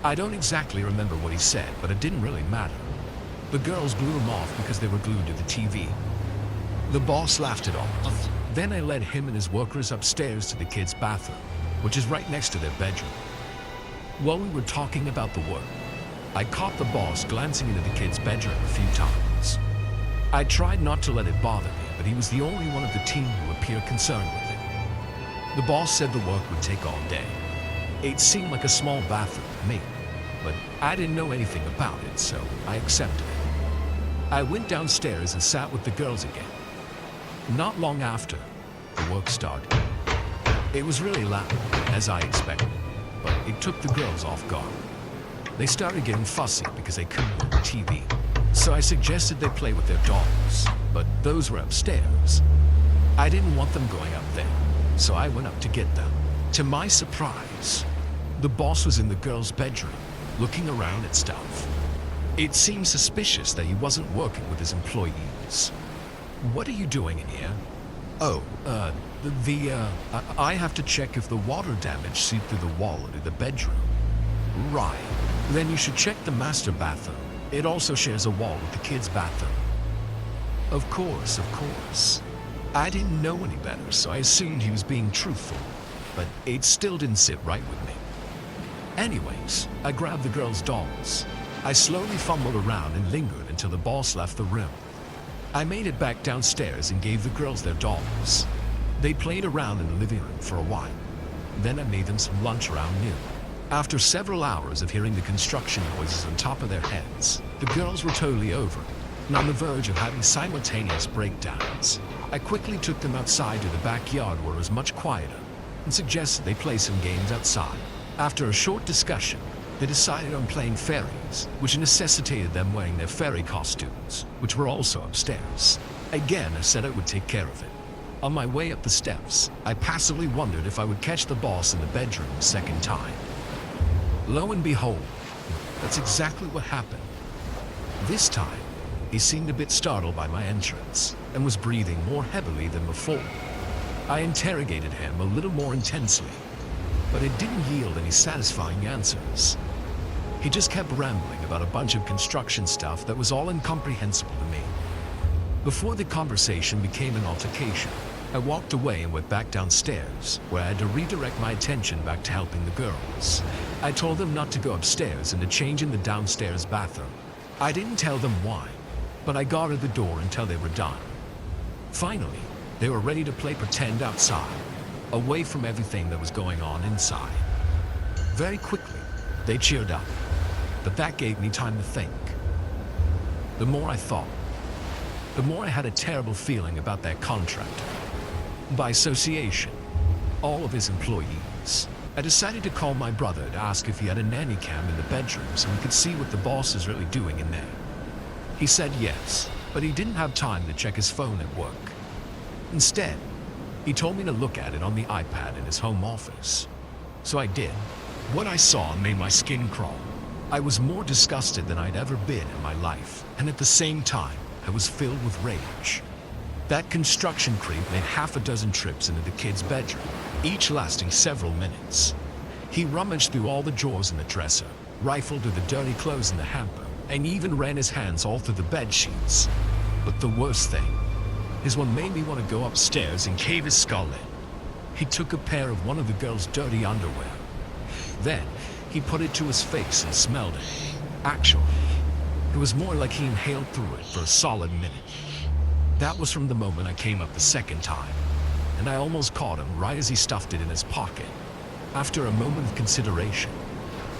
I don't exactly remember what he said, but it didn't really matter. The girls blew him off because they were glued to the TV. The boss laughed it off. Then I led him and his workers upstairs to the kids' bathroom, which is right next to their bedroom. While we were talking about the work, I caught the boss glancing into the kids' bedroom a few times. I tried not to let it bother me, but he was the only one of the team who appeared concerned with it. The boss said the work would take all day. It seemed like a small bathroom to me, but I didn't know anything about it, so I accepted it. I went downstairs and sat with the girls again. Not long after, the work started. It was really loud, as I expected, but it took the girls off guard. They started getting fussy because they couldn't hear the TV, so I suggested they play with their dolls, but those were upstairs. I didn't want them going up there, so I went up to get them. To my surprise, the boss was in the girls' bedroom, looking around at stuff. It seemed suspicious that he wasn't working with his employees. "What are you doing in here?" "Oh, I have to check if the water damage seeped through the wall into the bedroom." "Right. Then you should check the master bathroom. It also shares a wall with the kids' bathroom." Of course. I didn't know any better, so I assumed he was being truthful, but it still didn't sit right with me. Anyways, I grabbed the girls' dolls. I slowly fumbled around and lingered until the boss left the room. I made it back downstairs and gave the girls their dolls. They played around in the living room for a while. Then I made them some lunch around noon. After several hours of hearing the construction noises on top of their heads, the girls were totally over it, and on the verge of having simultaneous breakdowns. I quickly took them outside to the backyard where it was much quieter, and suggested they play some games outside. After a short discussion, they decided on playing fairies, which necessitated them wearing their fairy costumes, which were also upstairs. Again, I said I would take care of it. On my way up the steps, I passively wondered if I would catch the boss in the bedroom a second time. Lo and behold, that's exactly what happened. This time, he seemed a bit startled by my entrance and was breathing more heavily than before. I interrogated him a little more intensely, but it didn't yield any satisfying answers. He just kept rambling about a bunch of construction stuff that was all incomprehensible to me. Before the conversation became an altercation, I walked away and went back downstairs, where I had to redirect my attention back to helping the girls. I told them not to go upstairs and to change in the downstairs bathroom. I didn't tell them why, but I guarded the door until they were done. Finally, they were ready to play pretend outside, away from everything that was going on inside. Very quickly, they cheered up, but that gave me time to think. The more I thought, the more I had a terrible feeling about that contractor. By association, all of his employees. I decided to call my brother to ask if he had a nanny cam in the bedroom so we could see what the boss is really doing in there. He said yes, but he didn't have time to check his phone at work. Instead, he told me to look at it on the iPad in his home office. So I did. What I saw made my skin crawl. I was more disgusted than I'd ever been in my life, and at the same time, I was filled with rage. That construction creep made half a dozen trips into the kid's bedroom, each lasting several minutes. He rummaged through all the drawers in the dresser, rifled through the dirty clothes in the hamper, and even ran his hands all through the bed sheets. But the worst thing is what made me want to go upstairs and cave his skull in. He took a pair of one of the girls' dirty underwear. Then, he put it to his face and smelled it. Actually, it was more like he inhaled through it for a solid minute. That was from the moment I came up the second time, and I almost caught him right as he stuffed it in his pocket. After a moment of consideration,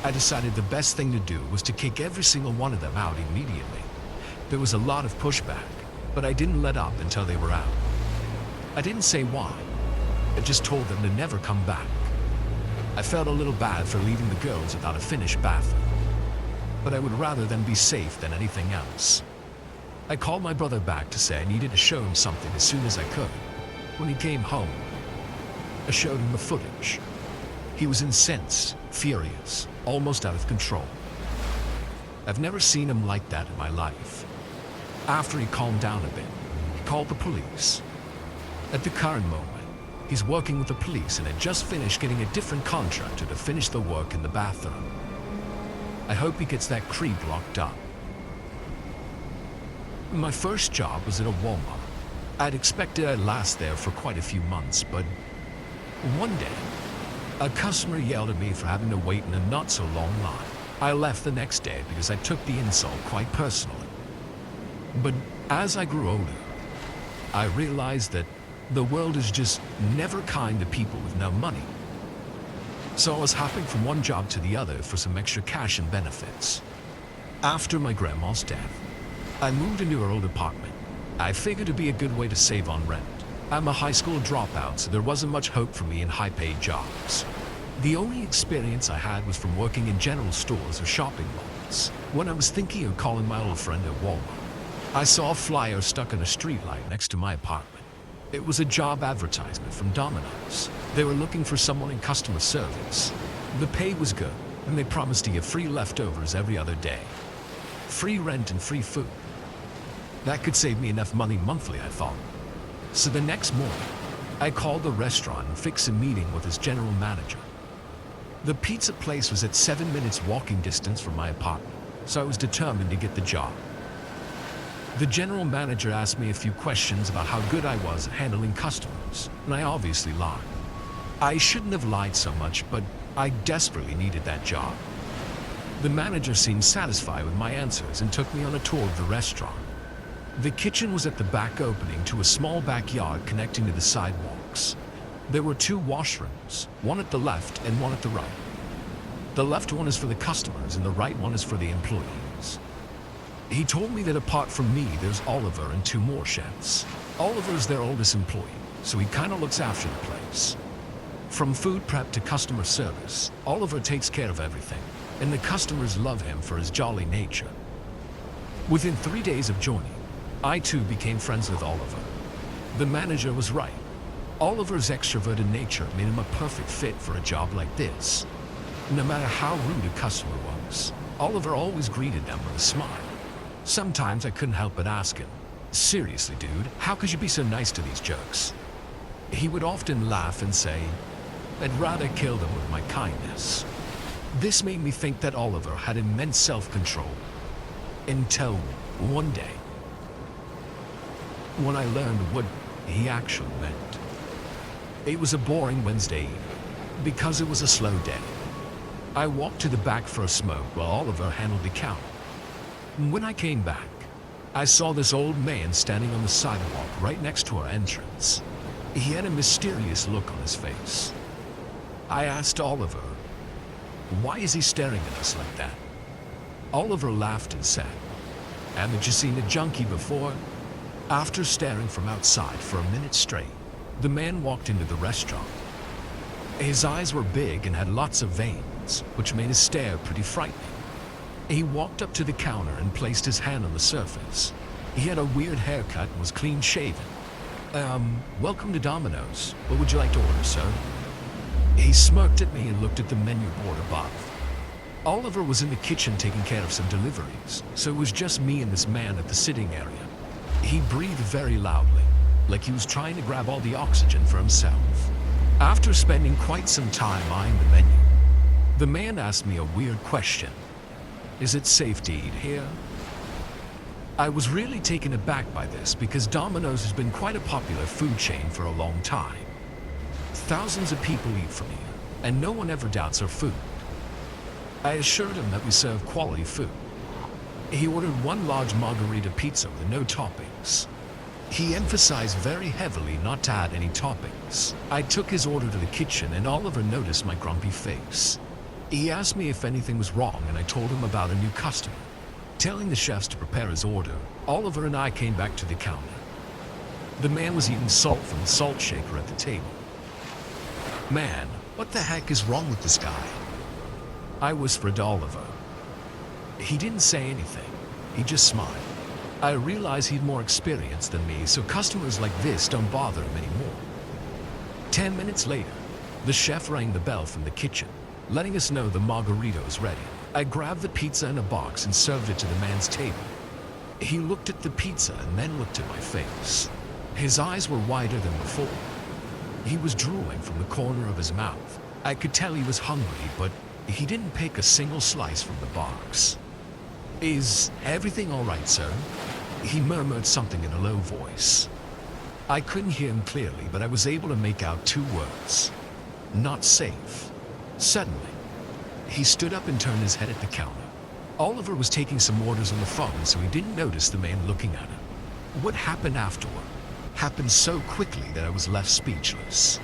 I decided the best thing to do was to kick every single one of them out immediately. There was a lot of pushback, but I didn't let up until they were out. I didn't say why. I just told them to never come back. I felt a little bad for leaving the girls without a finished bathroom, but I would rather them be safe than anything else. I called my brother back to say I needed to show him something as soon as I could. When he came home, I showed him the footage. He was incensed, furious, almost out of control. I've never seen him like that in my life. After he calmed down a bit, he called the police. At the current moment, he's working with the police and had just finished getting a different contractor to finish the work in the bathroom. I hope he gets that creep locked up. My first job was at a Walmart. I'd expected I'd last there for quite a few months, but one day, a customer yelled at me for having to wait in a not-so-long line. I left the next day because I took the insult quite personally. But as I grew older, I realized that the world is just never kind to people with no money. So I was hopping from one job to the other for some extra cash and benefits. After my grandma's death, I moved into her old apartment. I figured it'd be a good way to save on rent. I'm a high school dropout, so there wasn't much hope for me in high-paid jobs. The only experience I had was from working in general stores or shopping malls. When I was thinking of calling my old friend at Walmart, I saw a flyer stuck on a streetlight next to my apartment. It was a job advertisement from Domino's. They were looking for someone in customer service. The pay was good, and they promised to give free leftovers every other day. Free rent and free food. That could save me enough money monthly, I thought. So the next morning, I called the restaurant and fixed a meeting with its general manager. The pizza place was at 7 minutes walking distance from my apartment, so I was determined to get the job. The general manager asked me a few questions about how good I was at handling customers, and I obviously lied. I shouldn't have lied so much, but I desperately needed that job. The manager seemed satisfied with my answers and took me on a tour of the restaurant. The kitchen was at the back opening to a small backyard connecting to the sidewalks. There were 2 washrooms, one at the left and one at the right. The left one is for the customers and the right one is for the employees. He told me that apart from me, there's Oliver and 2 more chefs. Oliver's their oldest employee, so he kind of looks after the place. From food prep to customer service, Oliver takes care of everything, and the customers love him for his jolly nature. Within 3 days of joining, I too became friends with Oliver. The manager was right. Oliver's extroverted nature made him a perfect fit for a job like this. No matter how rude a customer was, Oliver always greeted them with a smile. Sometimes I couldn't help but ask him, "Seriously, dude, how could you be so nice to these jerks?" He would often laugh and say, "I'd rather kill them with my kindness." This made me think that Oliver had immense self-control. Until one day, when I learned what he actually meant. It was a boring Wednesday evening, because it was a slow day. I walked to the back for a smoke while Oliver handled the counter. When I came back, I saw this old man standing on the sidewalk right next to our entrance. He had a mysterious look on his face. I asked Oliver, "Why is he staring at us like that?" Oliver laughed and said, "Haven't you seen a junkie before?" After staring from outside for a minute straight, the man walked into the restaurant. His eyes were big and had lots of veins, which made his stare pretty frightening. He walked up to the counter and placed his hand on the surface. He had a weird haircut and was clean-shaven. Welcome to Domino's. What would you like to order, sir?" He smirked at me and looked at the menu board above. Oliver was in the kitchen taking care of some deliveries, so it was just me and this man at the sitting area. He breathed very loudly, like he was trying to grab all the oxygen for himself. After spending quite some time eyeing the menu, the man asked me a weird question. "Is it safe to eat here?" I was really taken aback by this because Domino's has been quite a popular food chain for a long time. Thousands of people eat from here, and no one ever doubts our food. I assured him that we serve quality food. He ordered 1 large margarita pizza with no toppings. He emphasized very heavily not to add any toppings. I took his order to the kitchen and Oliver noticed my grumpy face. He asked me if anything was wrong and I told him about a new customer. Telling the chefs to prepare his order, Oliver and I came back to the counter. The man was eating salt from the salt shaker at the table. "Man, what the heck is wrong with this guy?" I whispered to Oliver. He didn't say anything. He just smiled. I realized he'd more experience than me, so customers like this don't bother him anymore. 10 minutes later, the chef rang the bell from the kitchen, letting us know the margarita was ready. I grabbed the pizza in a box and served it to the man's table. He looked at the pizza and then looked at my face. His eyes were wider than before. He was drooling from the corner of his mouth. I could tell he was hungry, but he didn't pick a single slice from the box. "Is everything all right, sir?" He murmured something in a low voice. I couldn't hear him clearly, but I was able to make out two words. Not safe. Suddenly, he stood up and turned his head at the counter. Oliver was taking some orders on the phone, so he didn't notice the man looking at him. What happened afterward happened so quickly that I was left speechless.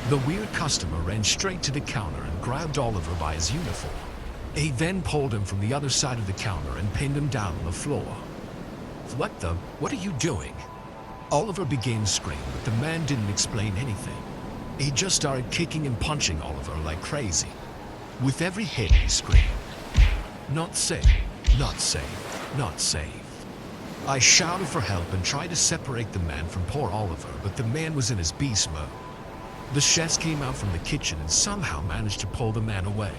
The weird customer ran straight to the counter and grabbed Oliver by his uniform. He then pulled him from the other side of the counter and pinned him down on the floor. What are you doing? Oliver began to scream, but the man didn't explain anything. He just started kicking and punching Oliver like crazy. With every hit, he screamed, "Not safe, not safe, not safe." I shouted for help and tried to separate the man from poor Oliver, but the man was in his beast mode. The chefs came out from the kitchen and somehow managed to pull the man away.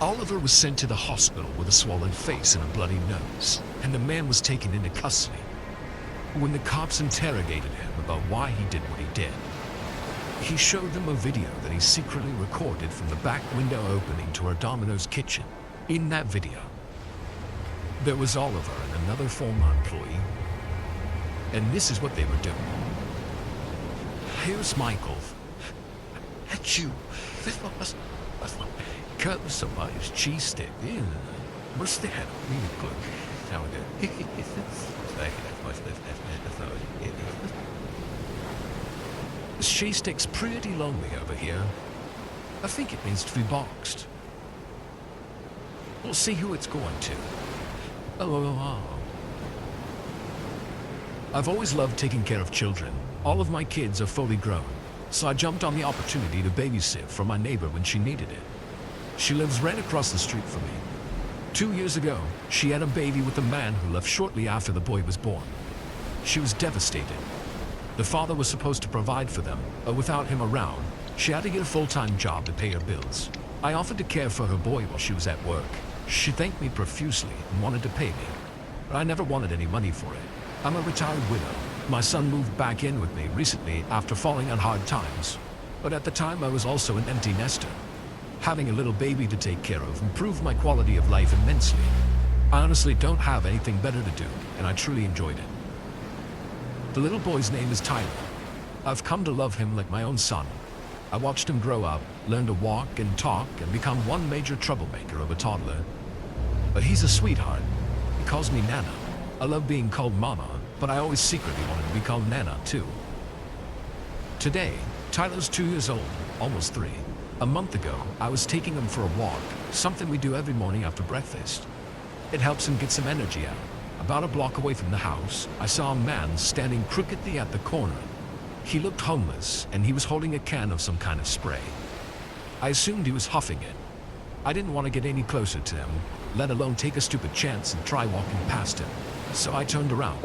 Oliver was sent to the hospital with a swollen face and a bloody nose, and the man was taken into custody. When the cops interrogated him about why he did what he did, he showed them a video that he secretly recorded from the back window opening to our Domino's kitchen. In that video, there was Oliver and another former employee, and this is what they were doing. Here's Michael. At you. Cut somebody's cheese stick. What's that? Really good. How we do? This cheese stick's pretty lonely over here. I think it needs to be boxed. We'll see who it's going to. Oh. I've always loved taking care of children. All of my kids are fully grown, so I jumped on the opportunity to babysit for my neighbor when she needed it. She lives right across the street from me. 2 years ago, she had a baby with a man who left shortly after the boy was born. She was devastated. The father was supposed to provide for them, but without him around, she had to get a full-time job to pay her bills. I offered to care for her boy while she was at work. She thanked me profusely and wanted to pay me, but I never wanted any money for it. I'm a retired widow. My son moved back in with me recently after falling on hard times, but at the time I was also an empty nester. Having a little baby to take care of improved my quality of life immensely. I honestly don't have anything better to do, and I truly enjoyed it. The little boy's name is Tyler. I've come to love him like my own son. I watched him grow up, learn to walk and talk, and become one major troublemaker of a toddler. But he's a sweetheart. He calls me Nana. I love being called Mama, but I always secretly wanted to be called Nana, too. Today, Tyler's 2 years old, almost 3. A month ago, I was taking him for a walk, something we do every morning after breakfast. It helps him get some energy out. About a block away from the house, I saw a man standing crookedly at the corner. He looked homeless, and he was holding a can of some kind of spray. I assumed he was huffing it. I didn't want to get any closer to him, let alone take a stupid chance and try walking past him, so I turned around.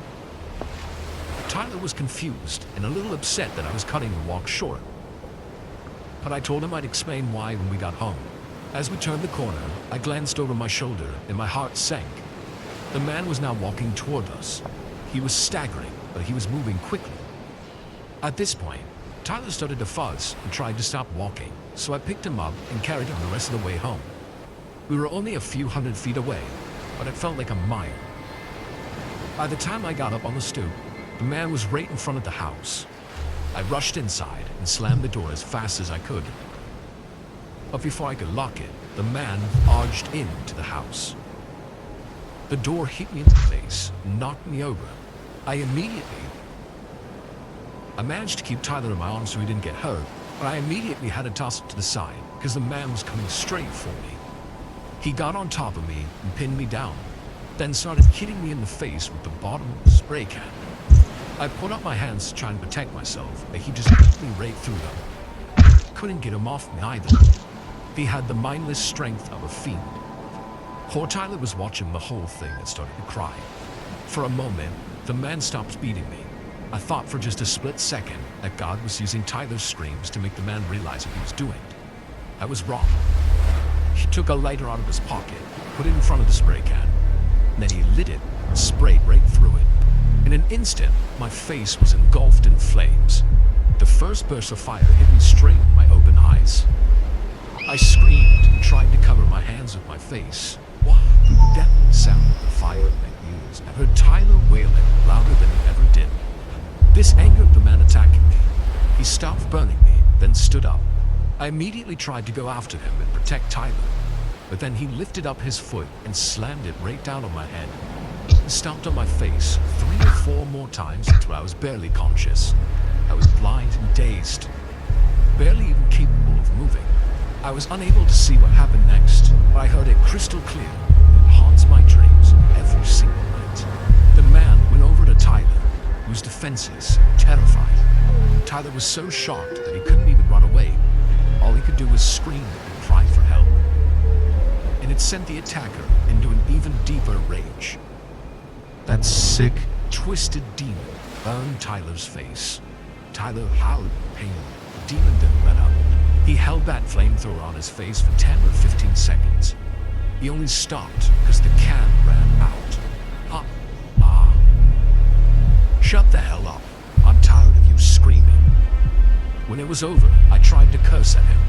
Tyler was confused and a little upset that I was cutting the walk short. But I told him I'd explain why when we got home. As we turned the corner, I glanced over my shoulder and my heart sank. The man was now walking toward us. He was staggering, but he was moving quickly. At this point, Tyler started to fuzz and tried to stop walking, so I picked him up and carried him the rest of the way home. We were only a few hundred feet away, but it felt like a mile. By the time I got up on the stoop, the man was right in front of the house. I rushed inside and slammed the door as fast as I could. But before I could lock it, the man arched into the house. The door hit me in the face and knocked me over. I managed to keep Tyler in my arms so he didn't get hurt, but I immediately had to toss it to the side because the man was coming straight for me. He got on top of me and pinned me down, then started hitting me in the face with the bottom of the spray can. I put up my hands to try and protect myself, but he just hit me right through them. Couldn't get him off me either. He had the mindless strength of a fiend. Poor Tyler was watching the whole thing and started to cry. For a moment, the man stopped beating me. I thought for just a split second that God was using Tyler's screams to make the man realize what he was doing. I was wrong. He took a lighter out of his pocket, put it in front of the spray can, and then he lit it and sprayed right through it. In an instant, my face was engulfed in flames. The first burst of fire hit me straight in my open eyes. I screamed and tried to cover my hands with my face. Wow, that sound of the fire made news. I heard Tyler wailing louder than he ever did. This angered the man attacking me. He stopped burning me, then stood up. I immediately tried to go after him and protect Tyler, but then he lifted up his foot and slammed it right down on my head. He stomped on my face 3 or 4 more times until I was barely conscious. I was blind and dazed, barely even capable of moving. I was unable to see what happened next, but I heard it crystal clear. It haunts my dreams every single night. The man went over to Tyler, whose defenses terrified. Tyler was so shocked that he couldn't even run away. All he could do was scream and cry for help. And it sent the attacker into an even deeper rage. That sick, twisted demon burned Tyler's face. Tyler howled in pain. The demon didn't let up. He held that flamethrower on his face for 10 or 15 seconds. He only stopped because the can ran out. Shut the hell up. I'm tired of you screaming. When it was over, I tried to curse at him.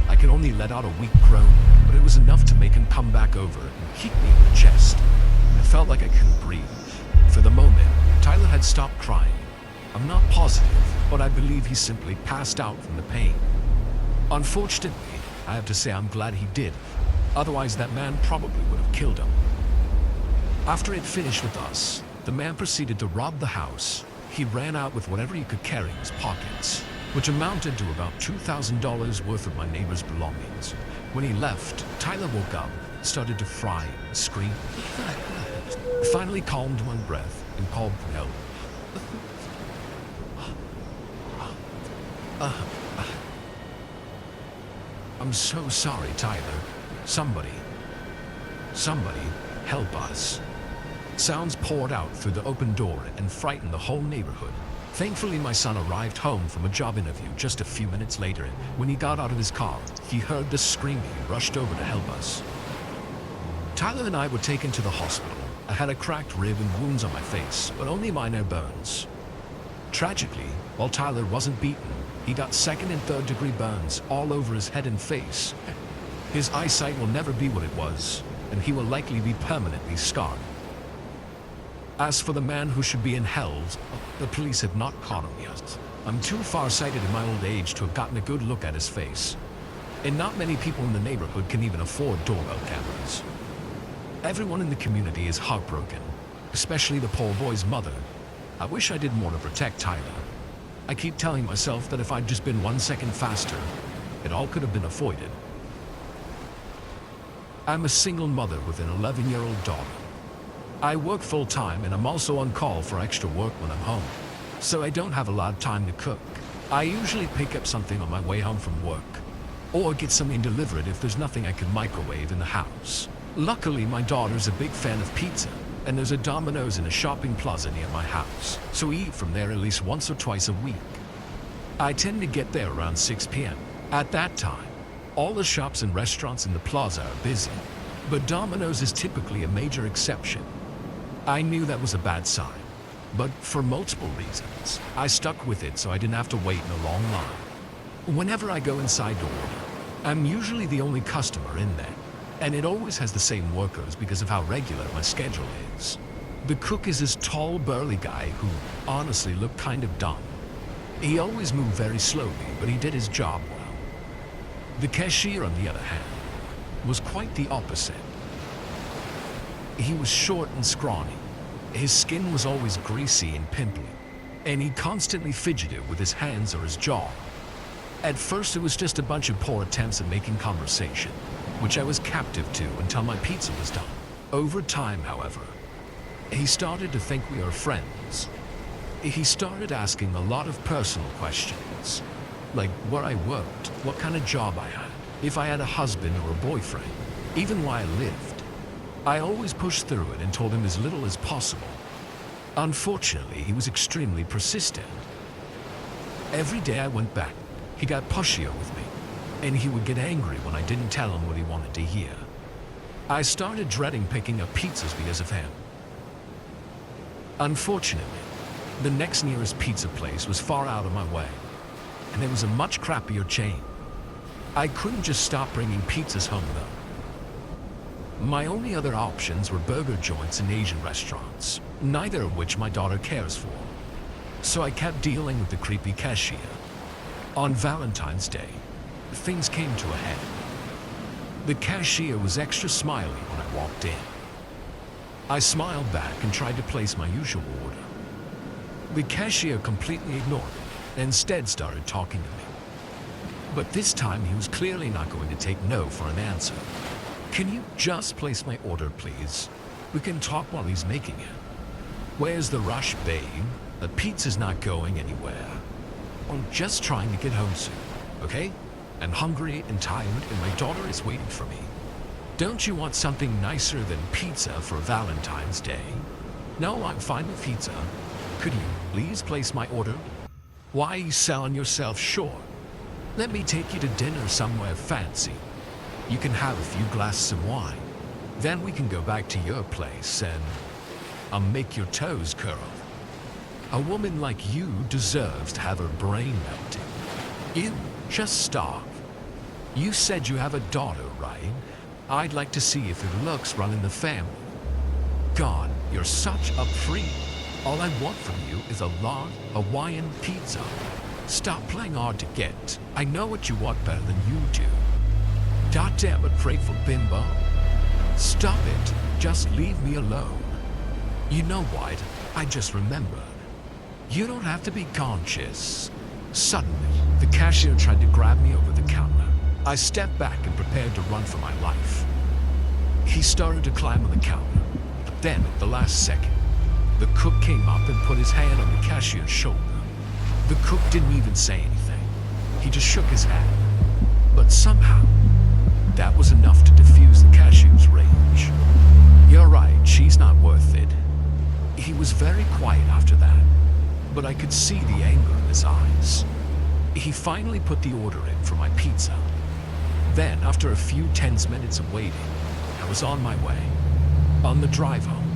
I could only let out a weak groan, but it was enough to make him come back over and kick me in the chest. I felt like I couldn't breathe. For the moment, Tyler had stopped crying. I'm not positive, but I believe he simply passed out from the pain. Unfortunately, I have to say I'm glad he did. Otherwise, that man probably would have killed him. After it finished with us, the man proceeded to rob the house. He ran out with whatever he could carry in his pockets, which amounted to about $2,000 worth of my neighbor's belongings. When he left, Tyler woke up, started to fry and scream. Finally calmed one breath and called for help. I'm so sorry, Tyler. Somebody, help us. Sounds poured out through the open door and frightened the whole neighborhood. Thankfully, my son arrived home from a job interview just a few minutes later. When he got out of his car, he heard the screaming and rushed over to help us. Tyler and I were taken to the hospital. I had a cracked rib and wounds on my face, but only minor burns. Tragically, while Tyler wasn't beaten, he got 2nd and 3rd degree burns all over his head and face. His eyesight will never be what it was, and he will likely be permanently scarred. As for the man who should be in hell, the police have not caught him yet. I'm too far-sighted in my old age to have gotten a good look at his face. And not many people in the neighborhood can even afford doorbell cameras. Everyone in the community is heartbroken, especially the poor boy's mother. I wish I did more to protect Tyler. I keep telling myself that if I'd just been 1 second faster, it all could have been avoided. I'm a single mother with an 11-year-old daughter. I work full-time and I'm also on call for extra work when I'm home, so I don't have a lot of time to cook. I usually pick up something on my way home from work, or get something delivered if there's nothing I can microwave in the house. Luckily, my daughter's a big fan of pizza, and there's a Domino's in a shopping plaza near my house, so we eat from there at least once or twice a week. I tend to get there around 6 p.m. At that time, all the shops and restaurants in the plaza are busy, but Domino's is typically a major exception. I knew that was a bad sign, but for multiple reasons, I stuck with it so I didn't have to wait in a long line. Whenever I go inside to order, I'm usually the only customer in there, and it always has the same workers because of how regular my schedule is. The cook is this tall, burly guy who honestly looked kind of dumb. He always moved very slowly, but he did his job well. The cashier, on the other hand, was quite the opposite. He was short and scrawny. His skin was always greasy and pimply, and he constantly fidgeted with his hands or his jaw. At first, it was just a bunch of poor attempts at making conversation, which I was captive to until my pizza was done. Over time, however, he started to think we were friends. He started asking a lot of personal questions, like where I worked, what kind of job I had, if I had a husband or a boyfriend, even where I lived. I always pushed through it and told him as little as possible. Unfortunately, he was extremely persistent. Every day I went back, he got pushier with me, and he would get angry when I didn't tell him what he wanted to hear. I started dreading picking up pizzas because of him. Unfortunately, the next nearest pizza place was far out of my way, and it was a much crappier chain. I couldn't just stop bringing pizzas home though. My only other options were burger joints and Asian restaurants, neither of which my daughter cares for. So I kept dealing with the creepy cashier. On Valentine's Day, things came to a head. The cashier was extra smiley when I walked in. I smiled back and tried to place my usual order. The cashier completely ignored it and instead started talking to me. But this time he was clearly not going to take no for an answer. Can you just place my order, please? We can talk while he's making it. Where's the rush, babe? The pizza's not going anywhere. I'm just trying to get home soon, okay? I'm hungry and tired and my daughter is waiting for me. Don't you want something nicer than pizza for Valentine's Day? No, I'm fine with pizza. Could you please place my order? Why are you selling yourself short? Let me take you to dinner somewhere fancy. You can have a few glasses of wine. Then we can go back to your place and I'll make your toes curl. A woman like you deserves to have her brain melted. You just stop. You said you have a daughter, right? I'd like to see if it looks running the family. God, you're such a freak. All I want from you is a large Hawaiian pizza. Stop playing hard to get. I know what you want better than you do. Goddamn it, grateful bimbo. Stop it. Just leave me alone. You know what? I just remembered. You don't have to be conscious. Suddenly, the cashier tried to grab me over the counter. I stepped back and prepared to run for my life. He started to climb on the counter, but then at the last second, the cook came up and put his hand on the cashier's shoulder. The cook didn't even say anything. He just shook his head. But somehow, that was enough to diffuse the cashier's rage. You're right, she's not worth it. He was very quiet after that, but I could see the anger in his eyes. He finally put the order in for my pizza. Then, after a few tense minutes of waiting, I was on my way. On the drive home,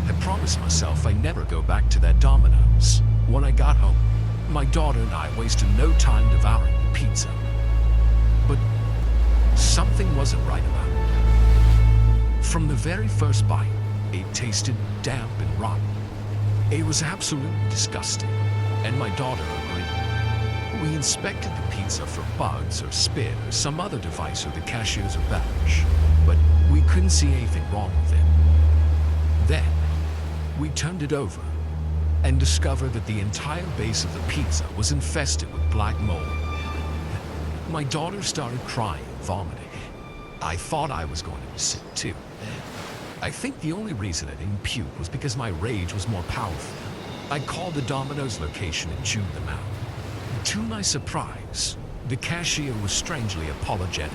I promised myself I'd never go back to that Domino's. When I got home, my daughter and I wasted no time devouring the pizza. But something wasn't right about it. From the very first bite, it tasted damp and rotten. It was absolutely disgusting, and my daughter agreed. We inspected the pizza for bugs or spit or some other device or the cashier's or batch, but we couldn't see anything wrong with it. Then, we turned it over and discovered that the entire base of the pizza was infested with black mold. My daughter started crying and vomiting. I thought I was going to be sick too. I think the only reason I didn't puke was because my rage was more powerful. I called the Domino's location and chewed them out. To my surprise, the cashier was strangely apologetic.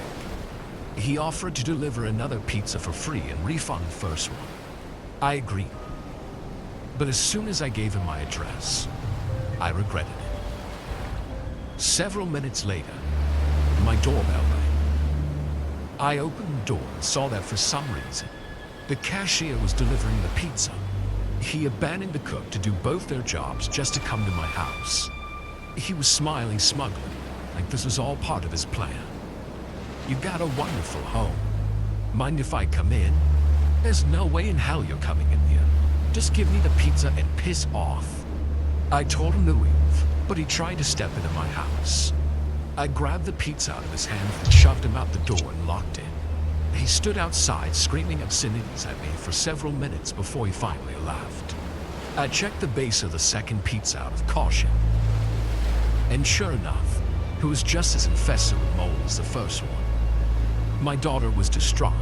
He offered to deliver another pizza for free and refund the first one. I agreed. But as soon as I gave him my address, I regretted it. Several minutes later, my doorbell rang. I opened the door and saw that for some reason, the cashier was delivering the pizza. He abandoned the cook to do both their jobs just to come to my house. He was smiling smugly, like this was all part of his plan. You've got a wonderful home. Mind if I come in? There's no way in hell you're coming in here. Just give me the pizza and piss off. I told him to leave, but he tried to step into my house. I grabbed the pizza out of his hand and shoved him out the door and locked it. He stood outside screaming obscenities at me for several minutes before he finally left. I checked the base of the second pizza out of caution. And sure enough, it was just as infested with mold as the first one. My daughter was distraught.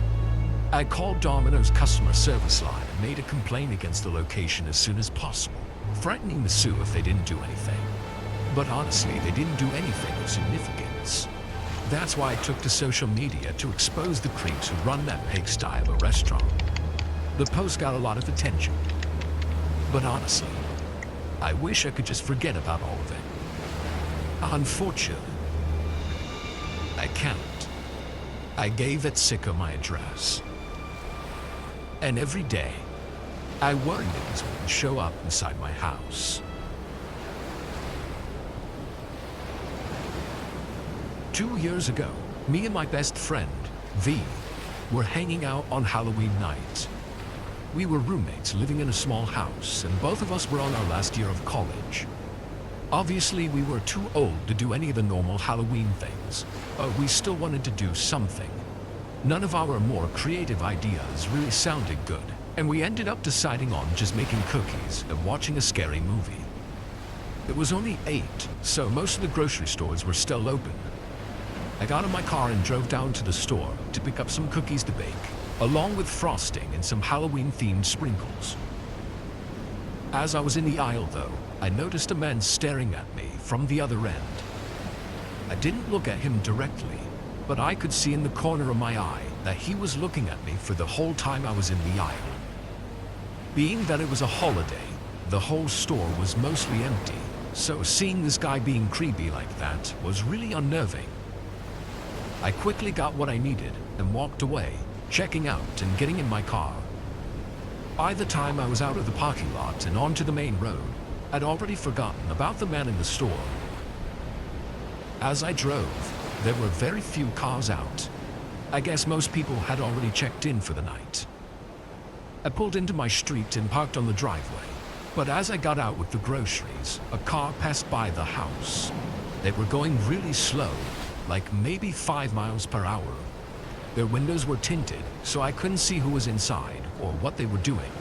I called Domino's customer service line and made a complaint against the location as soon as possible, threatening to sue if they didn't do anything. But honestly, they didn't do anything of significance. That's why I took to social media to expose the creeps who run that pigsty of a restaurant. The post got a lot of attention. But honestly, I wish I could just forget about all of it. Unfortunately, I can't. I gave that sicko my address. And every day, I worried that this would show up inside my house. 2 years ago, me and my best friend, V, were hanging out on Halloween night. We were roommates living in a small house, and both of us were on our last year of college. Obviously, we were too old to do any of the normal Halloween things, but we still wanted to do something. None of our more creative ideas really sounded good, and we ended up deciding on just making cookies and watching a scary movie. It was only 8, so most of the grocery stores were still open. I got in my car and drove down to the store to pick up some cookies to bake, along with frosting and some Halloween-themed sprinkles. As I was in the aisle, though, I noticed a man staring at me from the other end. I didn't look at him directly, but I could see in the corner of my eye that he was looking at me for the whole time I was in the aisle. Being that it was a holiday, the whole store was mostly empty, so seeing this guy being creepy like that was really unnerving. I quickly got what I needed and walked away, checking out and getting in my car. By the time I was out of the parking lot and onto the main road, I'd already forgotten about the man in the store. As I drove, there were very few cars out. I guess most people had already checked in for the night. I pulled into my street and parked on the driveway, but as I got out with the groceries, a car passed by the house. They were going really slow, like maybe 5 miles per hour. Their windows were tinted, so I couldn't see who was inside or what they were doing.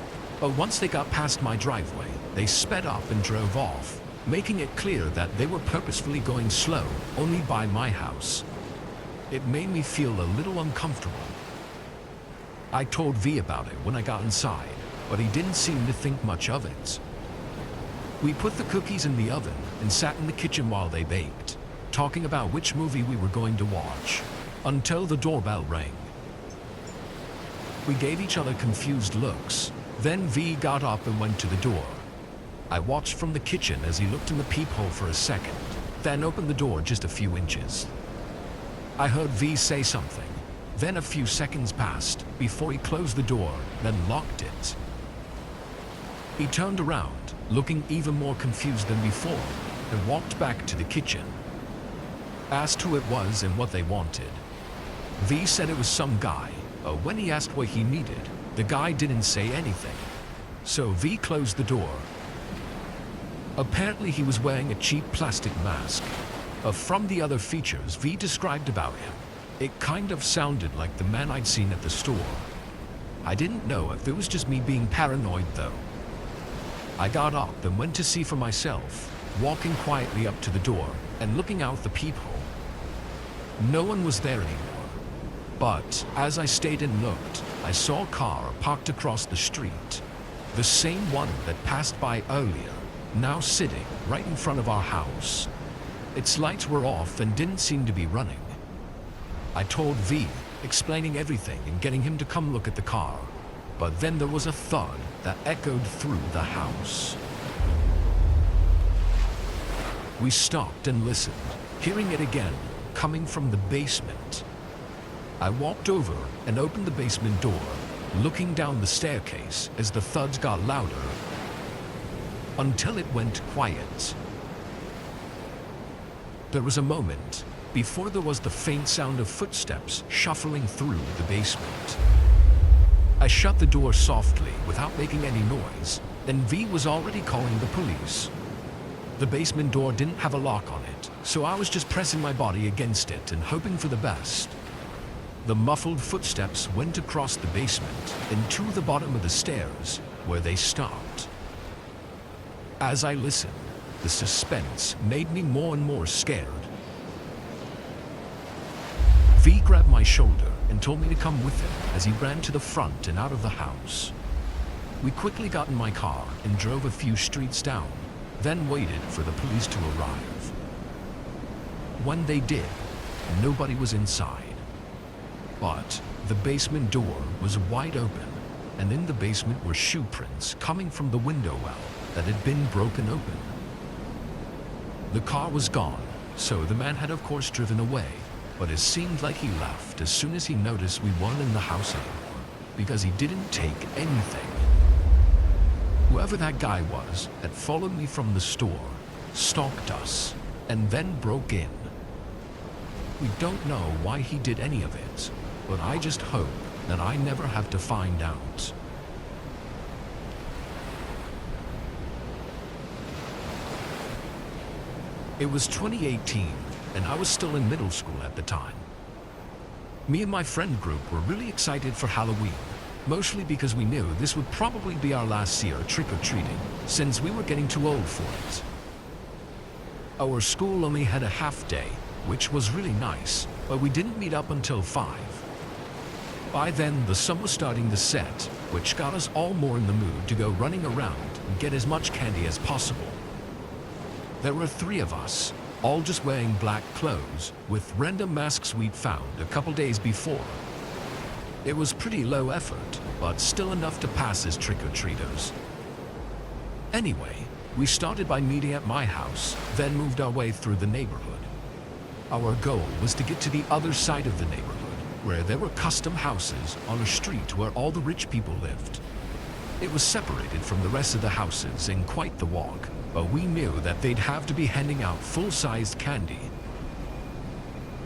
But once they got past my driveway, they sped up and drove off, making it clear that they were purposefully going slow only by my house. It made me feel a little uncomfortable. I told V about it when I got inside, but he didn't seem to think much of it. We put the cookies in the oven and sat in the kitchen while they baked, talking about which movie we were going to watch, until the doorbell rang. We gave each other confused looks. Then V got up and went to the door. I watched from the kitchen as he looked in the peephole for a second, then opened the door just a few inches. I heard V say something. Then a few seconds passed before he closed the door, then locked it. He turned around, looking even more confused than before, and walked back to the kitchen. Asked who it was and what they wanted. V said it was some guy, but when he asked what he needed, the guy didn't say anything. So V closed the door. Apparently he was wearing a cheap plastic mask. From the other features V described about him, it kind of sounded like the man I'd seen at the store. I didn't know if it was just me being paranoid though. I got up and went to see for myself, walking quietly up to the door and looking out the peephole. No one was there anymore. But as I stayed and looked, I saw a car parked across the street. The same one that passed by earlier, now sitting right in front of our house. Its lights were off and didn't seem to be running. I told V, explaining everything and getting him to come look at the car. But then there was a thud that echoed through the house. We stopped and listened, hearing it again, coming from the basement. I walked over and opened the basement door, looking down the staircase as the thuds got louder, until it went quiet. There was a moment before there was the faint sound of footsteps shuffling through the basement. I shut the door softly without making any noise, and V was already calling the police. The basement door didn't have a lock on it, so I was just pressing my body against it and hoping for the best. The muffled footsteps went across the basement and to the bottom of the stairs, where they stopped. As I listened, the suspense made me more and more scared. V grabbed my shoulder and told me to come with him as he ran to the front and out of the house. We quickly got in my car and drove a few streets down, then waited for the police to arrive. When they did, nobody was inside. But the basement door was wide open, and in the basement were shoe prints coming from the window well that had been broken open. The car was gone, so the man had of course driven away, but it seemed like he left as soon as he noticed we weren't in the house anymore, because he didn't take anything. Whoever that guy was had followed me from the store, stalked us, and then broke in. We don't know why he did any of it, but I just hope that I never have to find out. It was 2018, and I was still in middle school at the time. Me and my friend group were really excited for Halloween, mostly because we knew this would probably be our last year trick-or-treating, since we were getting too old for it. Our school only had a half day, which was really nice, but we didn't meet up until 5. By then, the sun was starting to set, which got us all more in the mood to go running around and get as much candy as possible. There were 3 of us, all just wearing black clothes, with random masks we'd found a couple days before. It was pretty low effort, but still enough to pass as trick-or-treaters. Anyway, we started by meeting at my house, then moved our way through the neighborhood. Our goal was to get to the other side of the neighborhood, where there were custom houses on a street where all the rich people lived. It was separated from the rest of the houses in quite the walk, but we knew that they'd have to be handing out full-sized candy.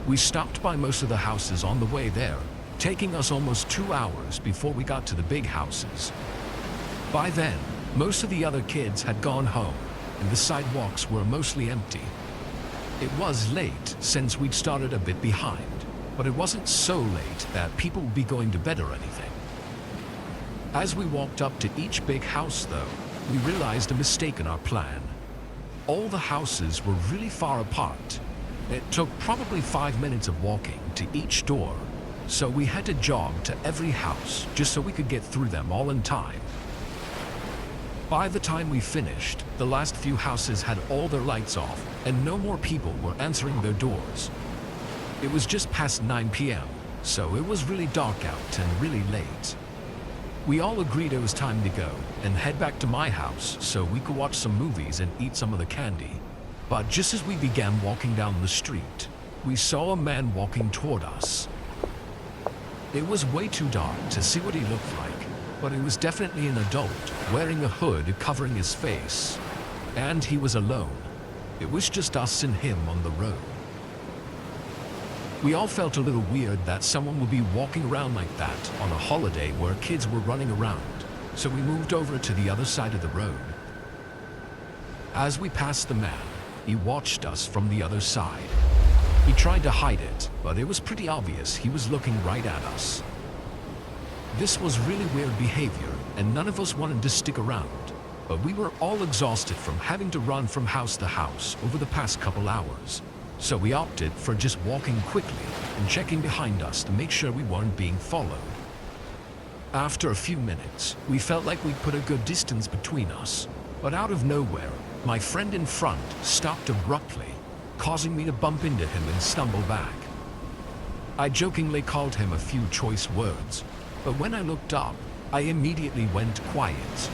We stopped by most of the houses on the way there, taking us almost 2 hours before we got to the big houses. By then, most of the other kids had gone home, and the sidewalks were mostly empty. It was late since we'd started a bit behind, but it wasn't so late that people would be going to bed or anything. As we walked up to each big house, though, we realized a mistake in our plan. All the houses were really far apart. It took probably 5 minutes of walking to each door, so we had to jog to every house just so we could get through them all in time. By the time we finished, the last few houses had all their lights off and no more people were answering their doors. It was just past 9 p.m., so it was really dark out and really late. We all agreed it was time to go and head back to my house so we could watch some movies and eat some of the candy. But just as we began walking down the street, we saw a man walking toward us. It was way too dark to see what he looked like, but he was definitely an adult, wearing a hood covering his face. And he was alone. It was just us and him on the road. We all felt a little weird that someone would be walking around like that on a holiday where kids were running around, so we moved over to the other side of the road. As we passed the man, he watched us from the other side. He tried to hide it, but it was pretty obvious he was looking right at us. This was really weird behavior, and none of us wanted to stick around, but we were all exhausted from having to run from house to house over the past couple hours. So we opted for just walking quickly and checking behind us to make sure we weren't being followed. After a few minutes, we felt like we'd put a good distance between us, but out of nowhere, my friend in front stopped abruptly, causing me to bump into him and stumble back. I jokingly called him a few choice words, but when I looked up, I immediately went quiet.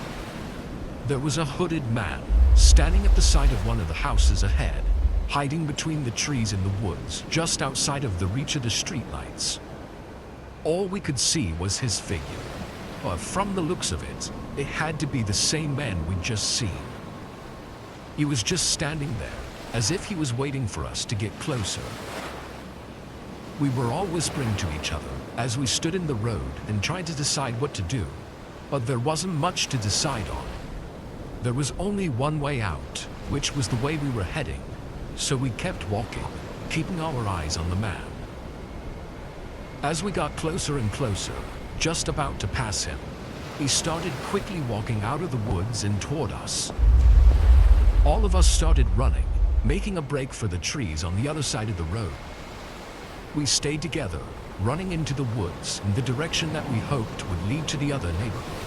There was a hooded man standing at the side of one of the houses ahead, hiding between the trees in the woods just outside of the reach of the streetlights. All we could see was his figure, but from the looks of it, it had to be the same man we'd just seen. He was just standing there, as if he was waiting for us to get closer. We were all whispering to each other as we stood in the road and tried to decide what to do, but there wasn't much to decide on. There was only one way out, which was the way we were heading. So we kept walking, keeping our eyes on the man. As we got closer and closer, just about to pass him, he started quickly walking out of the woods and toward us. All of us started running, making a break for the trees on the other side of the road. We stayed together, running into the woods in the direction that we hoped would lead to the other neighborhood.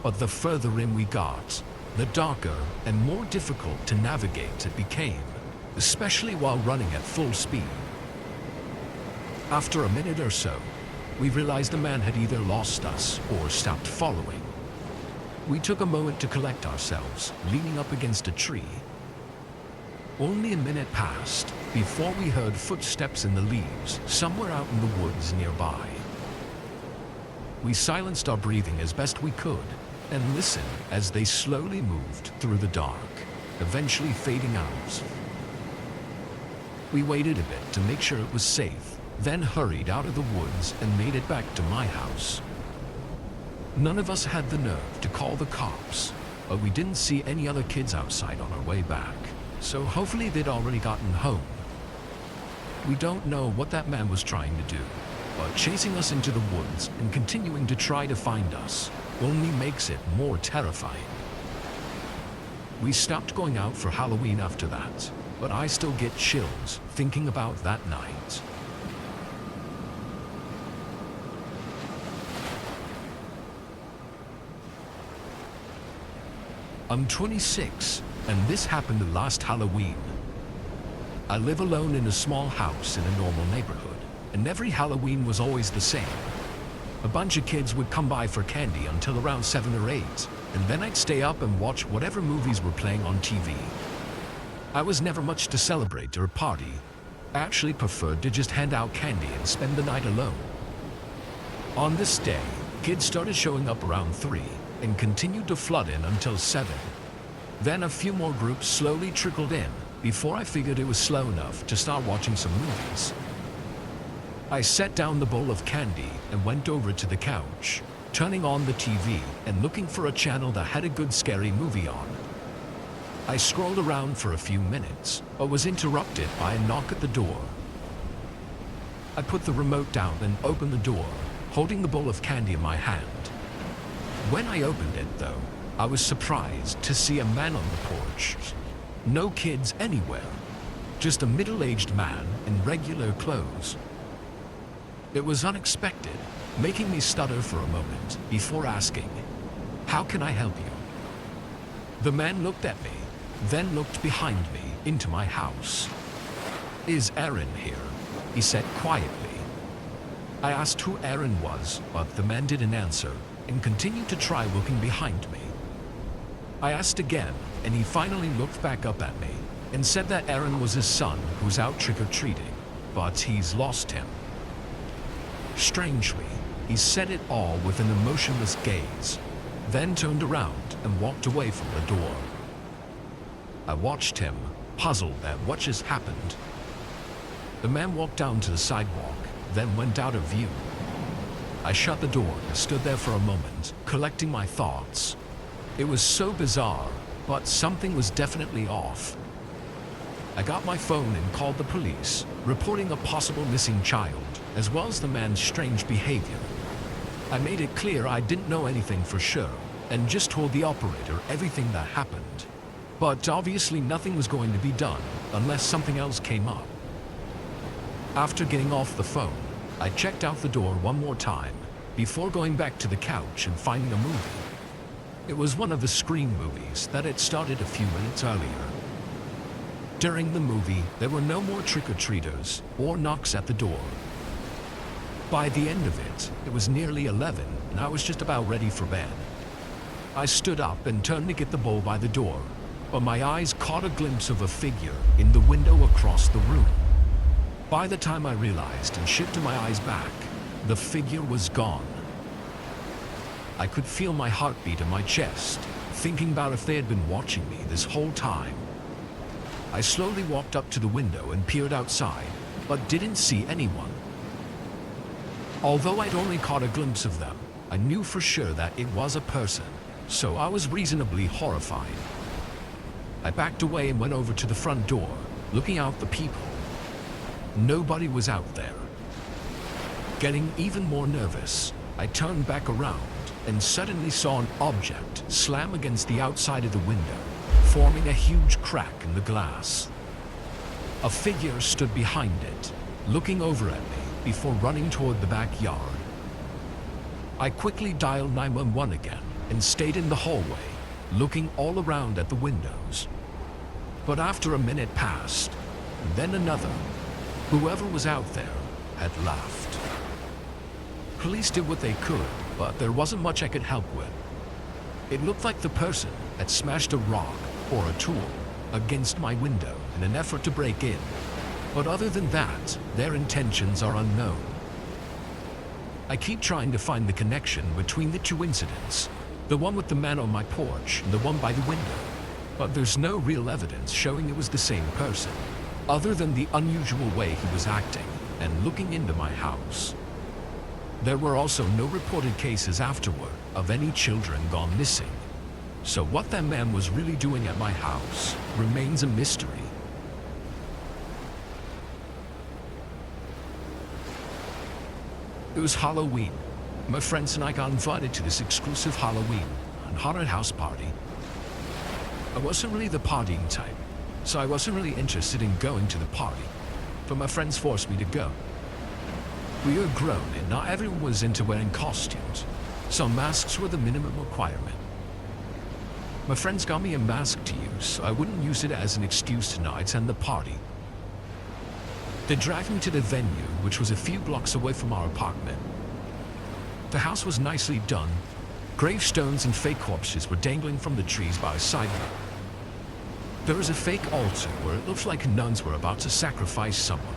But the further in we got, the darker and more difficult to navigate it became, especially while running at full speed. After a minute or so, we realized the man had either lost us or stopped following. We took a moment to collect ourselves, leaning up against a tree. Only a minute passed before we heard footsteps in the leaves somewhere out in the woods nearby. We silenced our breathing as best we could and listened as they slowly moved through the dark, eventually fading out. We waited a bit to make sure it was safe, then hurried out of the woods and made it back to my house. None of us had the nerve to call the cops, but we didn't see any other kids outside on our way back. so hopefully they'd already gotten home. We don't know what that man was trying to do, but chasing us into the woods and continuing to try to find us only makes it more terrifying. We stopped going out for Halloween after that, but I still get chills thinking about that night. I'm 26, and this happened last Halloween. I live alone in a small house in a normal neighborhood, and every Halloween was always the same. A bunch of kids would come by for candy until around 7 or 8, and then I'd stay up and watch whatever movies were playing on TV. I was never much to celebrate or party. I actually preferred to just hand out candy and spend the night alone. On this day, kids started showing up around 3 and continued to flood in until 7. Then a few more groups slowly trickled in before I figured it was slow enough to start watching some movies. I set down the bowl of candy and went over to the couch, turning on the TV and looking for a channel that had a good scary movie on. I scrolled around for a few minutes, but was interrupted by a knock at the door. I put the remote down and opened the door, holding the bowl of candy in my hand. When I opened it, though, I was surprised to see a man on the porch. No kids anywhere, just a middle-aged man in regular clothes. It was unexpected, making me stutter for a moment before asking, "How can I help you?" The man looked at me, then looked behind me into my house. "Is Aaron here?" he said quietly. I asked who Aaron was, but the man didn't answer and continued to try looking behind me. I asked again, and he finally looked back up at me and said that Aaron was his son who's out trick-or-treating, but he's lost him. Strangely, he said it all with an emotionless gaze, then turned around and walked away from the door. I watched him, puzzled at what just happened. The man walked down to the sidewalk, then went out of view. I shut the door and stood there for a moment, collecting my thoughts. It was so bizarre, but something was definitely off. I got my phone and called the police, reporting a possible missing child, as well as the man's strange behavior. I made it clear I didn't know anything for sure, and just told the operator everything that happened. But obviously nothing was going to be done unless something else came up. After getting off the phone, I checked out the door one more time before going back to the couch and finding a movie. It was one of the Scream movies that had started a few minutes earlier. During the movie, there were no more trick-or-treaters or knocks at the door. By the end of it, it was nearly 11 and I was just about ready for bed. I stood up and turned to get the bowl by the door, but my eyes caught a glimpse of a figure in the window across the room. By the time I realized and shifted my eyes back, the figure was gone. I could feel my heartbeat in my chest, thinking about if they had been watching me this whole time. I slowly walked up to the window and peered outside, but didn't see anyone. Although I'd only caught a glimpse of them, I knew for sure that it was a person, so I was reasonably horrified. I backed away and went over to the front door, looking out the peephole. Nobody was out there. Getting even more nervous, I turned back around and suddenly saw an object slam against the outside of the window, forming a huge crack in the glass. A figure stood behind it, looking over at me before running toward the backyard. I quickly dialed 911 again and stayed in the hallway, looking all around at the windows. But after a minute passed, and then another, whoever was out there had left. Police did what they could, but there wasn't much I could help with. It looked like the person had smashed a rock or a tool against my window in an effort to break in. But other than that, their intentions are unknown. I keep trying to find the connection between the two incidents, the one with the man on my porch and the one by the window. But there's no real evidence showing it was the same person, other than the unusual way he was acting and looking into my house. There were also no reported cases afterward of any children gone missing. So what that man was really doing at my house remains a mystery. It was Halloween. My friends and I got invited to this exclusive Halloween and haunted house party. I wasn't really the partying type, so I wasn't really interested in going to the party, but my friends forced me to go. We were grown and not everyone was into wearing costumes, so masks were the minimum requirement. My friends got me a mask to use, so I wouldn't use it as an excuse to not attend the party. They dragged me to the venue, which was a few blocks away from our apartment. The house was nicely done. Gravestones and fake corpses were dangling from the trees by a sidewalk. There was a fake altar where it looked like nuns were about to sacrifice someone,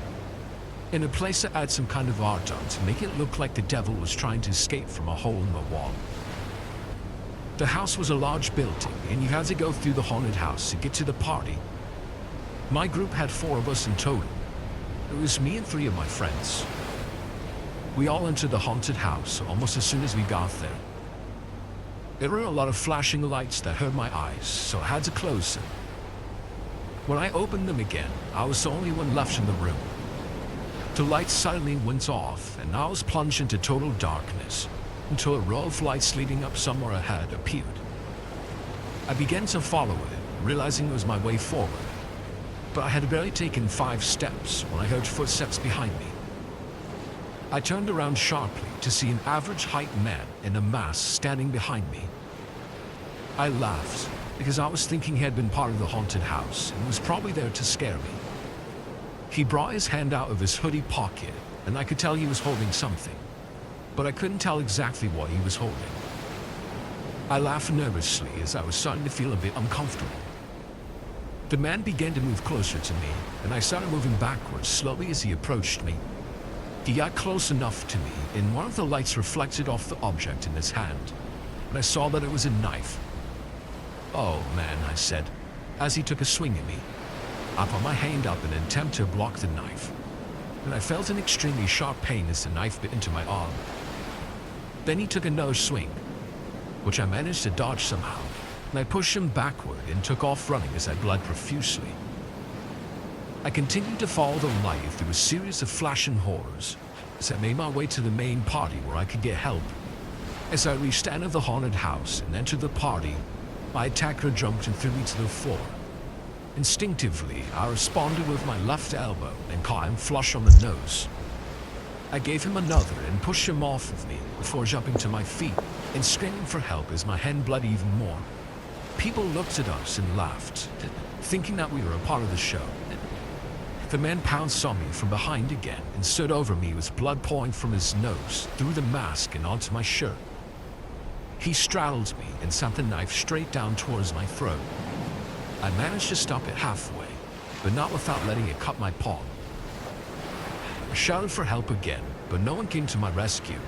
in a place that had some kind of art on to make it look like the devil was trying to escape from a hole in the wall. The house was a large building, and you had to go through the haunted house to get to the party. My group had 4 of us in total. It was me and 3 of my friends. We all entered the haunted house almost as soon as we got there. There were a lot of flashing lights that hurt my eyes, so I had to close them. When I opened them again, I was the only one left in the room. The lights suddenly went off, and I was plunged into total darkness until a row of lights leading up somewhere ahead appeared. I began to follow it, realizing it was my way forward. But I had barely taken 5 steps when I heard footsteps behind me. I turned around sharply to see an average-height man in a mask standing behind me. I laughed because I was thinking he had been part of the haunted house and was probably there to scare me. He brought his hand out of his hoodie pocket, and I could tell he was holding something, but I couldn't tell exactly what he was holding. I laughed nervously as I was starting to feel a bit uncomfortable. The man began to move closer to me, and I started moving backwards slowly as he approached me. He got close enough to me, and one of the lights reflected off the object in his hand, and I saw that it was a knife. "Oh man," I said, as he took a swing at me. I put my hand up in an attempt to block the knife, and I felt an extremely sharp pain as the knife bit into my arm. Then he took another swing, which I managed to dodge somehow, and I pushed him backward and took off running as I bled profusely. I continued to follow the light through a series of flashing horrors as I made my way to the main party where I could get help. As I reached the end of the haunted house and entered the party, my attacker jumped and threw me to the floor. Instinctively, I responded with my left elbow and caught him flush on the nose. I gave him another and pushed him off of me before jumping to my feet and screaming for help as my hand bled even more. People looked at us and laughed, thinking that we were a part of the show. The man pounced on me from behind again and stood over me with blood pouring from his nose through the mask and onto my shirt. He straddled me and sent the knife straight down towards my throat. I managed to stop it halfway, but not without letting it cut my palm. I shouted for help again, but no one came to my rescue,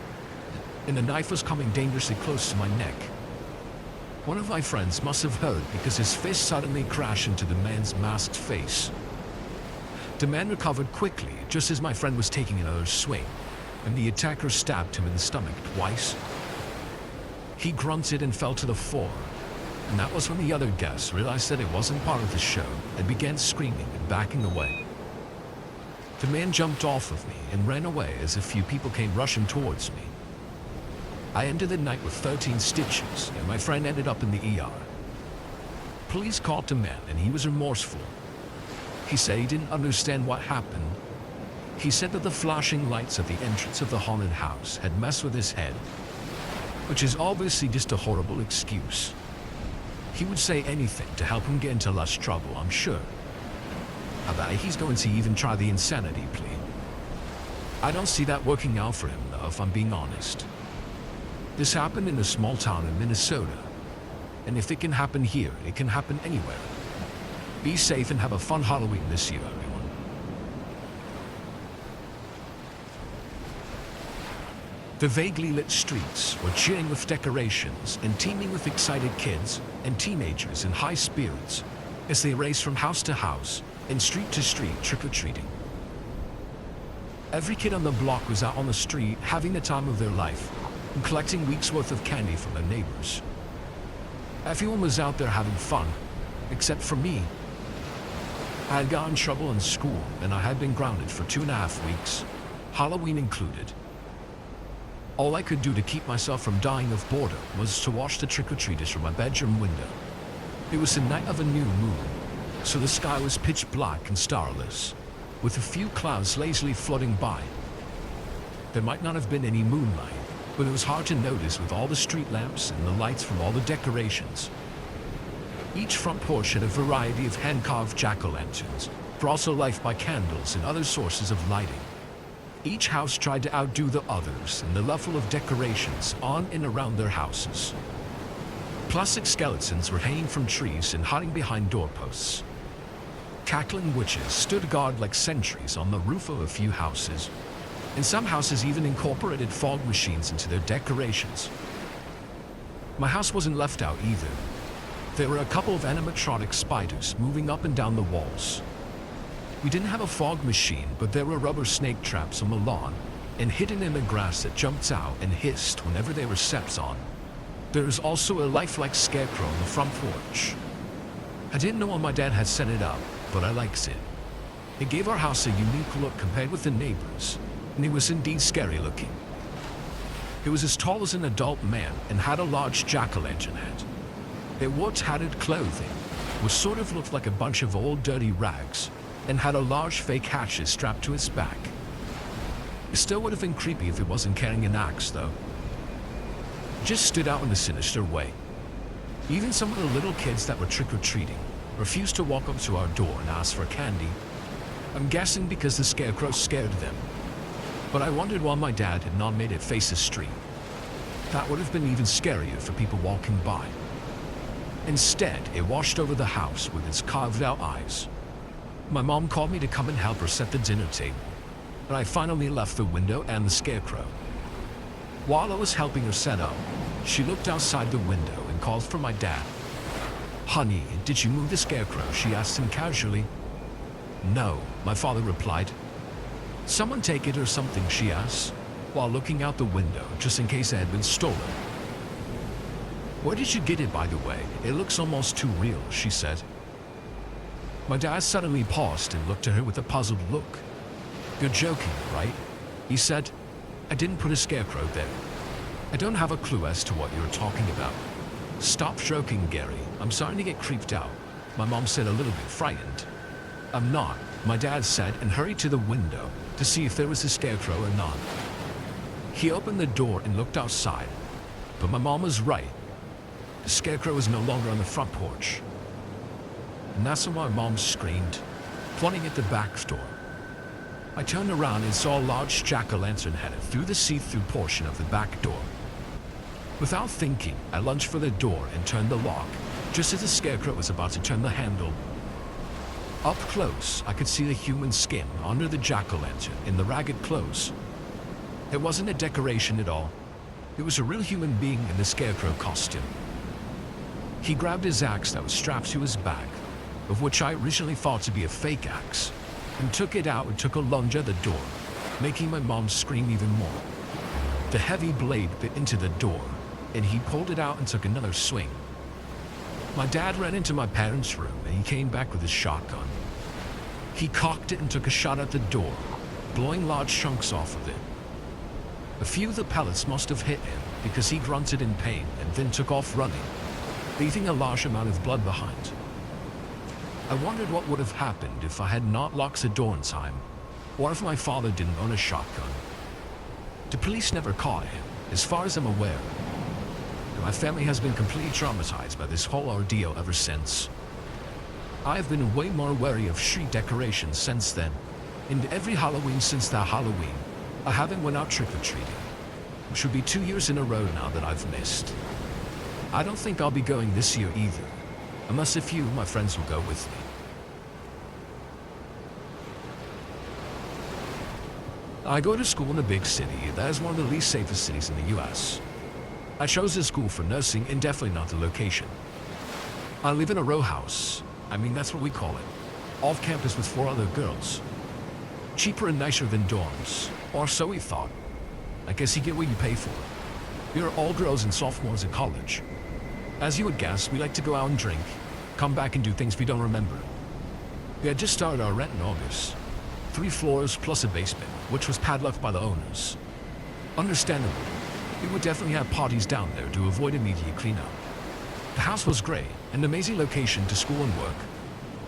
and the knife was coming dangerously close to my neck. One of my friends must have heard because his fist suddenly crashed into the man's masked face. The man recovered quickly just as my friend was taking another swing, and the attacker stabbed him in the stomach twice. He grunted and fell to the floor, and that was when the other guests realized that it wasn't part of the show and began screaming and backing away. The man jumped off of me and ran away as a few people came rushing towards me. I ended the night with 13 stitches, and my friend ended up in the ER. Police caught the man, and he was remorseful. He said he didn't understand what happened. He said that the flashing lights at the entrance of the haunted house had messed with his head, which is obviously just a horrible excuse. He would say anything to help him get into less trouble, I'm sure. I bet he's going to even try the insanity plea. I don't see that working out for him, though, if I'm being honest. This happened in a small town in Minnesota, and if it can happen here, it can happen anywhere. Be safe and have a fun Halloween this year, everyone. The vaguely lit streets were cheering with decorations and teeming with excited kids and teenagers in high spirits as they raced from house to house and street to street trick-or-treating. Every kid on the block was out on the street having the time of their life and collecting weeks' worth of candy from their neighbors. Everyone was out there having fun, except for me. I had gotten in trouble in school, and I had been grounded for 2.5 weeks, Halloween included. All I could do to keep myself from dying of boredom was to watch the trick-or-treaters from my bedroom window. It was the night of a new moon, so the sky was pitch black and starless, with a few clouds lazily floating by. There might not have been any moonlight, but it was hard to notice with all the street lamps and the lights from all the decorations. Each front porch had a variety of hand-carved jack-o'-lanterns, brought to life by candles and other sources of lighting. Each house tried to outdo the others in the level of decorations on and around their houses. Plastic skeletons were hanging from trees and hiding behind doorposts. Cackling witches stood guard like sentries on the roof of a few houses, and some houses even incorporated fog machines into their decorations. My house wasn't left out either. There were a couple of animatronic spiders moving up and down the walls. We didn't have a fog machine, but there were rubber snake traps on the lawn and hidden in the grass that jumped out and hissed whenever they were stepped on. There was also a lifelike scarecrow on the front porch. I didn't know why my dad had set it up, but I liked it. It gave our house a unique look compared with the neighbors, and it was indeed scary looking. It was as tall as an adult man and had a large jack-o'-lantern head. It wore tattered clothing, which sort of looked like a bunch of old dirty rags, and had a large fake hatchet strapped to its back. It still would have been creepy if it wasn't carrying an axe, though. It just stood out in a sinister way. Even some of the little kids that were trick-or-treating refused to walk up to our door and ask for candy. I'm guessing because the scarecrow scared them. But I wondered why my dad had not made it face the street. That would have been even scarier for people walking by. Instead, it washed over the house with its carved-out eyes. My mom called me to come and help her set the dinner table, and I finally left the window and the scarecrow. While I was helping her set up, she looked outside the window and called for my dad. "Honey, did you move the scarecrow?" she asked him casually. "No," my father replied. "Someone take it or something?" she asked, while looking out the window just in case it had been stolen. "Where did you get it, by the way? It looks almost too real," she said. My dad suddenly paused and looked at her with a puzzled look. "You're joking, right?" he said. "I didn't put a scarecrow there. I don't have a clue as to what you're talking about." "Stop joking, Gary. I'm starting to get creeped out," my mom said, a little bit frightened. "I'm not," my dad said, and hurried to the window to see if there was a scarecrow or not. He opened the door and looked outside, but my mom was right. The scarecrow was no longer on the front porch. And that's when my mom screamed, pointing at the back door. I turned around and saw a large jack-o'-lantern headed through the see-through portion of the back door. Without thinking, I lunged for the door and turned the lock, just as the scarecrow was about to turn the handle. Up close, I could see the human skin under the jack-o'-lantern in the ragged clothes. It wasn't a decoration at all. It was a real human being in the scarecrow costume. He grabbed his axe that was strapped to his back, of which I originally thought to be a fake axe, and took it out and took a lunge at the door, making my mom scream even more. The heavy blade bit into the door, and he pulled it out and took another swing. My dad ran into my parents' room and he came back with his shotgun. He cocked it and took a shot at the door, blowing large chunks off of it. A few of the pellets must have hit him because he grunted in pain and then took off running, leaving a large amount of blood behind. I wondered what would have happened if I had not locked the door in time, or if my father didn't own a shotgun. The police never caught him, as far as I'm aware. And my family has been completely traumatized by this whole ordeal ever since. I've been way more wary of street decorations since then, and every Halloween since that Halloween, I haven't went out trick-or-treating, which would be 2 years in a row now that I've missed. I don't think I'll be going this year either, unless a few of my friends will go with me. I go to school in a big city that is one of the least safest cities in the US. I chose this school for nursing and definitely not the location. I live in a row house, that's what we call it, off campus with 4 other girls. Cheaper and nicer than dorms, or so we thought. I guess you get what you pay for. We are all girls and sophomores at college. As you would guess, we like to go out and drink, come back and do things we don't remember. We had just started our rent in August. 3 floors plus a basement, which was padlocked by the owners. Understandably, we would definitely have parties down there to avoid immediate cleanup. The house was great, an amazing location to school and work.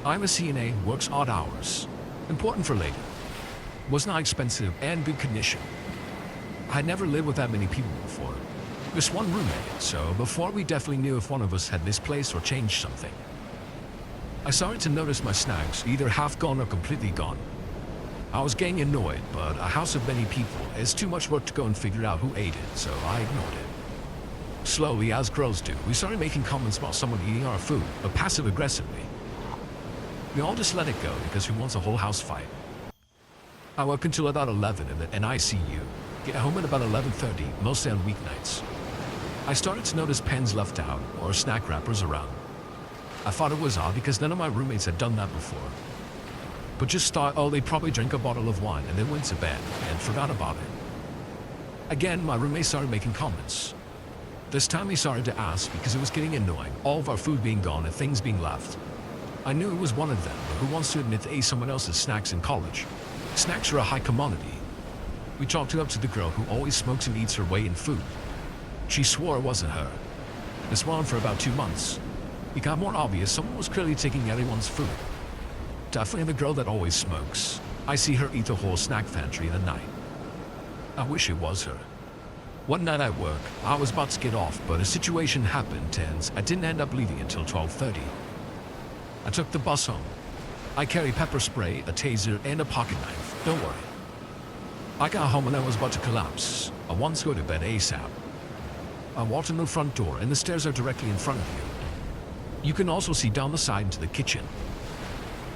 I'm a CNA, works odd hours. Important for later. Was not expensive and good condition. I had never lived with that many people before. Just one roommate, so before we definitely knew if one of us had misplaced or changed something. I started to notice my snacks either half gone or completely gone. I was getting annoyed, but a house of many people is too much work to go and figure out who ate it, so I ignored it. Slowly, as girls do, we started making comments about someone eating our food, but passive-aggressively. We all just let it go because we want a whole house fight. I work until about 11 in the NICU, get home at about 11:30, mostly on weeknights. I started to notice pens left out or snack wrappers around. I thought it was odd because none of my roommates had done that before. But just thought, oh, they probably drank a bottle of wine and then went to bed and forgot about it. Again, my roommate started making comments. This time he started to ask because it was getting annoying, all of our food being gone and things being left. I knew it was one of them, but who wants to admit they ate someone else's snacks in college? Snacks are a high commodity. We chalked it up to the girl who always smokes and eats her way in food. She swore it wasn't her. This went on for about 2 months. It got more obvious someone was clearly taking everyone's food. Definitely the girl that always smokes. I see her eat the whole snack pantry in a night. I wish it was her. One night at work, I was about to get off, but a situation happened and I didn't end up leaving until 12:30. I took the bus home. I carry pepper spray, a taser, and a pocket knife. Don't worry. I got home and I was about to collapse. I wanted to go to bed ASAP. I walked in the front door and the stairs are directly in front of you. You can also see down the side into the kitchen.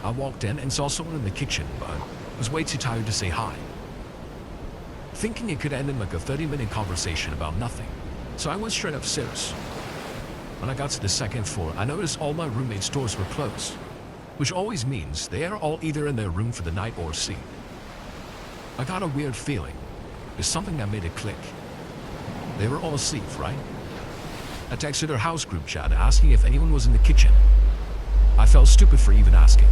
I walked in and saw someone in the kitchen, but was way too tired to say hi. Thinking it could end in like a 30-minute conversation about nothing, so I went straight upstairs. When I got to the second floor, I noticed all my roommates' doors were closed, which always means they are all either in their room for the night or asleep. I got a weird feeling. There's something that made it click. They were all asleep, right? I texted our house group chat asking if anyone was in the kitchen. I felt stupid for even asking.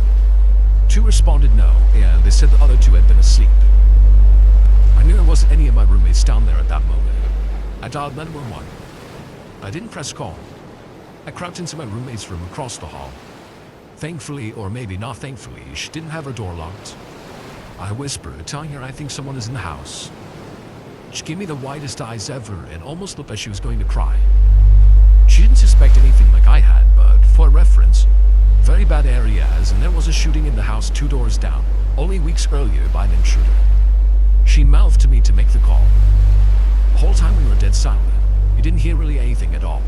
2 responded no, and they said the other 2 had been asleep. I knew there wasn't any of my roommates down there at that moment. I dialed 911. I didn't press call. I crept into my roommate's room across the hall. Thankfully, or maybe not thankfully, she didn't have her door locked. I whispered, telling her I think someone is in the house. She gave me the widest eyes ever and almost looked like she was going to cry. She didn't suspect anything like I had, but for reference, very bad areas, and there was a shooting in the house 2 doors down, only weeks earlier by an intruder. She mouthed to me to make the call. The whole time we were dead silent. We didn't hear really anything at all.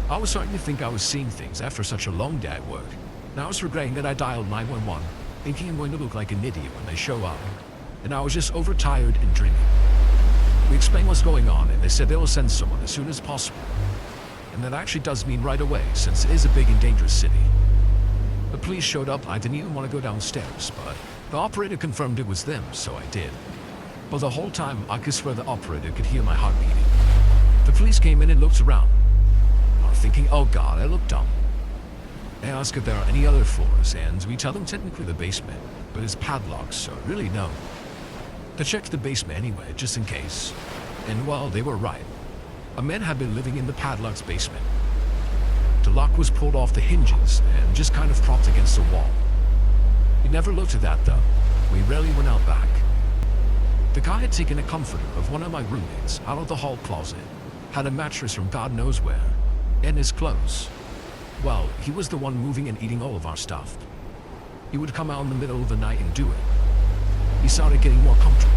I was starting to think I was seeing things after such a long day at work. And I was regretting that I dialed 911, thinking I'm going to look like an idiot when they show up. And I was just overtired and dreaming. We explained what's going on, and they said they will send someone as soon as possible. And that actually does mean right away, since it is a big and dangerous city. The police showed up. I didn't even want to go downstairs, but the operator confirmed it was them, so I did. But the whole time, I could swear the operator could hear my heart beating. The police came in and looked around. I was thinking, oh god, I look dumb. They asked if there are any other floors, and we tell them technically the basement, but it's padlocked, so really no. They checked the basement anyway, just in case. And well, they were right. A man had been living in the padlocked basement. The lock was pulled off the hinges and just kind of propped against the wall. We never looked at that though. We rarely went out back. The guy had taken a comforter of one of my roommates out of the hall closet, had a mattress from God knows where, and his clothes. Well, he was the one moving and eating all of our stuff. He would come out in the middle of the night and do it. He started getting more comfortable.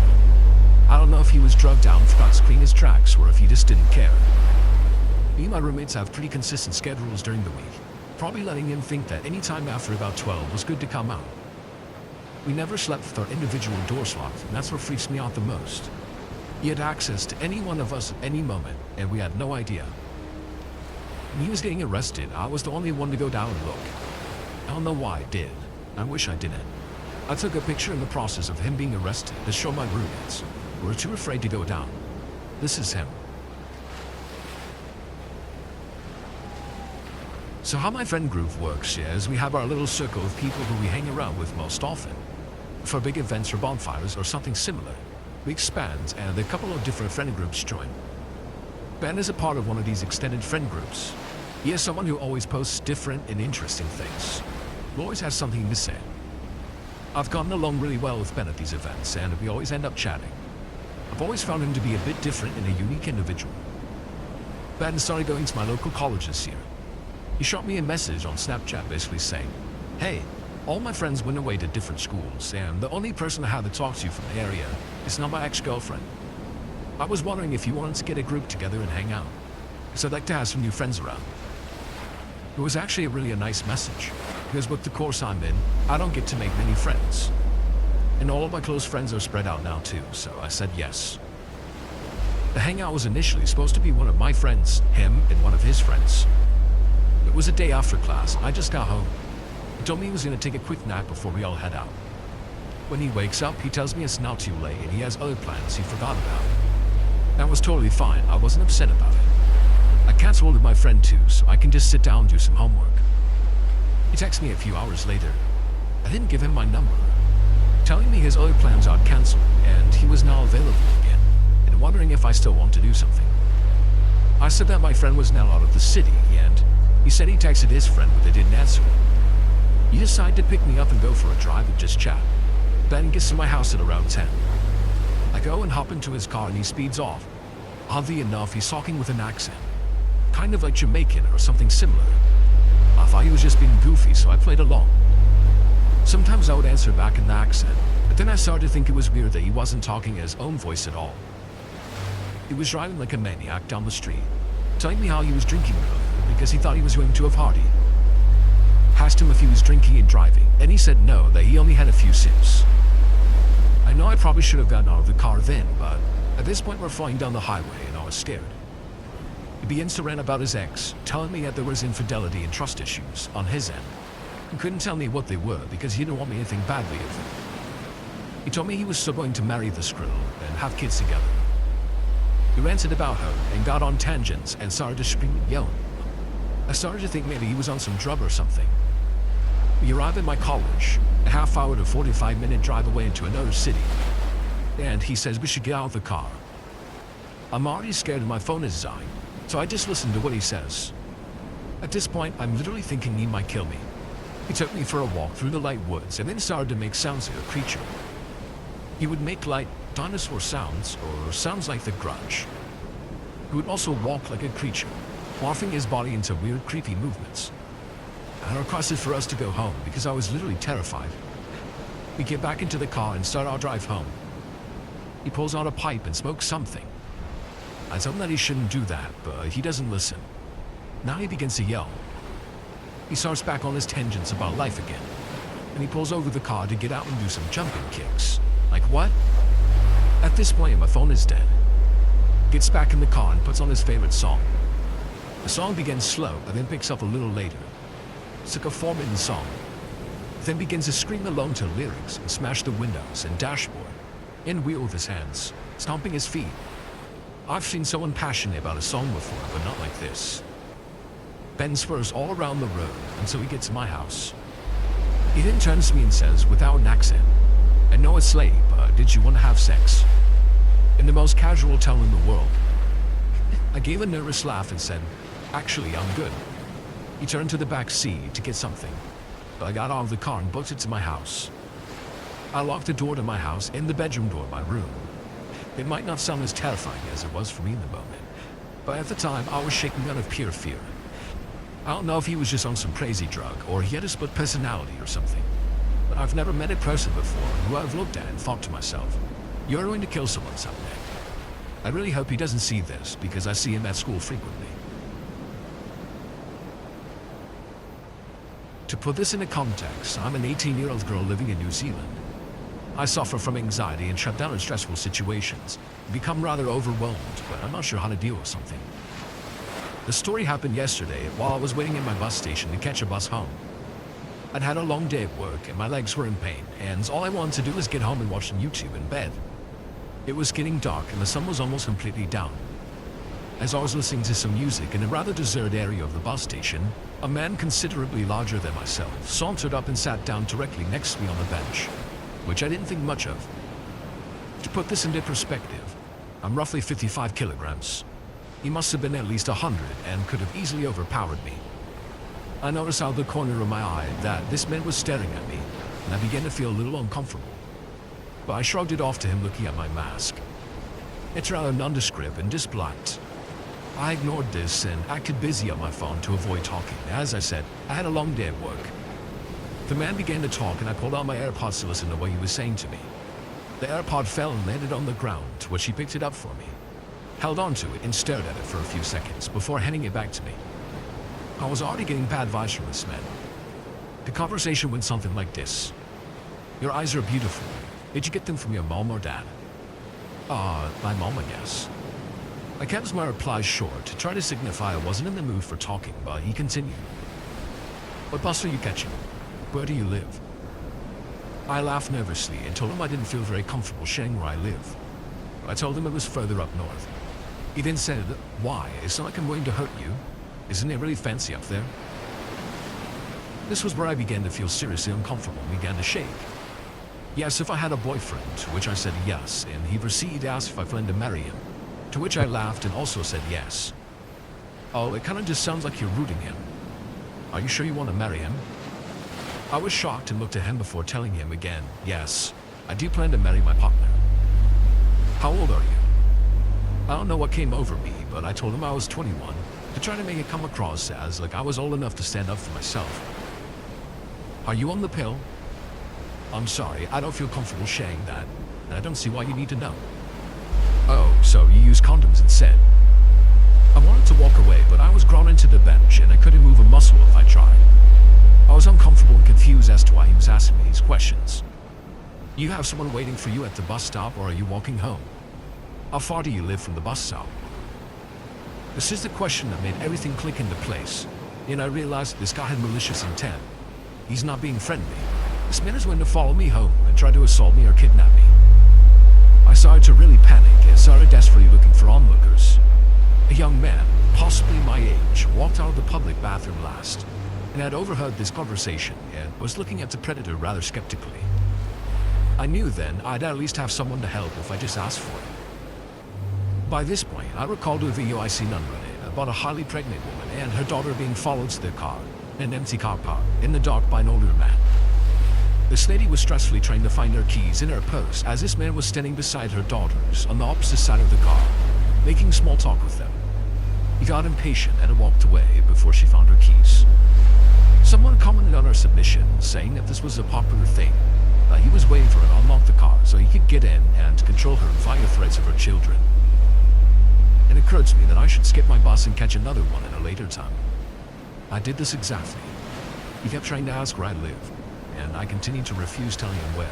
I don't know if he was drugged out and forgot to clean his tracks or if he just didn't care. Me and my roommates have pretty consistent schedules during the week, probably letting him think that any time after about 12 was good to come out. We never slept with our individual doors locked, and that's what freaks me out the most. He had access to any one of us at any moment, and we had no idea. When he was getting arrested, I was the only one to go down and look. I don't know why I did. I wish I didn't. I took a picture in the process of him being arrested to show my roommates, who were too afraid to go down. This is him. So how my friend group works is we have our little circle of people who we hang around with most often. For big events or bonfires or something similar, we expand and a couple of different friend groups join. Ben is a part of one of these extended friend groups. He is someone who always posts different and interesting things. He always has something to say. I've gotten along really well with Ben at these events and we always end up chatting. I've always found him to be a bit different and a unique individual. Ben started going to my local college this year. He shot me a message on Snapchat basically saying, "Hey, all my friends went away to different schools and the only person I have to talk to from the area is not my ex-girlfriend. I was wondering if you wanted to get a group together and hang out, because I'd like to have some new friends around." It was actually a nice message, because with the course I'm in, I don't get to make many friends. And all of my close friends are spread out now too, so I said yes. The hangout was initially supposed to be one of my friends, him, and one of his friends. It was a day after class, I just got home. He told me he was going to take a quick nap before we all head out. When he wakes up, he tells me it's now too late and he has other plans he forgot about. That was totally fine, I wasn't upset about it. I canceled with my friend too, so I can just sit down and do some homework. He texted me a few hours later. I didn't give him my number, telling me his other plans are cancelled and he was now available again, and wondering if I still want to do something. I said that my friend was now out of the city, and he said he texted his friend but they didn't answer. He decided to pick me up and go for a drive and just chat. Ben gets to my house at around 10. I go and hop into his car and he speeds off. Oddly enough, he's talking with an accent, kind of like Jamaican or something similar. I thought he was just being goofy, so I played along. Sometimes I would answer back in the accent, but then I started to think it was weird that he wasn't talking in his own voice at all. He was driving like a maniac down the street, telling me how he was drinking earlier because he thought he was going to a party. Asked him if he was drinking and driving, and he said no, that he only had a few sips. I know I probably should have gotten out of the car then, but at this point we're flying down the highway and I was scared. He begins to rant about his ex, telling me that there was infidelity and trust issues on his end. He couldn't tell me what they were because he didn't want me to think badly of him. He told me he was still going to marry this girl and have kids together. He ranted about her and got on tangents and started to scream and yell. I started to think maybe he was on some drug or something. We arrive at my college, a half-hour to 45-minute drive away into another city, and he says we should get out of the car. I'm already scared and my phone is dying, so I just listen to what he says. At this point, I'm literally thinking he might kill me. He took me for a walk through the light woods and then started to make sounds like a creature. He would make light dinosaur sounds or sounds like the grunge. He would also walk like a creature, morphing his body into weird, creepy movements. I requested for us to go home because I was literally terrified. We get back into the car and start our drive home. He pulls out a pipe and smokes something. I tell him that he shouldn't do that, but he doesn't listen. Now he begins to yell. He starts back on his tangents about life again, and he pulls over the car to get out and do some jumping kicks. Like what? At this point, my phone is dead. Gets back in the car and puts on his favorite song. The song begins slow and then picks up a little later. It's like a 4-minute song. Then begins to scream along to lyrics and smash the windows and dashboard and wheel with his hands, stomping his feet. I've seen someone passionate about a song before, but not like this. Ben swerves all around the road until he gets to my house. He then turns to me and says, without an accent, "I know it's late, but did you want to have sex?" In the most casual tone in the world. I gave a nervous laugh and said, "Actually, I'm good." He turned to the back seat to get something, but I got out of the car and booked it to my house. I locked the door to my house and the bedroom door of my room. It might not sound as terrifying as it was for me in the moment, but at the time I was shaking out of pure fear. I don't know if he was just on some crazy drug or he had a split personality or something, but I've never met a person before who I've looked at and thought to myself, "You're going to kill someone someday." I really hope he doesn't see this because I see him at school frequently. To put this into context, I'm an 18-year-old girl living in New Zealand. I suffer from anxiety and shut down in stressful situations, become rather overwhelmed, but I'm not sure how to deal with something. The story happened yesterday while I was waiting at my bus station to catch a bus home. I'd had a long day at work and my legs were in pain, and all I wanted to do was get home and watch some YouTube in bed. It was getting dark and the sun was almost completely down. As I was listening to some music in a rather deserted area of the bus station, a man considerably larger than myself sauntered up and sat down directly next to me on the bench, which I didn't think much of. To put this into perspective, I'm roughly 55 kilograms. He must have been at least 100 and could have easily overpowered me. I noticed out of the corner of my eye that this man was staring at me, and I began to feel a little uncomfortable. But I shrugged it off to him looking at my mask. It's rather nondescript and just blacked. I ignored this and acted busy on my phone to avoid talking. As I said, I had a long day at work. The man began to talk and I pulled out my AirPods to listen to what he was saying to me. The AirPod fell and landed on the ground, which he picked it up for me, held onto it and stared at it for a few seconds before handing it back to me. I was already getting bad vibes from this man. The conversation went something like this. Your eyes are beautiful. Did you get them from your mom or dad? My mom, I guess. I kept my reply short to try to signify I wasn't in the mood for talking, but he continued. What bus are you catching? Where do you live? I laughed nervously and told him I didn't feel very comfortable sharing where I live. I told him it was further up north. He then said, why? It's not like I'm going to hurt you. Isn't it really fancy up there? This was where I began to feel seriously uncomfortable and began to shake. He asked if I had a boyfriend, to which I said yes, and he proceeded to ask if I planned to marry him, to which I laughed and also said yes. Oh, it kind of just sounds like you're rooting him. Are you sure you want to marry him? I was shocked and looked at him before telling him again, yes, I do plan to marry my partner. How old are you? I don't know what came over me, but I told him I was 21 to try to make it come across as like I was old enough to stand up for myself. Are you on the pill? I'm sorry, I don't feel comfortable sharing that, and I don't see why you need to know. Oh, so you use condoms instead. I wanted to walk away, but I was grown into the bench and I couldn't move a muscle if I tried. I was uncomfortable and confused as to why he was asking me these questions. You have someone waiting for you at the bus stop, or are you walking home? How far do you live from the bus stop? This is the question that made everything click into place, and I realized this guy had malicious intent. He's not being friendly. This man is going to follow me home and try to assault me or kidnap me. I started to really panic and started desperately looking for onlookers. A young man, possibly my age, walked out of the public bathroom last, and had overheard this conversation and was looking at the predator rather skeptically. I knew then I'd at least have someone to help if I just asked for it. By this point, I recalled a video I seen on Reddit about a highly pregnant woman and her daughter being followed to their car, an empty car park, in the dark by an older man. This lady was stressfully trying to find her keys in her purse as this man was standing beside her daughters on the opposite side of the car, making small talk with them. He got impatient and walked away before she found her keys. Someone commented on her submission, saying that this was a popular thing, that he was waiting for her to unlock the car so he could get in and control her via threats of her children. It occurred to me that I should skip my bus and catch another one at a later time. I did this exactly. He kept trying to ask where I lived, and I continued to refuse telling him where.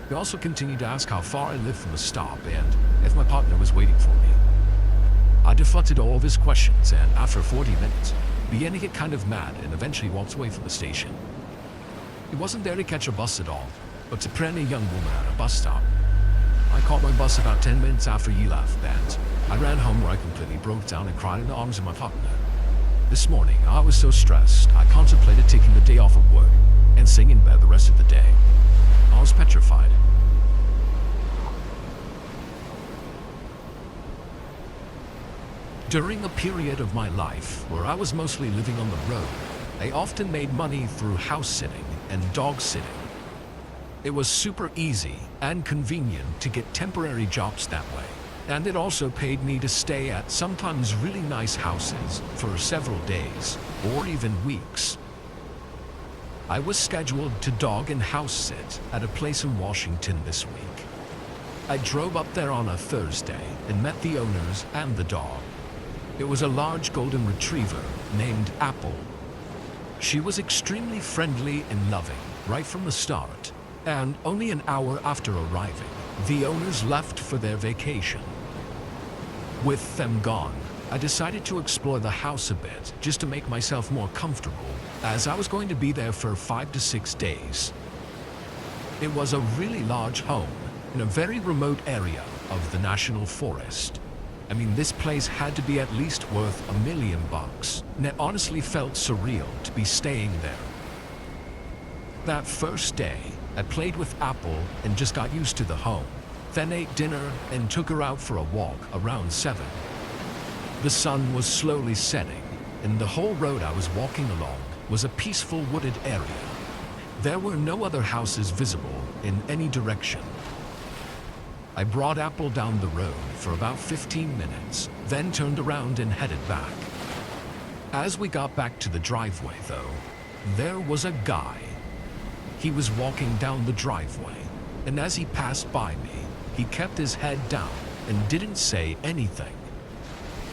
He also continued to ask how far I lived from the stop and if my partner was waiting for me. I deflected all of his questions, and after 40 minutes, began to get kind of mad and eventually walked away from the station. He wasn't there to catch a bus at all, but to prend a young woman at a bus stop. I caught my bus about 10 minutes after he left, and I ran home where I completely broke down and cried in the arms of my partner. This morning, I was so stressed, I contemplated taking the day off of work and staying in bed the rest of the day. I was petrified. During a period of my life where I was mostly living on the road, I often made money through house sitting and dog sitting. It was super easy and convenient to get temporary jobs that way, and it also paid me to stay at sometimes really nice houses for several days or even weeks. I was scheduled to dog and house sit at a place in Washington this week. I drove up there on a Thursday and met the owners and the dog. It was a large golden retriever named Apple. She was extremely friendly and loving right from the start, and only an hour after arriving, the owners left for their vacation. With them gone, I decided to explore the house a bit just to make myself more comfortable, as I was going to be there for 5 to 6 days. It was a really large home in a very remote area of the national forest. I mean, this place had to be at least worth $1 million, and it honestly felt surreal to be staying there. That first day, I played with Apple and just got used to the home, then ate dinner and took her out for a walk around 7. The sun was slowly setting, and the whole road I was walking along was a peaceful wooded area. There were no other houses visible in any direction. I brought Apple down the road for about 15 minutes, then turned around and headed back. As we got back to the driveway, though, there was a guy. He was walking down the driveway, and as he passed by me, he kept his head down and didn't say anything.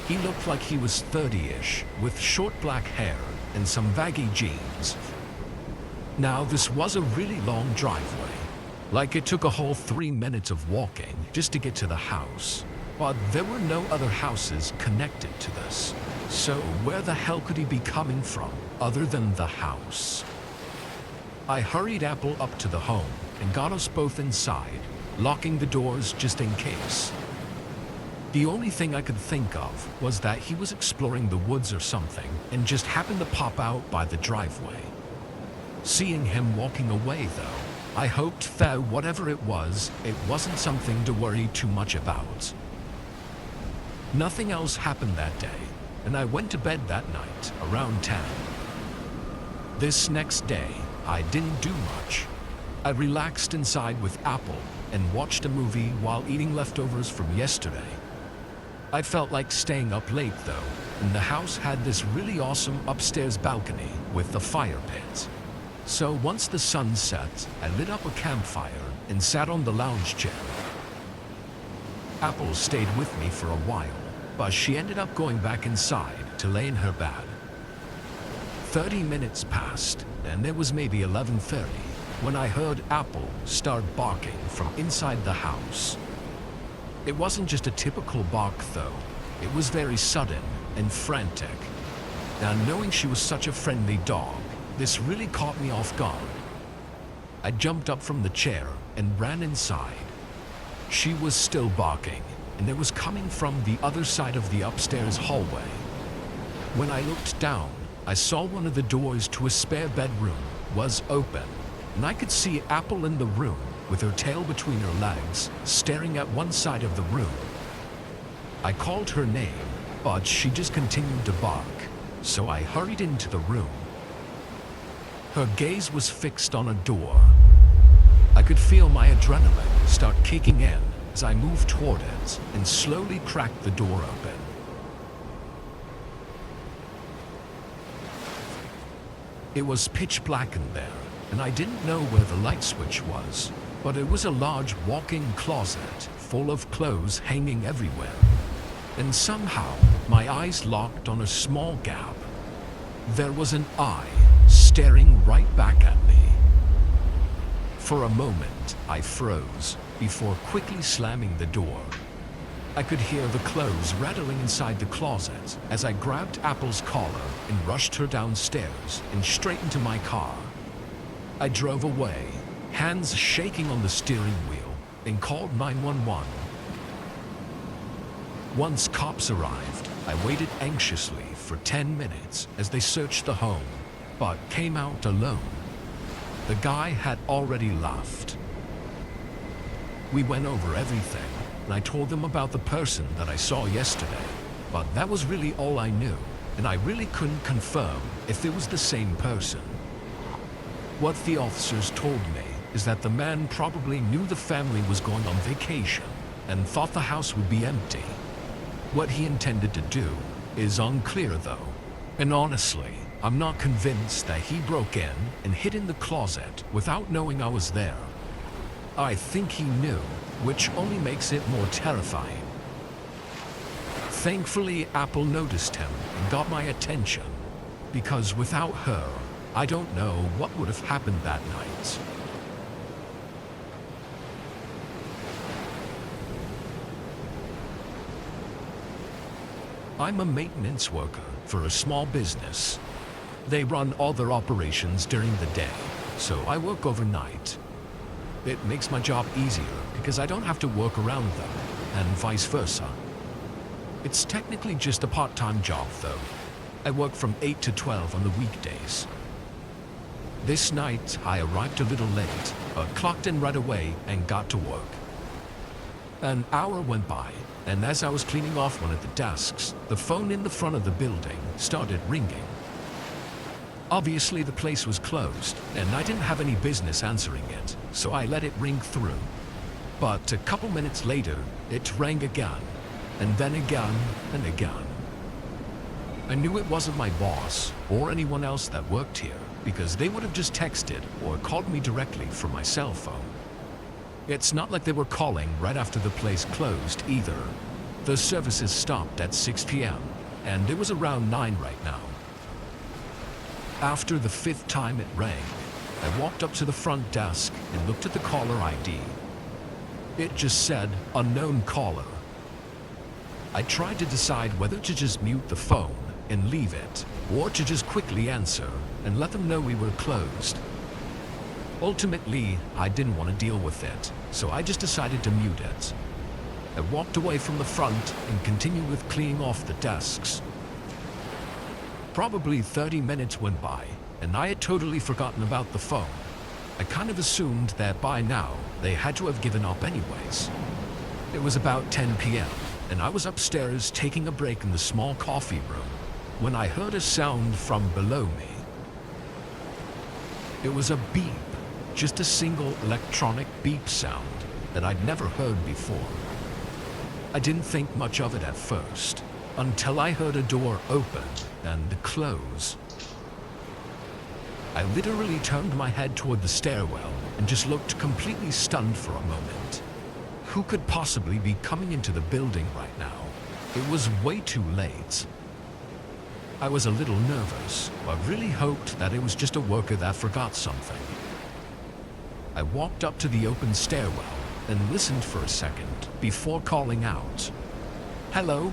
He looked like he was 30-ish, with short black hair and some baggy jeans. Now, this was a really long driveway. Like it took a whole 3 minutes of walking just to get to the house. But there were no other houses connected to this. So where the hell could he be coming from other than the house? I hurried Apple up to the home and got us both inside, locking the doors just in case. The only thing I could think of was that he was exploring the woods or something and just happened to pop out by the driveway. Seeing him walking away, though, I hoped that whatever it wasn't something to worry too much about. Nothing else happened that day, and I went to bed that night around 10. This next day, I didn't do much. I relaxed inside with Apple and watched a movie while eating leftovers from yesterday. I felt like staying up late though, and the house had this really awesome upstairs balcony with a fire pit. So once the sun set, I lit up a campfire and sat on the lounge chair. Apple stayed with me for a while, but she ended up going back inside to lay in her bed. 30 minutes passed, and it was maybe 11:30 when I heard Apple start barking from inside the house. It wasn't just a typical bark though, it was very sudden and frantic. Now, knowing she was such a friendly dog, this really caught me off guard. I jumped up from the chair and ran inside. She was still barking, and it was coming from the other side of the upstairs hallway. When I looked down, I saw one of the doors to a spare bedroom was open, and I could see Apple in the room with her tail between her legs, staring at one side of the room. I called her name, but she just continued to bark, so I hurried into the room. Her gaze was fixed on a door. I could feel my adrenaline start kicking in as I moved toward it and slowly cracked the door open. It was pitch black in there, and I didn't know where the light switch was, but it was a large walk-in closet full of clothes hanging everywhere. And somehow, my eyes locked on a small gap. There was an eye staring right back at me. For a moment, I froze before quickly slamming the door. I could hear the clothes rattling inside the closet as I grabbed Apple's collar and rushed her downstairs and straight into my car. I drove away, hands shaking on the steering wheel, and called 911. Once cops arrived, I waited anxiously for 10 minutes as they searched the home, but came out alone. The guy had already left. We went over everything, and I told them about the person that I saw yesterday, but that was really all I knew, and I really couldn't confirm if it was the same person. What the officers told me is that the man probably knew the family was going on vacation and thought the house would be empty. What he intended to do is unclear though, and honestly, I'm not convinced that he broke in and hid in the closet without knowing I was there. I think he knew, which only makes it more terrifying. Thankfully, Apple noticed him and got my attention, because without her, I don't know what would have happened that night. I'm a maintenance worker for a small business. They run all their operations during the day, so I work overnight. It makes my job easier because I don't have to work around them, and vice versa. It's technically just a part-time job, though. I work from 8 to 12 on the weekdays. This night, I arrived a little late, but clocked in right away and got to work. An hour went by, and as I was cleaning off one of the desks, the phone in the front of the building started ringing. Obviously, the place was closed, and I didn't have any business answering it, so I let it ring through. But a couple minutes later, it rang again, and then again and again. I knew it wasn't my boss or anyone else that worked here, because they would have just texted or called me directly from my cell phone. It's not like they were calling right after the place closed either. The services stopped at 6 p.m., and it was around 9 right now. After the 5th time it rang, I walked up to the front desk and looked at the caller ID. It just said, "Unknown caller." I tried to decide whether to just mute the phone and leave it, or to just quickly answer and let them know we were closed. Ultimately, I didn't want to deal with it, so I just decided to mute it. I walked away from the front and continued with cleaning off the desks. Probably 30 minutes went by, and I had totally forgotten about the phone. I kind of assumed that by now, they had to have given up anyways. It was about 10 p.m., and I was upstairs taking a break in the small coffee room when I heard a sound from below me. It was a beep, just a single electronic beep sound that I'd never heard before. I didn't think much of it at first, until I heard a door open and close. I literally turned my head toward the stairwell and just looked completely stunned for a moment. Who could possibly be coming into the building right now? It was way too late. I was a little nervous, but really hoped that it was just a worker that forgot something. I walked up to the open stairwell and listened for a second before calling out, "Hello,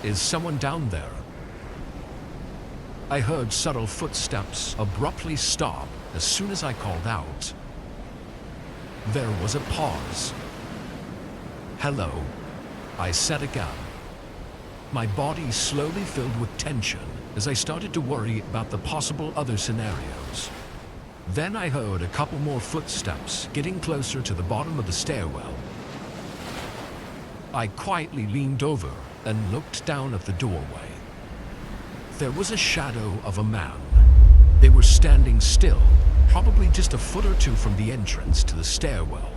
is someone down there?" I heard subtle footsteps abruptly stop as soon as I called out. There was a pause. "Hello," I said again. My body slowly filled with tension as I started to worry about the possible other scenarios. Then I heard a couple more footsteps getting closer to the bottom of the stairwell. I quietly leaned over and looked down at the doorway. There was a shadow of a man. They were standing still, probably just a foot or two from the entrance to the stairwell.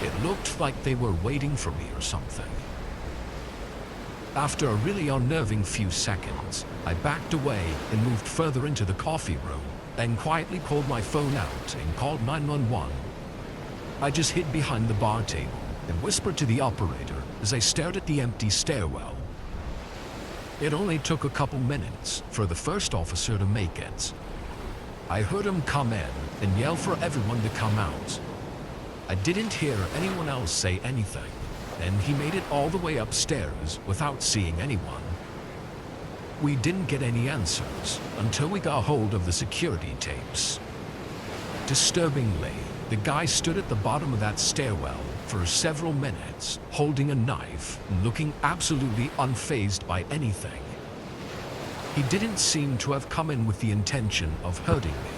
It looked like they were waiting for me or something. After a really unnerving few seconds, I backed away and moved further into the coffee room, and quietly pulled my phone out and called 911. I just hid behind the bar table and whispered to the operator as I stared at the empty stairwell. It only took a couple minutes for the first officer to make it. I heard him come in and yell for everyone to come out. I didn't hear anyone else say anything, and he made it all the way upstairs without seeing anyone. We didn't get any answers until we got hold of the security tapes. Disturbingly, the guy stood at the bottom of that stairwell for several minutes, holding a knife and looking absolutely unfazed by anything. He didn't seem to have come in with the intention of hurting me.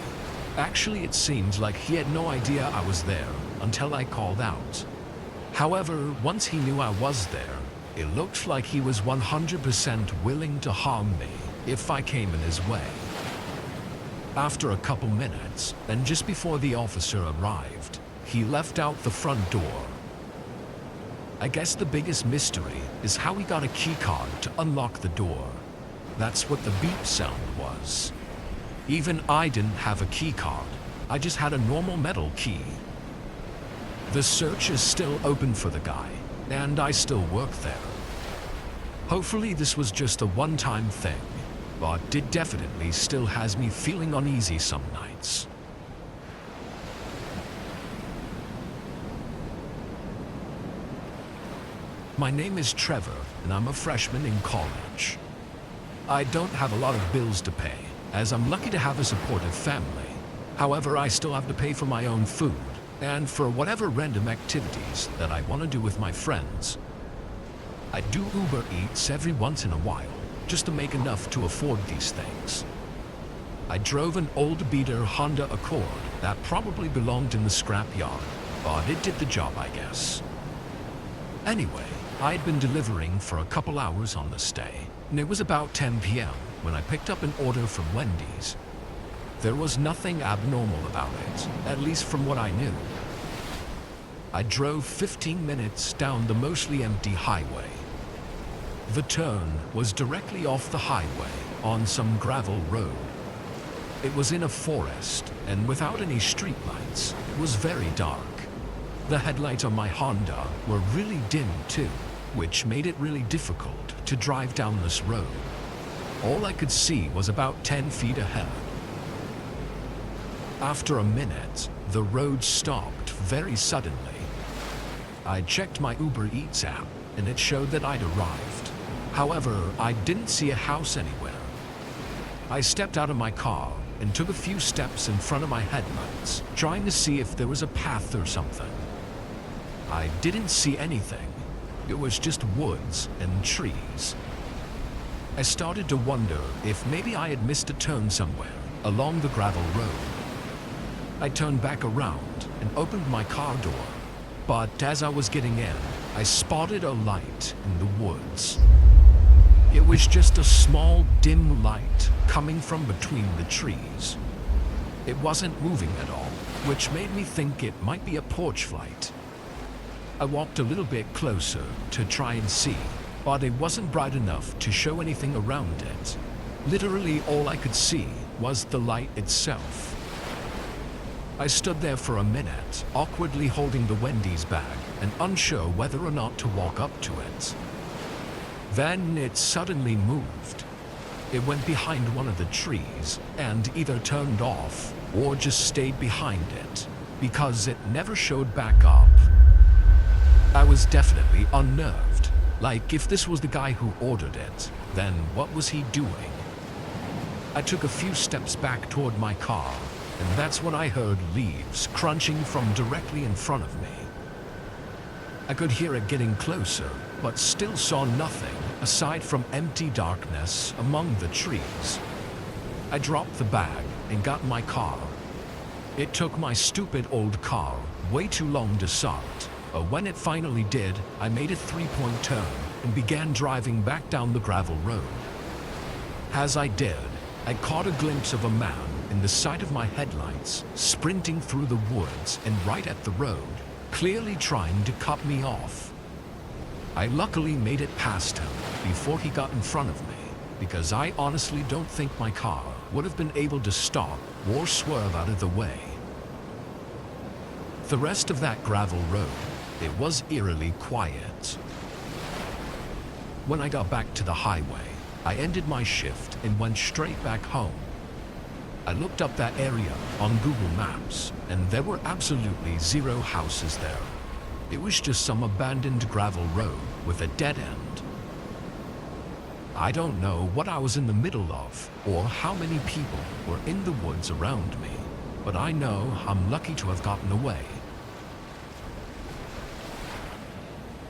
Actually, it seemed like he had no idea I was there until I called out. However, once he knew I was there, it looked like he was 100% willing to harm me if I came in his way. After a couple minutes, and just before the officer arrived, he left out the front door. I guess the biggest mystery is how he got a keycard to unlock the door. That's what the beep sound was. Even I didn't have a keycard. I just had a normal metal key. The search is still open for the guy, and I still work there. Hopefully this was just a one-time thing, but it definitely still has me feeling uneasy some nights. My name is Trevor, and I'm a freshman in college. I don't have a lot of bills to pay, as I'm lucky to have a supportive family. However, I still have to pay for my own food, and for whatever random activities that I want to do with my friends. I do Uber Eats every once in a while, just to make enough to afford these things. I drove an old beater Honda Accord that probably belonged in the scrapyard, but it did the job, I guess. Anyway, I'd been delivering for a couple hours on the stay, and it was about 10 p.m. when I picked up an order from Wendy's. There was nothing abnormal about it, at least from what I knew. I drove 15 minutes down the mostly empty highway. The turn was directly off the highway on some gravel road. It was in a forest, and without any streetlights, it was very dark. The headlights on my Honda were really dim too, which made it really difficult to drive down this road. All I could see was about 10 feet ahead. After a minute, the road stopped very suddenly. I checked my Uber Eats app, and it showed that I'd arrived. However, I didn't see a house anywhere. I stepped out of my car and took a few steps in front of my headlights, trying to see if there was a path or something. I didn't see anything. It was just woods and trees. I started to wonder if maybe I had missed a turn somewhere along the gravel road. I turned back around and opened my car door, but as I was getting in, I spotted a light in the woods. It was just a small, dim light coming from between the trees. It wasn't moving at all, which made me think it might be a porch light. I walked a little bit closer to try and see, but it wasn't bright enough to show anything around it. Literally all I could see was the light itself. I stood there for a minute, awkwardly holding the Wendy's bag and unsure whether or not to walk up to it. Then it suddenly moved. It went behind one of the trees and either turned off or just stayed behind it, because it never showed back up. I was definitely unnerved. Like, if this was the guy who ordered it, then what was he doing? I took a few steps back toward my car, and that's when I heard leaves crunching from directly in front of me. I could hear it getting closer, but still saw nothing aside from empty darkness among the trees. I dropped the bag and got in my car. It took my stupid old car way too long to start, but when it finally did, I made a three-point turn and began driving back down the gravel road. As I did, I caught a glimpse of a man in the sight of my headlights, sprinting through the woods and right at the road, clearly trying to cut me off. I luckily made it past him before he got in front of me, because I honestly don't think my car would have been able to stop or swerve out of the way. The rest of that gravel road, it was eerily quiet. When I got back to the highway, I ended my shift and went straight back home. I looked up that area on Google Maps, and there were absolutely zero houses there. It was just some abandoned gravel road with a dead end. I don't know what I was in the middle of or how many people were in the woods around me, but I know I'm lucky to have gotten away.